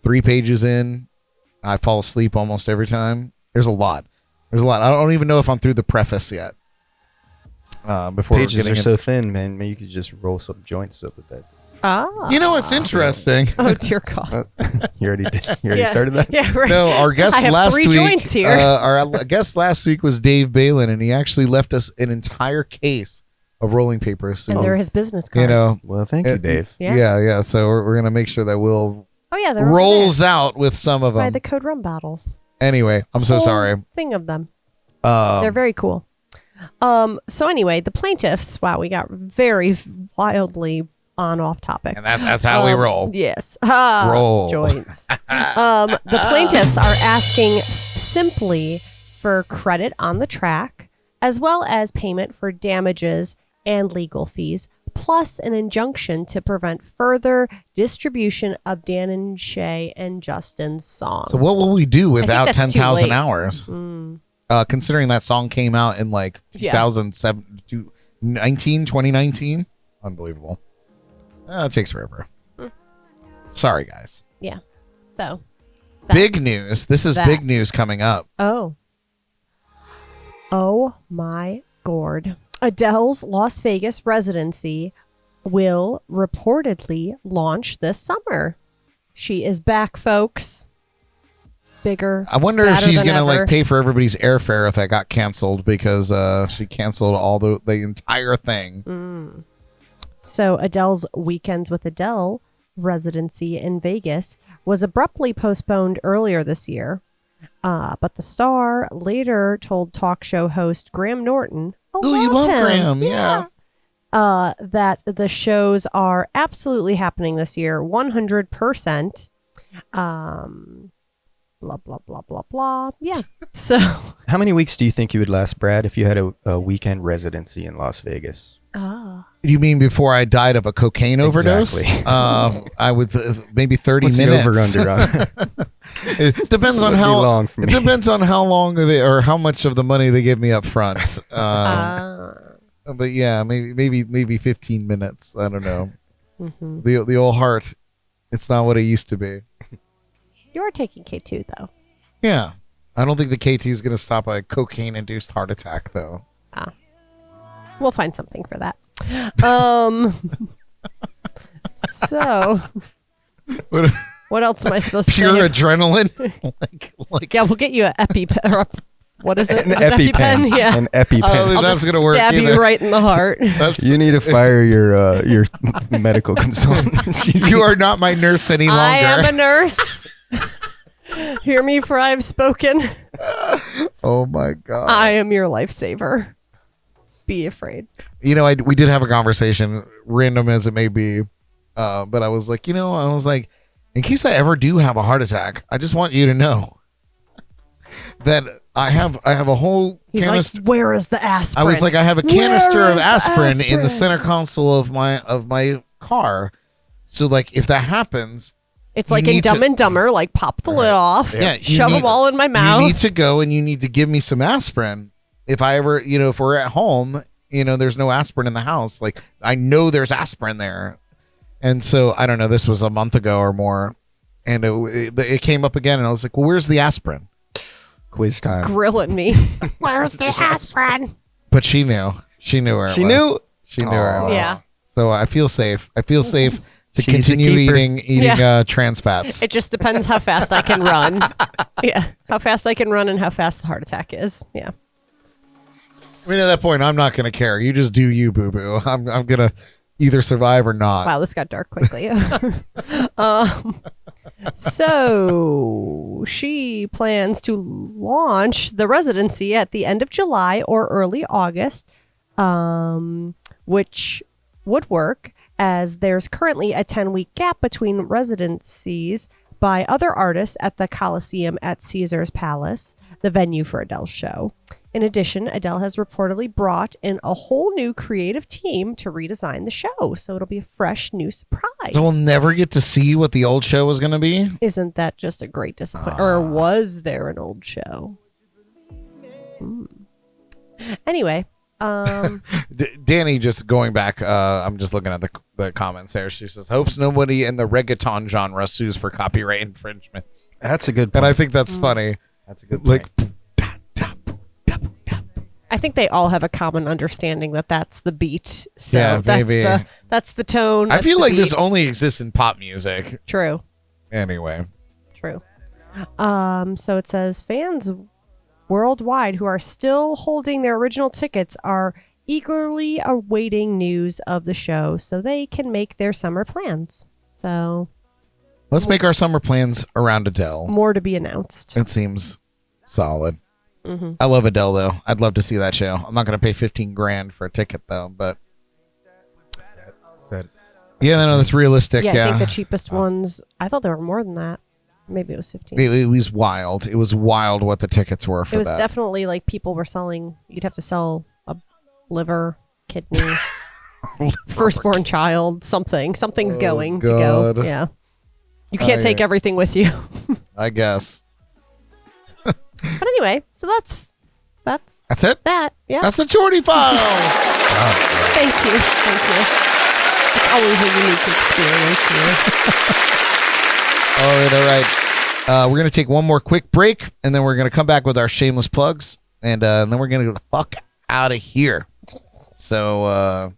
3 pages in, I fall asleep almost every time. There's a lot. I don't even know if I'm through the preface yet. Before Pages we're are getting so thin, man. Maybe you could just roll some joints up with that. You know what's interesting? Oh, dear God. You already did. You already Yeah. started that? Yeah, right. No, our guest I have last 3 week. joints here. Our guest last week was Dave Balin, and he actually left us an entire case of rolling papers. So, And they're his business card. you know, Well, thank you, it- Dave. Yeah. yeah. So we're gonna make sure that Will Oh, yeah. They're over rolls there out with some of by them. the Code Rum bottles. Anyway, I'm so Whole sorry. Thing of them. They're very cool. So anyway, the plaintiffs, wow, we got very wildly on off topic. And that's how we roll. Yes. Roll. Joints. The plaintiffs are asking simply for credit on the track, as well as payment for damages and legal fees, plus an injunction to prevent further distribution of Dan and Shay and Justin's song. So what will we do without that's too 10,000 late. hours? Considering that song came out in like 2019. Unbelievable. It takes forever. Sorry, guys. Yeah. So. Big that's news. This is that. big news coming up. Oh. Oh my gourd. Adele's Las Vegas residency will reportedly launch this summer. She is back, folks. Bigger. I wonder if badder she's than gonna ever. like pay for everybody's airfare if that got canceled because she canceled all the entire thing. So Adele's Weekends with Adele residency in Vegas was abruptly postponed earlier this year. But the star later told talk show host Graham Norton, Oh, you love him. Graham, yeah. That the shows are absolutely happening this year, 100%. Blah, blah, blah, blah, blah. Yeah. So, How many weeks do you think you would last, Brad, if you had a weekend residency in Las Vegas? You mean before I died of a cocaine overdose? Exactly. I would maybe 30 What's minutes. the over-under on? It depends on Would be how long for It me. depends on how long they or how much of the money they give me up front. But yeah, maybe 15 minutes. I don't know. The old heart, it's not what it used to be. you're taking K2, though. Yeah, I don't think the KT is going to stop a cocaine-induced heart attack, though. We'll find something for that. So, What- what else am I supposed to Pure say? adrenaline, like Yeah, we'll get you an what is it? An Is it EpiPen. Yeah. An EpiPen. Oh, I'll that's just gonna work stab either. you right in the heart. that's You need to fire your medical consultant. She's you are not my nurse any longer. I am a nurse. Hear me, for I have spoken. Oh my god. I am your lifesaver. Be afraid. You know, we did have a conversation, random as it may be, but I was like, in case I ever do have a heart attack, I just want you to know that I have a whole He's canister. like, where is the aspirin? I was like, I have a Where canister of is the aspirin in the aspirin? center console of my car. So like, if that happens, It's you like in need Dumb to- and Dumber, like pop the lid off, yeah, you shove need- them all in my mouth. You need to go and you need to give me some aspirin. If I ever, if we're at home, there's no aspirin in the house. Like, I know there's aspirin there. And so, I don't know, this was a month ago or more. And it came up again. And I was like, well, where's the aspirin? quiz time. Grilling me. Where's the aspirin? But she knew. She knew where it She was. knew? She knew where it was. Yeah. So I feel safe. I feel safe to She's a continue keeper. eating Yeah. trans fats. It just depends how fast I can run. Yeah. How fast I can run and how fast the heart attack is. Yeah. I mean, at that point, I'm not going to care. You just do you, boo-boo. I'm going to either survive or not. Wow, this got dark quickly. So she plans to launch the residency at the end of July or early August, which would work as there's currently a 10-week gap between residencies by other artists at the Coliseum at Caesar's Palace, the venue for Adele's show. In addition, Adele has reportedly brought in a whole new creative team to redesign the show, so it'll be a fresh new surprise. So we'll never get to see what the old show was going to be? Isn't that just a great disappointment? Or was there an old show? Anyway, Danny, just going back, I'm just looking at the comments there. She says, hopes nobody in the reggaeton genre sues for copyright infringements. That's a good point. And I think that's funny. That's a good point. Like, I think they all have a common understanding that that's the beat. So Yeah, that's maybe. that's the tone. I that's feel the like this beat. only exists in pop music. True. Anyway. True. So it says fans worldwide who are still holding their original tickets are eagerly awaiting news of the show so they can make their summer plans. So Let's make our summer plans around Adele. more to be announced. It seems solid. I love Adele, though. I'd love to see that show. I'm not going to pay $15,000 for a ticket, though. But Yeah, no, that's realistic. Yeah, Yeah, I think the cheapest ones. I thought there were more than that. Maybe it was 15. it was wild. It was wild what the tickets were for It was that. definitely like people were selling. You'd have to sell a liver, kidney, firstborn child, something. Something's going to go. God. Yeah, you can't take yeah. everything with you. I guess. But anyway, so that's That's it. that. Yeah. That's the Jordy file. Thank you. It's always a unique experience here. All right. We're gonna take one more quick break, and then we're gonna come back with our shameless plugs, and then we're gonna get the fuck out of here. So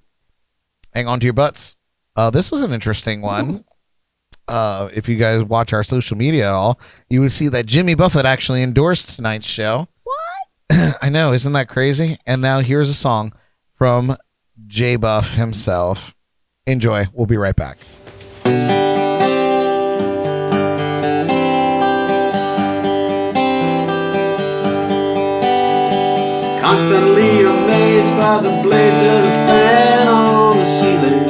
hang on to your butts. This is an interesting one. If you guys watch our social media at all, you would see that Jimmy Buffett actually endorsed tonight's show. What? I know, isn't that crazy? And now here's a song from J Buff himself. Enjoy. We'll be right back. Constantly amazed by the blades of the fan on the ceiling.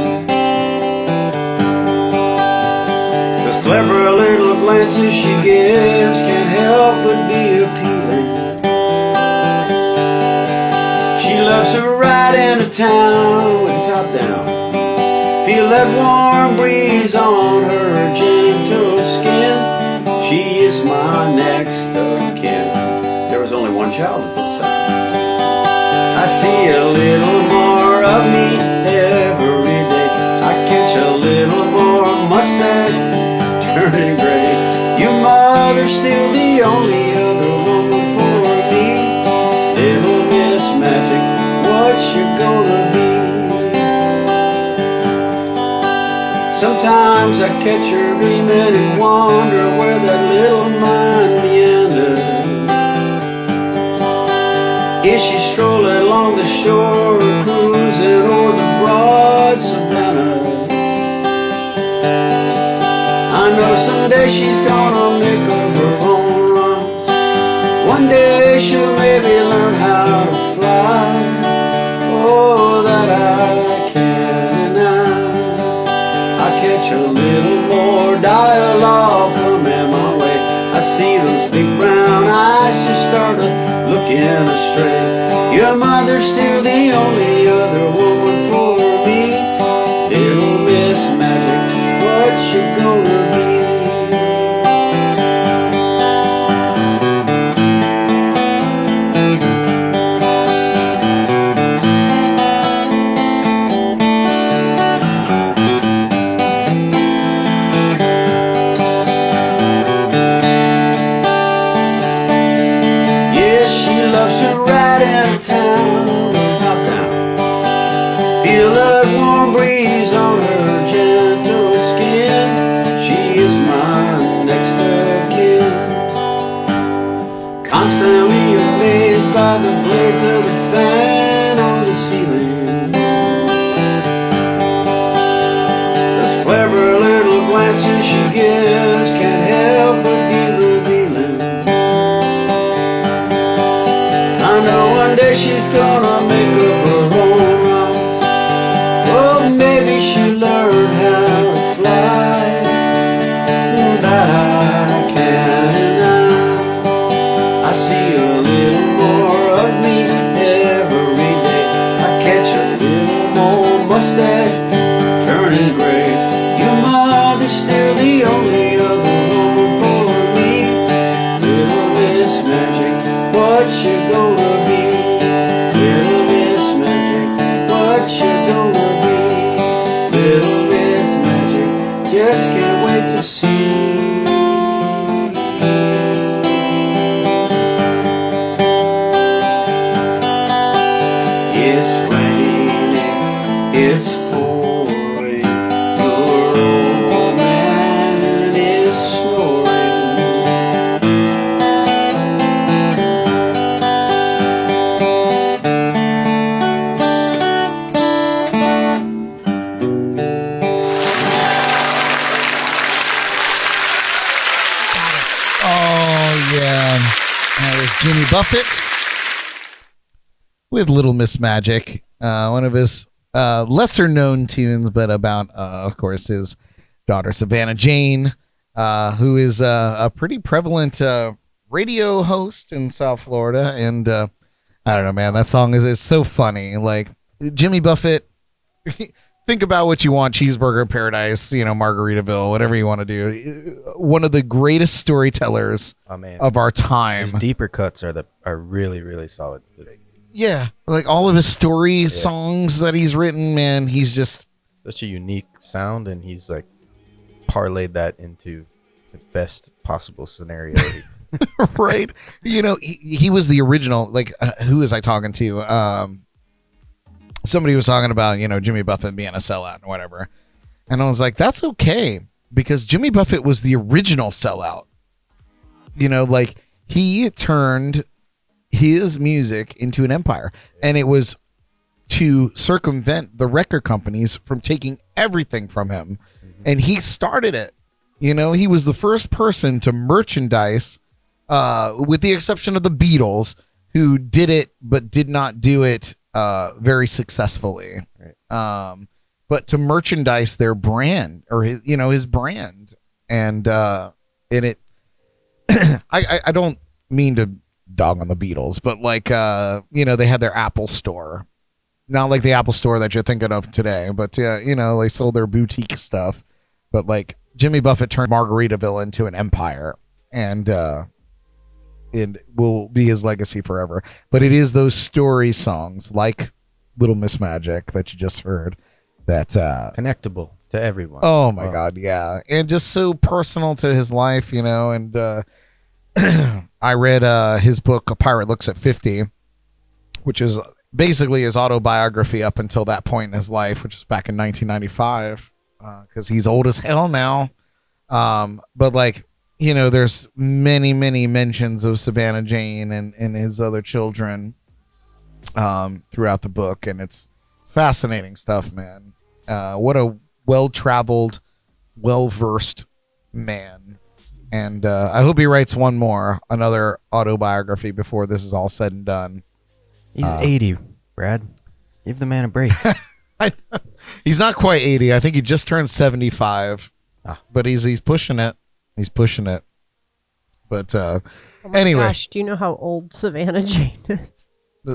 Those clever little glances she gives can't help but be appealing. She loves to ride into town with the top down, feel that warm breeze on her gentle skin. She is my next of kin. There was only one child at this time. I see a little more of me every day. I catch a little more mustache turning gray. Your mother's still the only other woman for me. Little Miss Magic, what you gonna be? Sometimes I catch her dreaming and wonder where that little mind meanders. Is she strolling along the shore, or cruising o'er the broad savannas? I know someday she's gonna make her own runs. One day she'll maybe learn how to fly. Oh, that I can. And I catch a little more dialogue coming my way. I see those big brown eyes just started looking astray. Your mother's still the only other woman for me. Little Miss Magic, what you gonna be? Yes, she loves to ride in town, top down. Feel that warm breeze on her gentle skin. She is my next of kin. Constantly amazed by the blades of the fan on the ceiling. Those clever little glances she gives can't help but be revealing. I know one day she's gonna make up her own runs. Oh, maybe she'll learn how to fly. That I can. I see a little more of me every day. I catch a little more mustache turning gray. Your mother's still the only other woman for me. Little Miss Magic, what you gonna be? Little Miss Magic, what you gonna be? Little Miss Magic, just can't wait to see. It's raining, it's pouring, your old man is snoring. Oh yeah, that was Jimmy Buffett with Little Miss Magic, one of his lesser known tunes, but about, of course, his daughter Savannah Jane, who is a pretty prevalent radio host in South Florida. And I don't know, man, that song is so funny. Like Jimmy Buffett, think about what you want, Cheeseburger in Paradise, Margaritaville, whatever you want to do. One of the greatest storytellers of our time. His deeper cuts are really, really solid. Yeah, like all of his story songs that he's written, man, he's just such a unique sound, and he's like parlayed that into the best possible scenario. right. He was the original, like, who was I talking to? Somebody was talking about, Jimmy Buffett being a sellout and whatever. And I was like, that's okay, because Jimmy Buffett was the original sellout. Like he turned his music into an empire, and it was to circumvent the record companies from taking everything from him. And he started it. He was the first person to merchandise, with the exception of the Beatles, who did it, but did not do it very successfully. Right. But to merchandise their brand, or his brand. And in it, I don't mean to dog on the Beatles, but like, they had their Apple store. Not like the Apple store that you're thinking of today, but they sold their boutique stuff. But like Jimmy Buffett turned Margaritaville into an empire, and it will be his legacy forever. But it is those story songs like Little Miss Magic that you just heard that connectable to everyone. Oh my God, yeah, and just so personal to his life, And I read his book, A Pirate Looks at 50, which is basically his autobiography up until that point in his life, which is back in 1995, because he's old as hell now. But like, there's many, many mentions of Savannah Jane and his other children throughout the book, and it's fascinating stuff, man. What a well-traveled, well-versed man. And I hope he writes another autobiography before this is all said and done. He's 80, Brad. Give the man a break. He's not quite 80. I think he just turned 75. But he's pushing it. He's pushing it. But anyway. Gosh, do you know how old Savannah Jane is?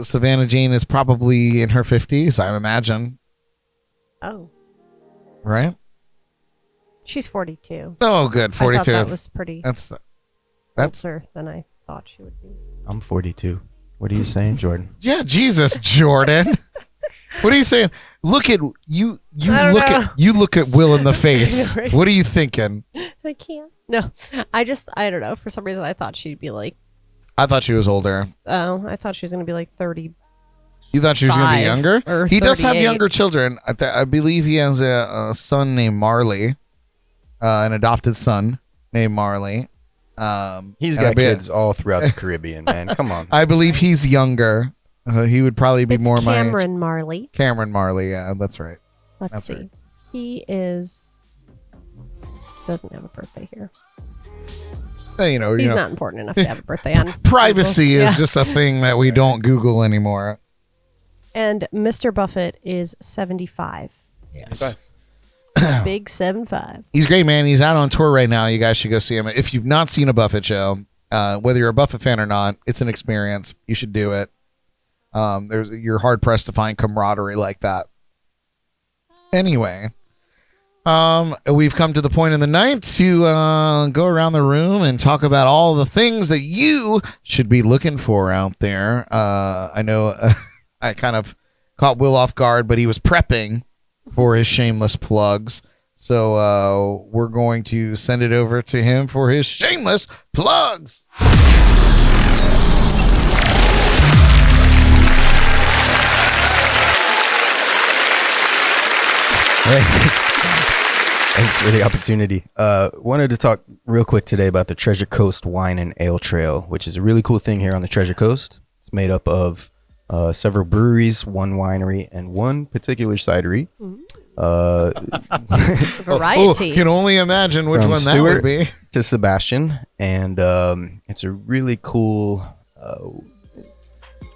Savannah Jane is probably in her 50s, I imagine. Oh. Right? She's 42. Oh, good. 42. I thought that was pretty that's older than I thought she would be. I'm 42. What are you saying, Jordan? Yeah, Jesus, Jordan. What are you saying? Look at you. You look at Will in the face. Right. What are you thinking? I can't. No, I don't know. For some reason, I thought she'd be like. I thought she was older. Oh, I thought she was going to be like 30. You thought she was going to be younger? Or he does have 38. younger children. I believe he has a son named Marley, an adopted son named Marley. He's got kids all throughout the Caribbean, man. Come on. I believe he's younger. He would probably be more my age. Cameron Marley. Cameron Marley, yeah, that's right. Let's see. Right. He doesn't have a birthday here. He's not important enough to have a birthday on. Privacy Google. is just a thing that we don't Google anymore. And Mr. Buffett is 75. Yes. Big 75. He's great, man. He's out on tour right now. You guys should go see him. If you've not seen a Buffett show, whether you're a Buffett fan or not, it's an experience. You should do it. You're hard pressed to find camaraderie like that. Anyway, we've come to the point in the night to go around the room and talk about all the things that you should be looking for out there. I know I kind of caught Will off guard, but he was prepping for his shameless plugs. So we're going to send it over to him for his shameless plugs. Thanks for the opportunity. Wanted to talk real quick today about the Treasure Coast Wine and Ale Trail, which is a really cool thing here on the Treasure Coast. It's made up of several breweries, one winery, and one particular cidery. Variety. Can only imagine which From one that Stuart would be. to Sebastian, and it's a really cool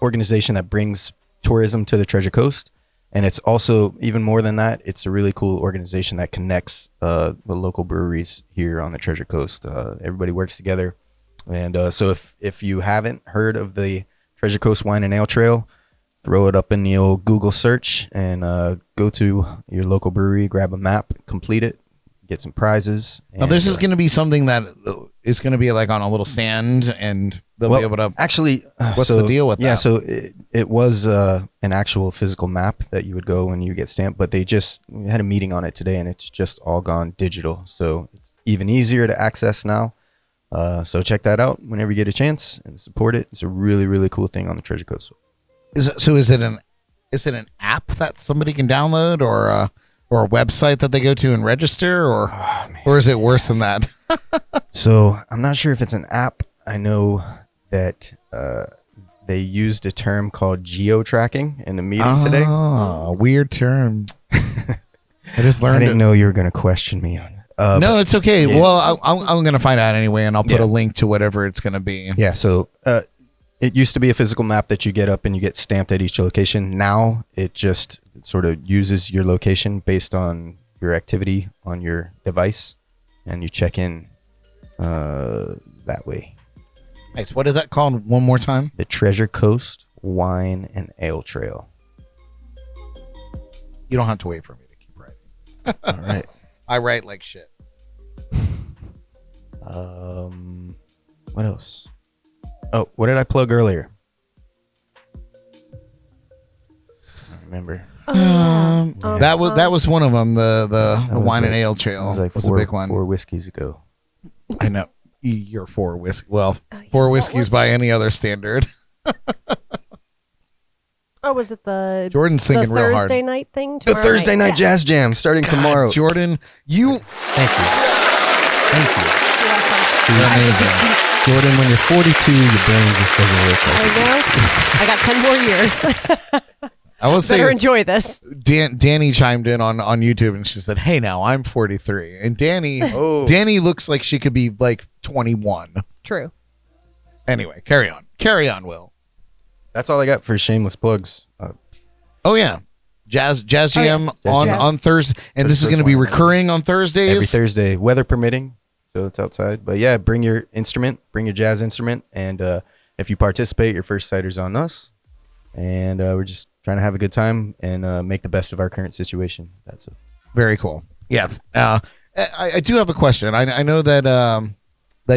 organization that brings tourism to the Treasure Coast. And it's also, even more than that, it's a really cool organization that connects the local breweries here on the Treasure Coast. Everybody works together. And so if you haven't heard of the Treasure Coast Wine and Ale Trail, throw it up in the old Google search and go to your local brewery, grab a map, complete it, get some prizes. Now, this is going to be something that is going to be like on a little stand, and they'll be able to. Actually, what's the deal with that? Yeah, so it was an actual physical map that you would go and you get stamped, but we had a meeting on it today, and it's just all gone digital. So it's even easier to access now. So check that out whenever you get a chance and support it. It's a really, really cool thing on the Treasure Coast. Is it an app that somebody can download, or a website that they go to and register, or is it worse than that? So I'm not sure if it's an app. I know that they used a term called geo-tracking in the meeting today. Oh, weird term. I just learned. I didn't know you were going to question me on it. No, it's okay. Yeah. Well, I'm going to find out anyway, and I'll put a link to whatever it's going to be. Yeah, so it used to be a physical map that you get up and you get stamped at each location. Now it just sort of uses your location based on your activity on your device, and you check in that way. Nice. What is that called one more time? The Treasure Coast Wine and Ale Trail. You don't have to wait for me to keep writing. All right. I write like shit. What else? Oh, what did I plug earlier? I don't remember. That was one of them. The wine and ale trail was a big one. 4 whiskeys ago. I know. You're 4 whiskey. Well, 4 whiskeys by any other standard. Oh, was it the Jordan's thinking the real hard. Thursday night thing? The Thursday night jazz jam starting tomorrow. Jordan, Thank you. you're amazing. Jordan, when you're 42, your brain just doesn't work. I got 10 more years. I will say, Better enjoy this. Danny chimed in on YouTube and she said, "Hey, now I'm 43," and Danny looks like she could be like 21. True. Anyway, carry on, Will. That's all I got for shameless plugs. Oh yeah, Jazz Jam yeah. on Thursday, and this is going to be recurring on Thursdays. Every Thursday, weather permitting, so it's outside. But yeah, bring your instrument, bring your jazz instrument, and if you participate, your first cider's on us. And we're just trying to have a good time and make the best of our current situation. That's it. Very cool. Yeah. I do have a question. I know that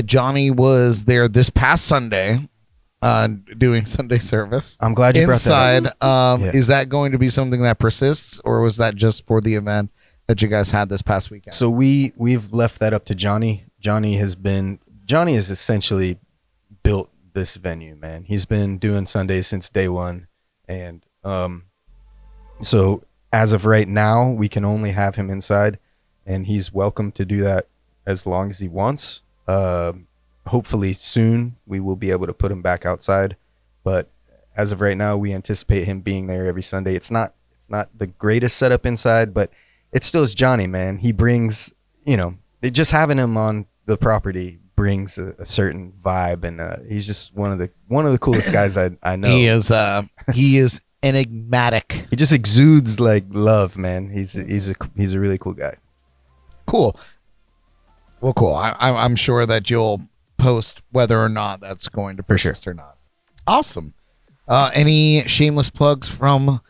Johnny was there this past Sunday doing Sunday service. I'm glad you brought that up. Inside. Is that going to be something that persists, or was that just for the event that you guys had this past weekend? So we've left that up to Johnny. Johnny has essentially built this venue, man. He's been doing Sundays since day one, and so as of right now, we can only have him inside, and he's welcome to do that as long as he wants. Hopefully soon we will be able to put him back outside, but as of right now, we anticipate him being there every Sunday. It's not the greatest setup inside, but it still is Johnny, man. He brings, just having him on the property brings a certain vibe, and he's just one of the coolest guys I know. He is enigmatic. He just exudes like love, man. He's a really cool guy. Cool. Well, cool. I'm sure that you'll post whether or not that's going to persist or not. Awesome. Any shameless plugs from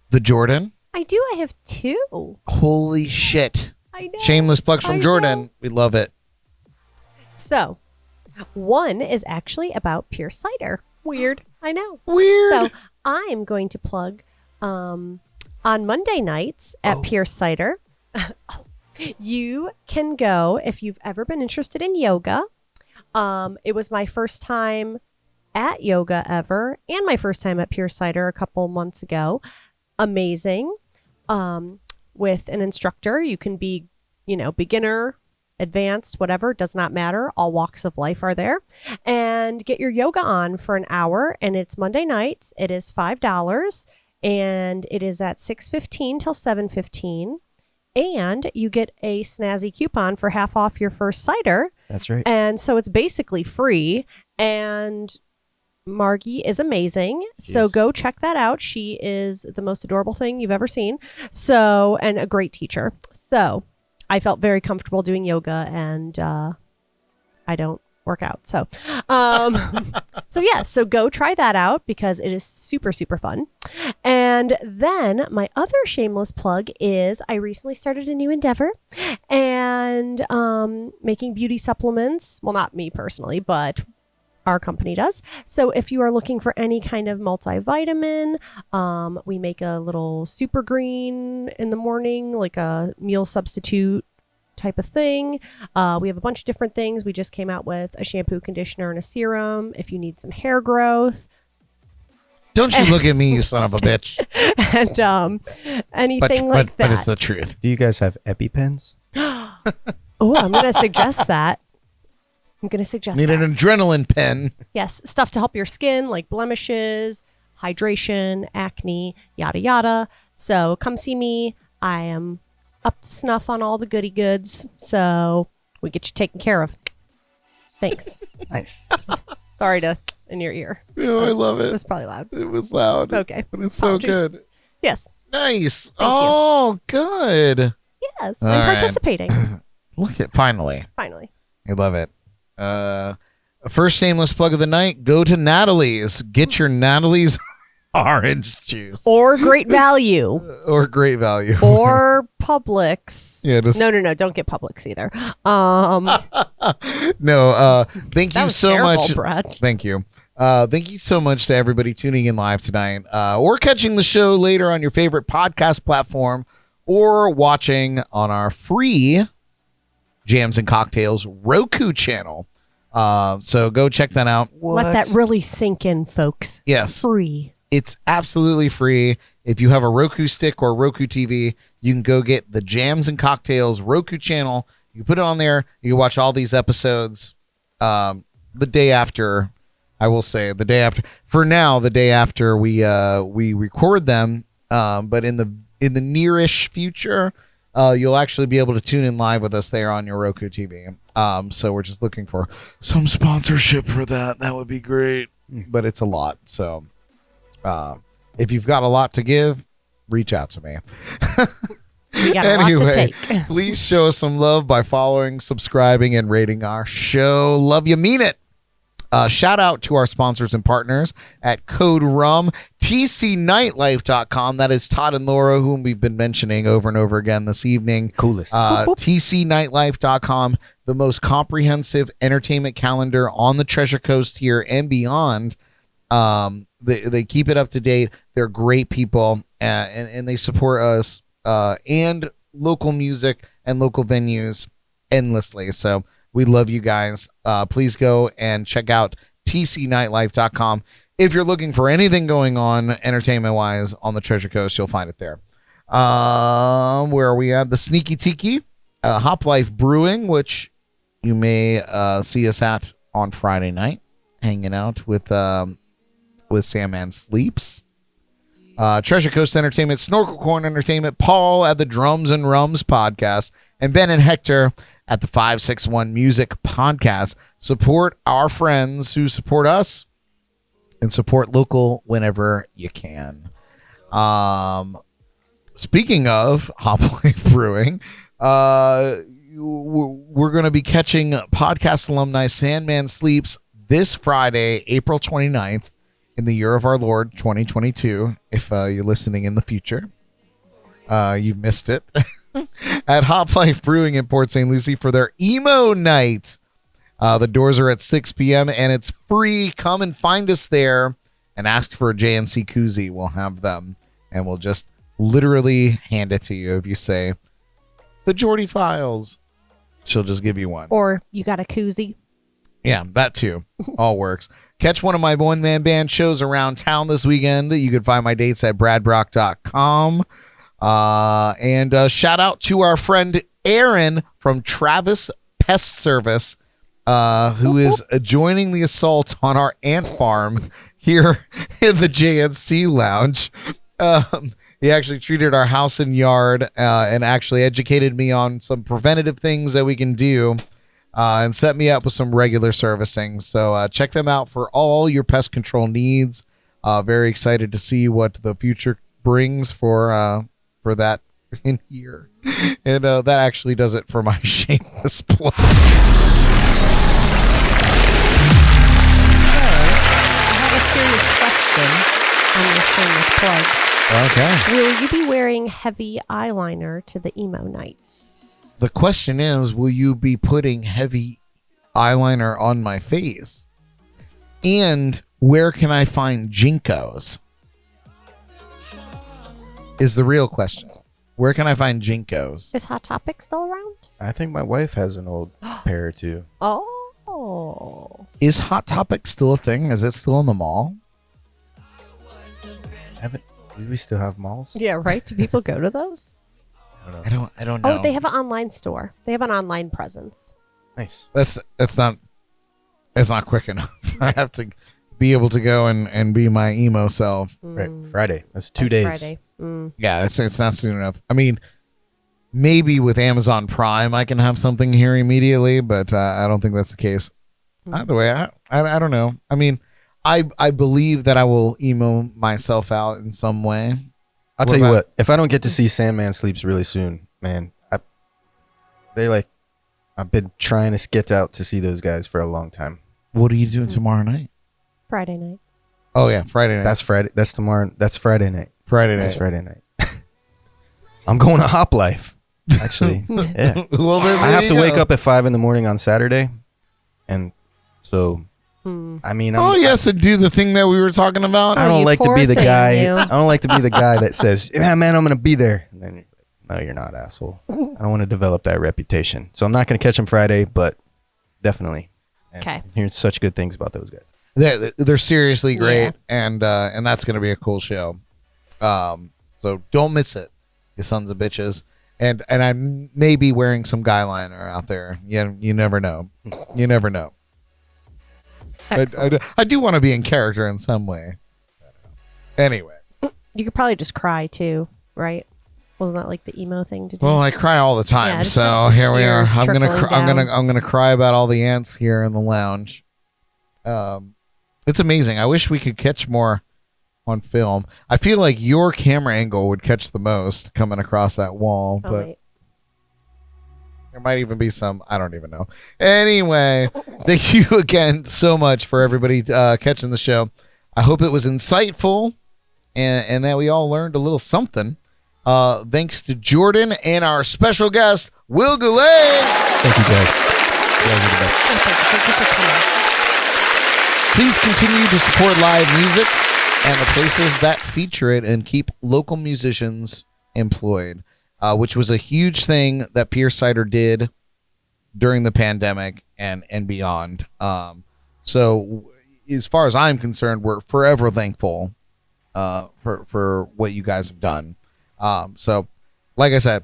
the Jordan? I do. I have 2. Holy shit. I know. Shameless plugs from I Jordan. know. We love it. So, one is actually about Pierced Cider. Weird. I know. Weird. So, I'm going to plug on Monday nights at Pierced Cider. You can go if you've ever been interested in yoga. It was my first time at yoga ever, and my first time at Pierced Cider a couple months ago. Amazing. With an instructor, you can be, beginner, advanced, whatever, does not matter. All walks of life are there. And get your yoga on for an hour, and it's Monday nights. It is $5, and it is at 6:15 till 7:15. And you get a snazzy coupon for half off your first cider. That's right. And so it's basically free. And Margie is amazing. So Yes. go check that out. She is the most adorable thing you've ever seen. So, and a great teacher. So I felt very comfortable doing yoga, and I don't work out. So, so go try that out because it is super, super fun. And then my other shameless plug is I recently started a new endeavor and making beauty supplements. Well, not me personally, but our company does. So if you are looking for any kind of multivitamin, we make a little super green in the morning, like a meal substitute type of thing. We have a bunch of different things. We just came out with a shampoo, conditioner, and a serum if you need some hair growth. Don't you look at me, you son of a bitch. And anything like that. But it's the truth. Do you guys have EpiPens? Oh, I'm going to suggest that. Need an adrenaline pen. Yes, stuff to help your skin, like blemishes, hydration, acne, yada yada. So come see me. I am up to snuff on all the goody goods, so we get you taken care of. Thanks. Nice. Sorry to in your ear. Oh, I love It it. was probably loud. It was loud. Okay. But it's so Apologies. good. Yes. Nice. Thank you. Oh, good. Yes. All I'm right. participating. Look at finally. Finally. I love it. First shameless plug of the night. Go to Natalie's. Get your Natalie's orange juice Or great value. or great value. Or Publix. Yeah, just- No. Don't get Publix either. No. Thank That you was so terrible, much. Brad. Thank you. Thank you so much to everybody tuning in live tonight, or catching the show later on your favorite podcast platform, or watching on our free Jams and Cocktails Roku channel. So go check that out. Let that really sink in, folks. Yes. Free. It's absolutely free. If you have a Roku stick or Roku TV, you can go get the Jams and Cocktails Roku channel. You put it on there. You can watch all these episodes the day after. I will say the day after. For now, the day after we record them. But in the nearish future, you'll actually be able to tune in live with us there on your Roku TV. So we're just looking for some sponsorship for that. That would be great. But it's a lot. So if you've got a lot to give, reach out to me. You got a lot to take. Please show us some love by following, subscribing, and rating our show. Love you, mean it. Shout out to our sponsors and partners at Code Rum, TCNightlife.com. That is Todd and Laura, whom we've been mentioning over and over again this evening. Coolest. TCNightlife.com, the most comprehensive entertainment calendar on the Treasure Coast here and beyond. They keep it up to date. They're great people, and they support us and local music and local venues endlessly. So we love you guys. Please go and check out tcnightlife.com. If you're looking for anything going on entertainment-wise on the Treasure Coast, you'll find it there. Where are we at? The Sneaky Tiki, Hop Life Brewing, which you may see us at on Friday night, hanging out with Sandman Sleeps. Treasure Coast Entertainment, Snorkel Corn Entertainment, Paul at the Drums and Rums podcast, and Ben and Hector at the 561 Music Podcast. Support our friends who support us and support local whenever you can. Speaking of Hop Life Brewing, we're going to be catching podcast alumni Sandman Sleeps this Friday, April 29th, in the year of our Lord 2022. If you're listening in the future, you missed it. At Hop Life Brewing in Port St. Lucie for their emo night. The doors are at 6 p.m. and it's free. Come and find us there and ask for a JNC koozie. We'll have them and we'll just literally hand it to you. If you say the Jordy Files, she'll just give you one. Or you got a koozie. Yeah, that too. All works. Catch one of my one-man band shows around town this weekend. You can find my dates at bradbrock.com. And shout out to our friend Aaron from Travis Pest Service, who is joining the assault on our ant farm here in the JNC Lounge. He actually treated our house and yard and actually educated me on some preventative things that we can do and set me up with some regular servicing. So check them out for all your pest control needs. Very excited to see what the future brings for that in here. And that actually does it for my shameless plug. I have a serious question on your shameless plugs. Okay. Will you be wearing heavy eyeliner to the emo night? The question is, will you be putting heavy eyeliner on my face? And where can I find Jinkos? Is the real question. Where can I find Jinkos? Is Hot Topic still around? I think my wife has an old pair or two. Oh. Is Hot Topic still a thing? Is it still in the mall? Do we still have malls? Yeah, right? Do people go to those? I don't know. Oh, they have an online store. They have an online presence. Nice. It's not quick enough. I have to be able to go and be my emo self. Right. Friday. That's 2 days. Friday. Yeah, it's not soon enough. I mean, maybe with Amazon Prime I can have something here immediately, but I don't think that's the case. Either way, I don't know. I mean, I believe that I will emo myself out in some way. I'll tell you what. If I don't get to see Sandman Sleeps really soon, man, I've been trying to get out to see those guys for a long time. What are you doing tomorrow night? Friday night. Oh yeah, Friday night. That's Friday. That's tomorrow. That's Friday night. Friday night. That's Friday night. I'm going to Hop Life. Actually, yeah. Well, then I there have you to wake go. up at 5 a.m. on Saturday, and so I mean, Yes, and do the thing that we were talking about. I don't you like to poor be the thing, guy. you. I don't like to be the guy that says, "Yeah, man, I'm gonna be there." And then you're like, no, you're not, asshole. I don't want to develop that reputation, so I'm not gonna catch them Friday, but definitely. And Okay. I'm hearing such good things about those guys. They're seriously great, Yeah. and that's going to be a cool show. So don't miss it, you sons of bitches. And I may be wearing some guy liner out there. You never know. You never know. Excellent. I do want to be in character in some way. Anyway, You could probably just cry too, right? Wasn't that like the emo thing to do? well, I cry all the time, Yeah, just so have some here we are. tears I'm trickling down. gonna cry about all the ants here in the lounge. It's amazing. I wish we could catch more on film. I feel like your camera angle would catch the most coming across that wall, Oh, but wait. there might even be some. I don't even know. Anyway, thank you again so much for everybody catching the show. I hope it was insightful and that we all learned a little something. Thanks to Jordan and our special guest, Will Goulet. Thank you guys. You guys are the best. Thank you for coming. Please continue to support live music and the places that feature it and keep local musicians employed, which was a huge thing that Pierced Cider did during the pandemic and beyond. So as far as I'm concerned, we're forever thankful for what you guys have done. So like I said,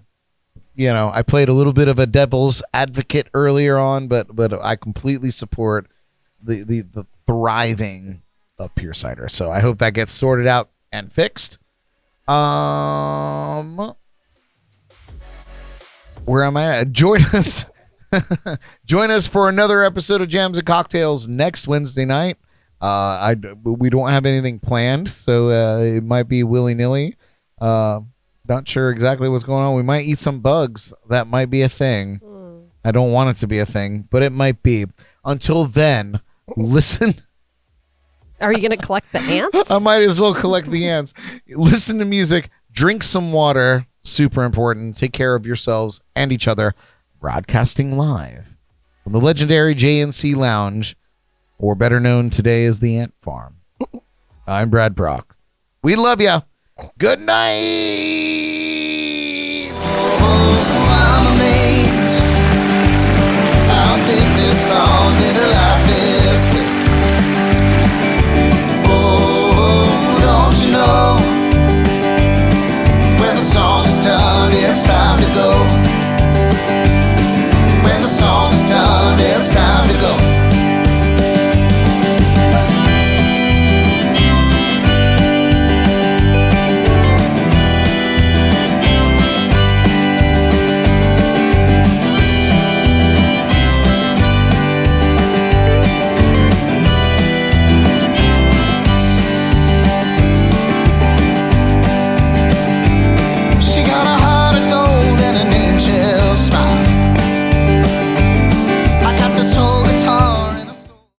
I played a little bit of a devil's advocate earlier on, but I completely support the thriving of Pierced Cider. So I hope that gets sorted out and fixed. Where am I at? Join us for another episode of Jams and Cocktails next Wednesday night. We don't have anything planned, so it might be willy-nilly. Not sure exactly what's going on. We might eat some bugs. That might be a thing. I don't want it to be a thing, but it might be. Until then, listen. Are you going to collect the ants? I might as well collect the ants. Listen to music. Drink some water. Super important. Take care of yourselves and each other. Broadcasting live from the legendary JNC Lounge, or better known today as the Ant Farm. I'm Brad Brock. We love ya. Good night.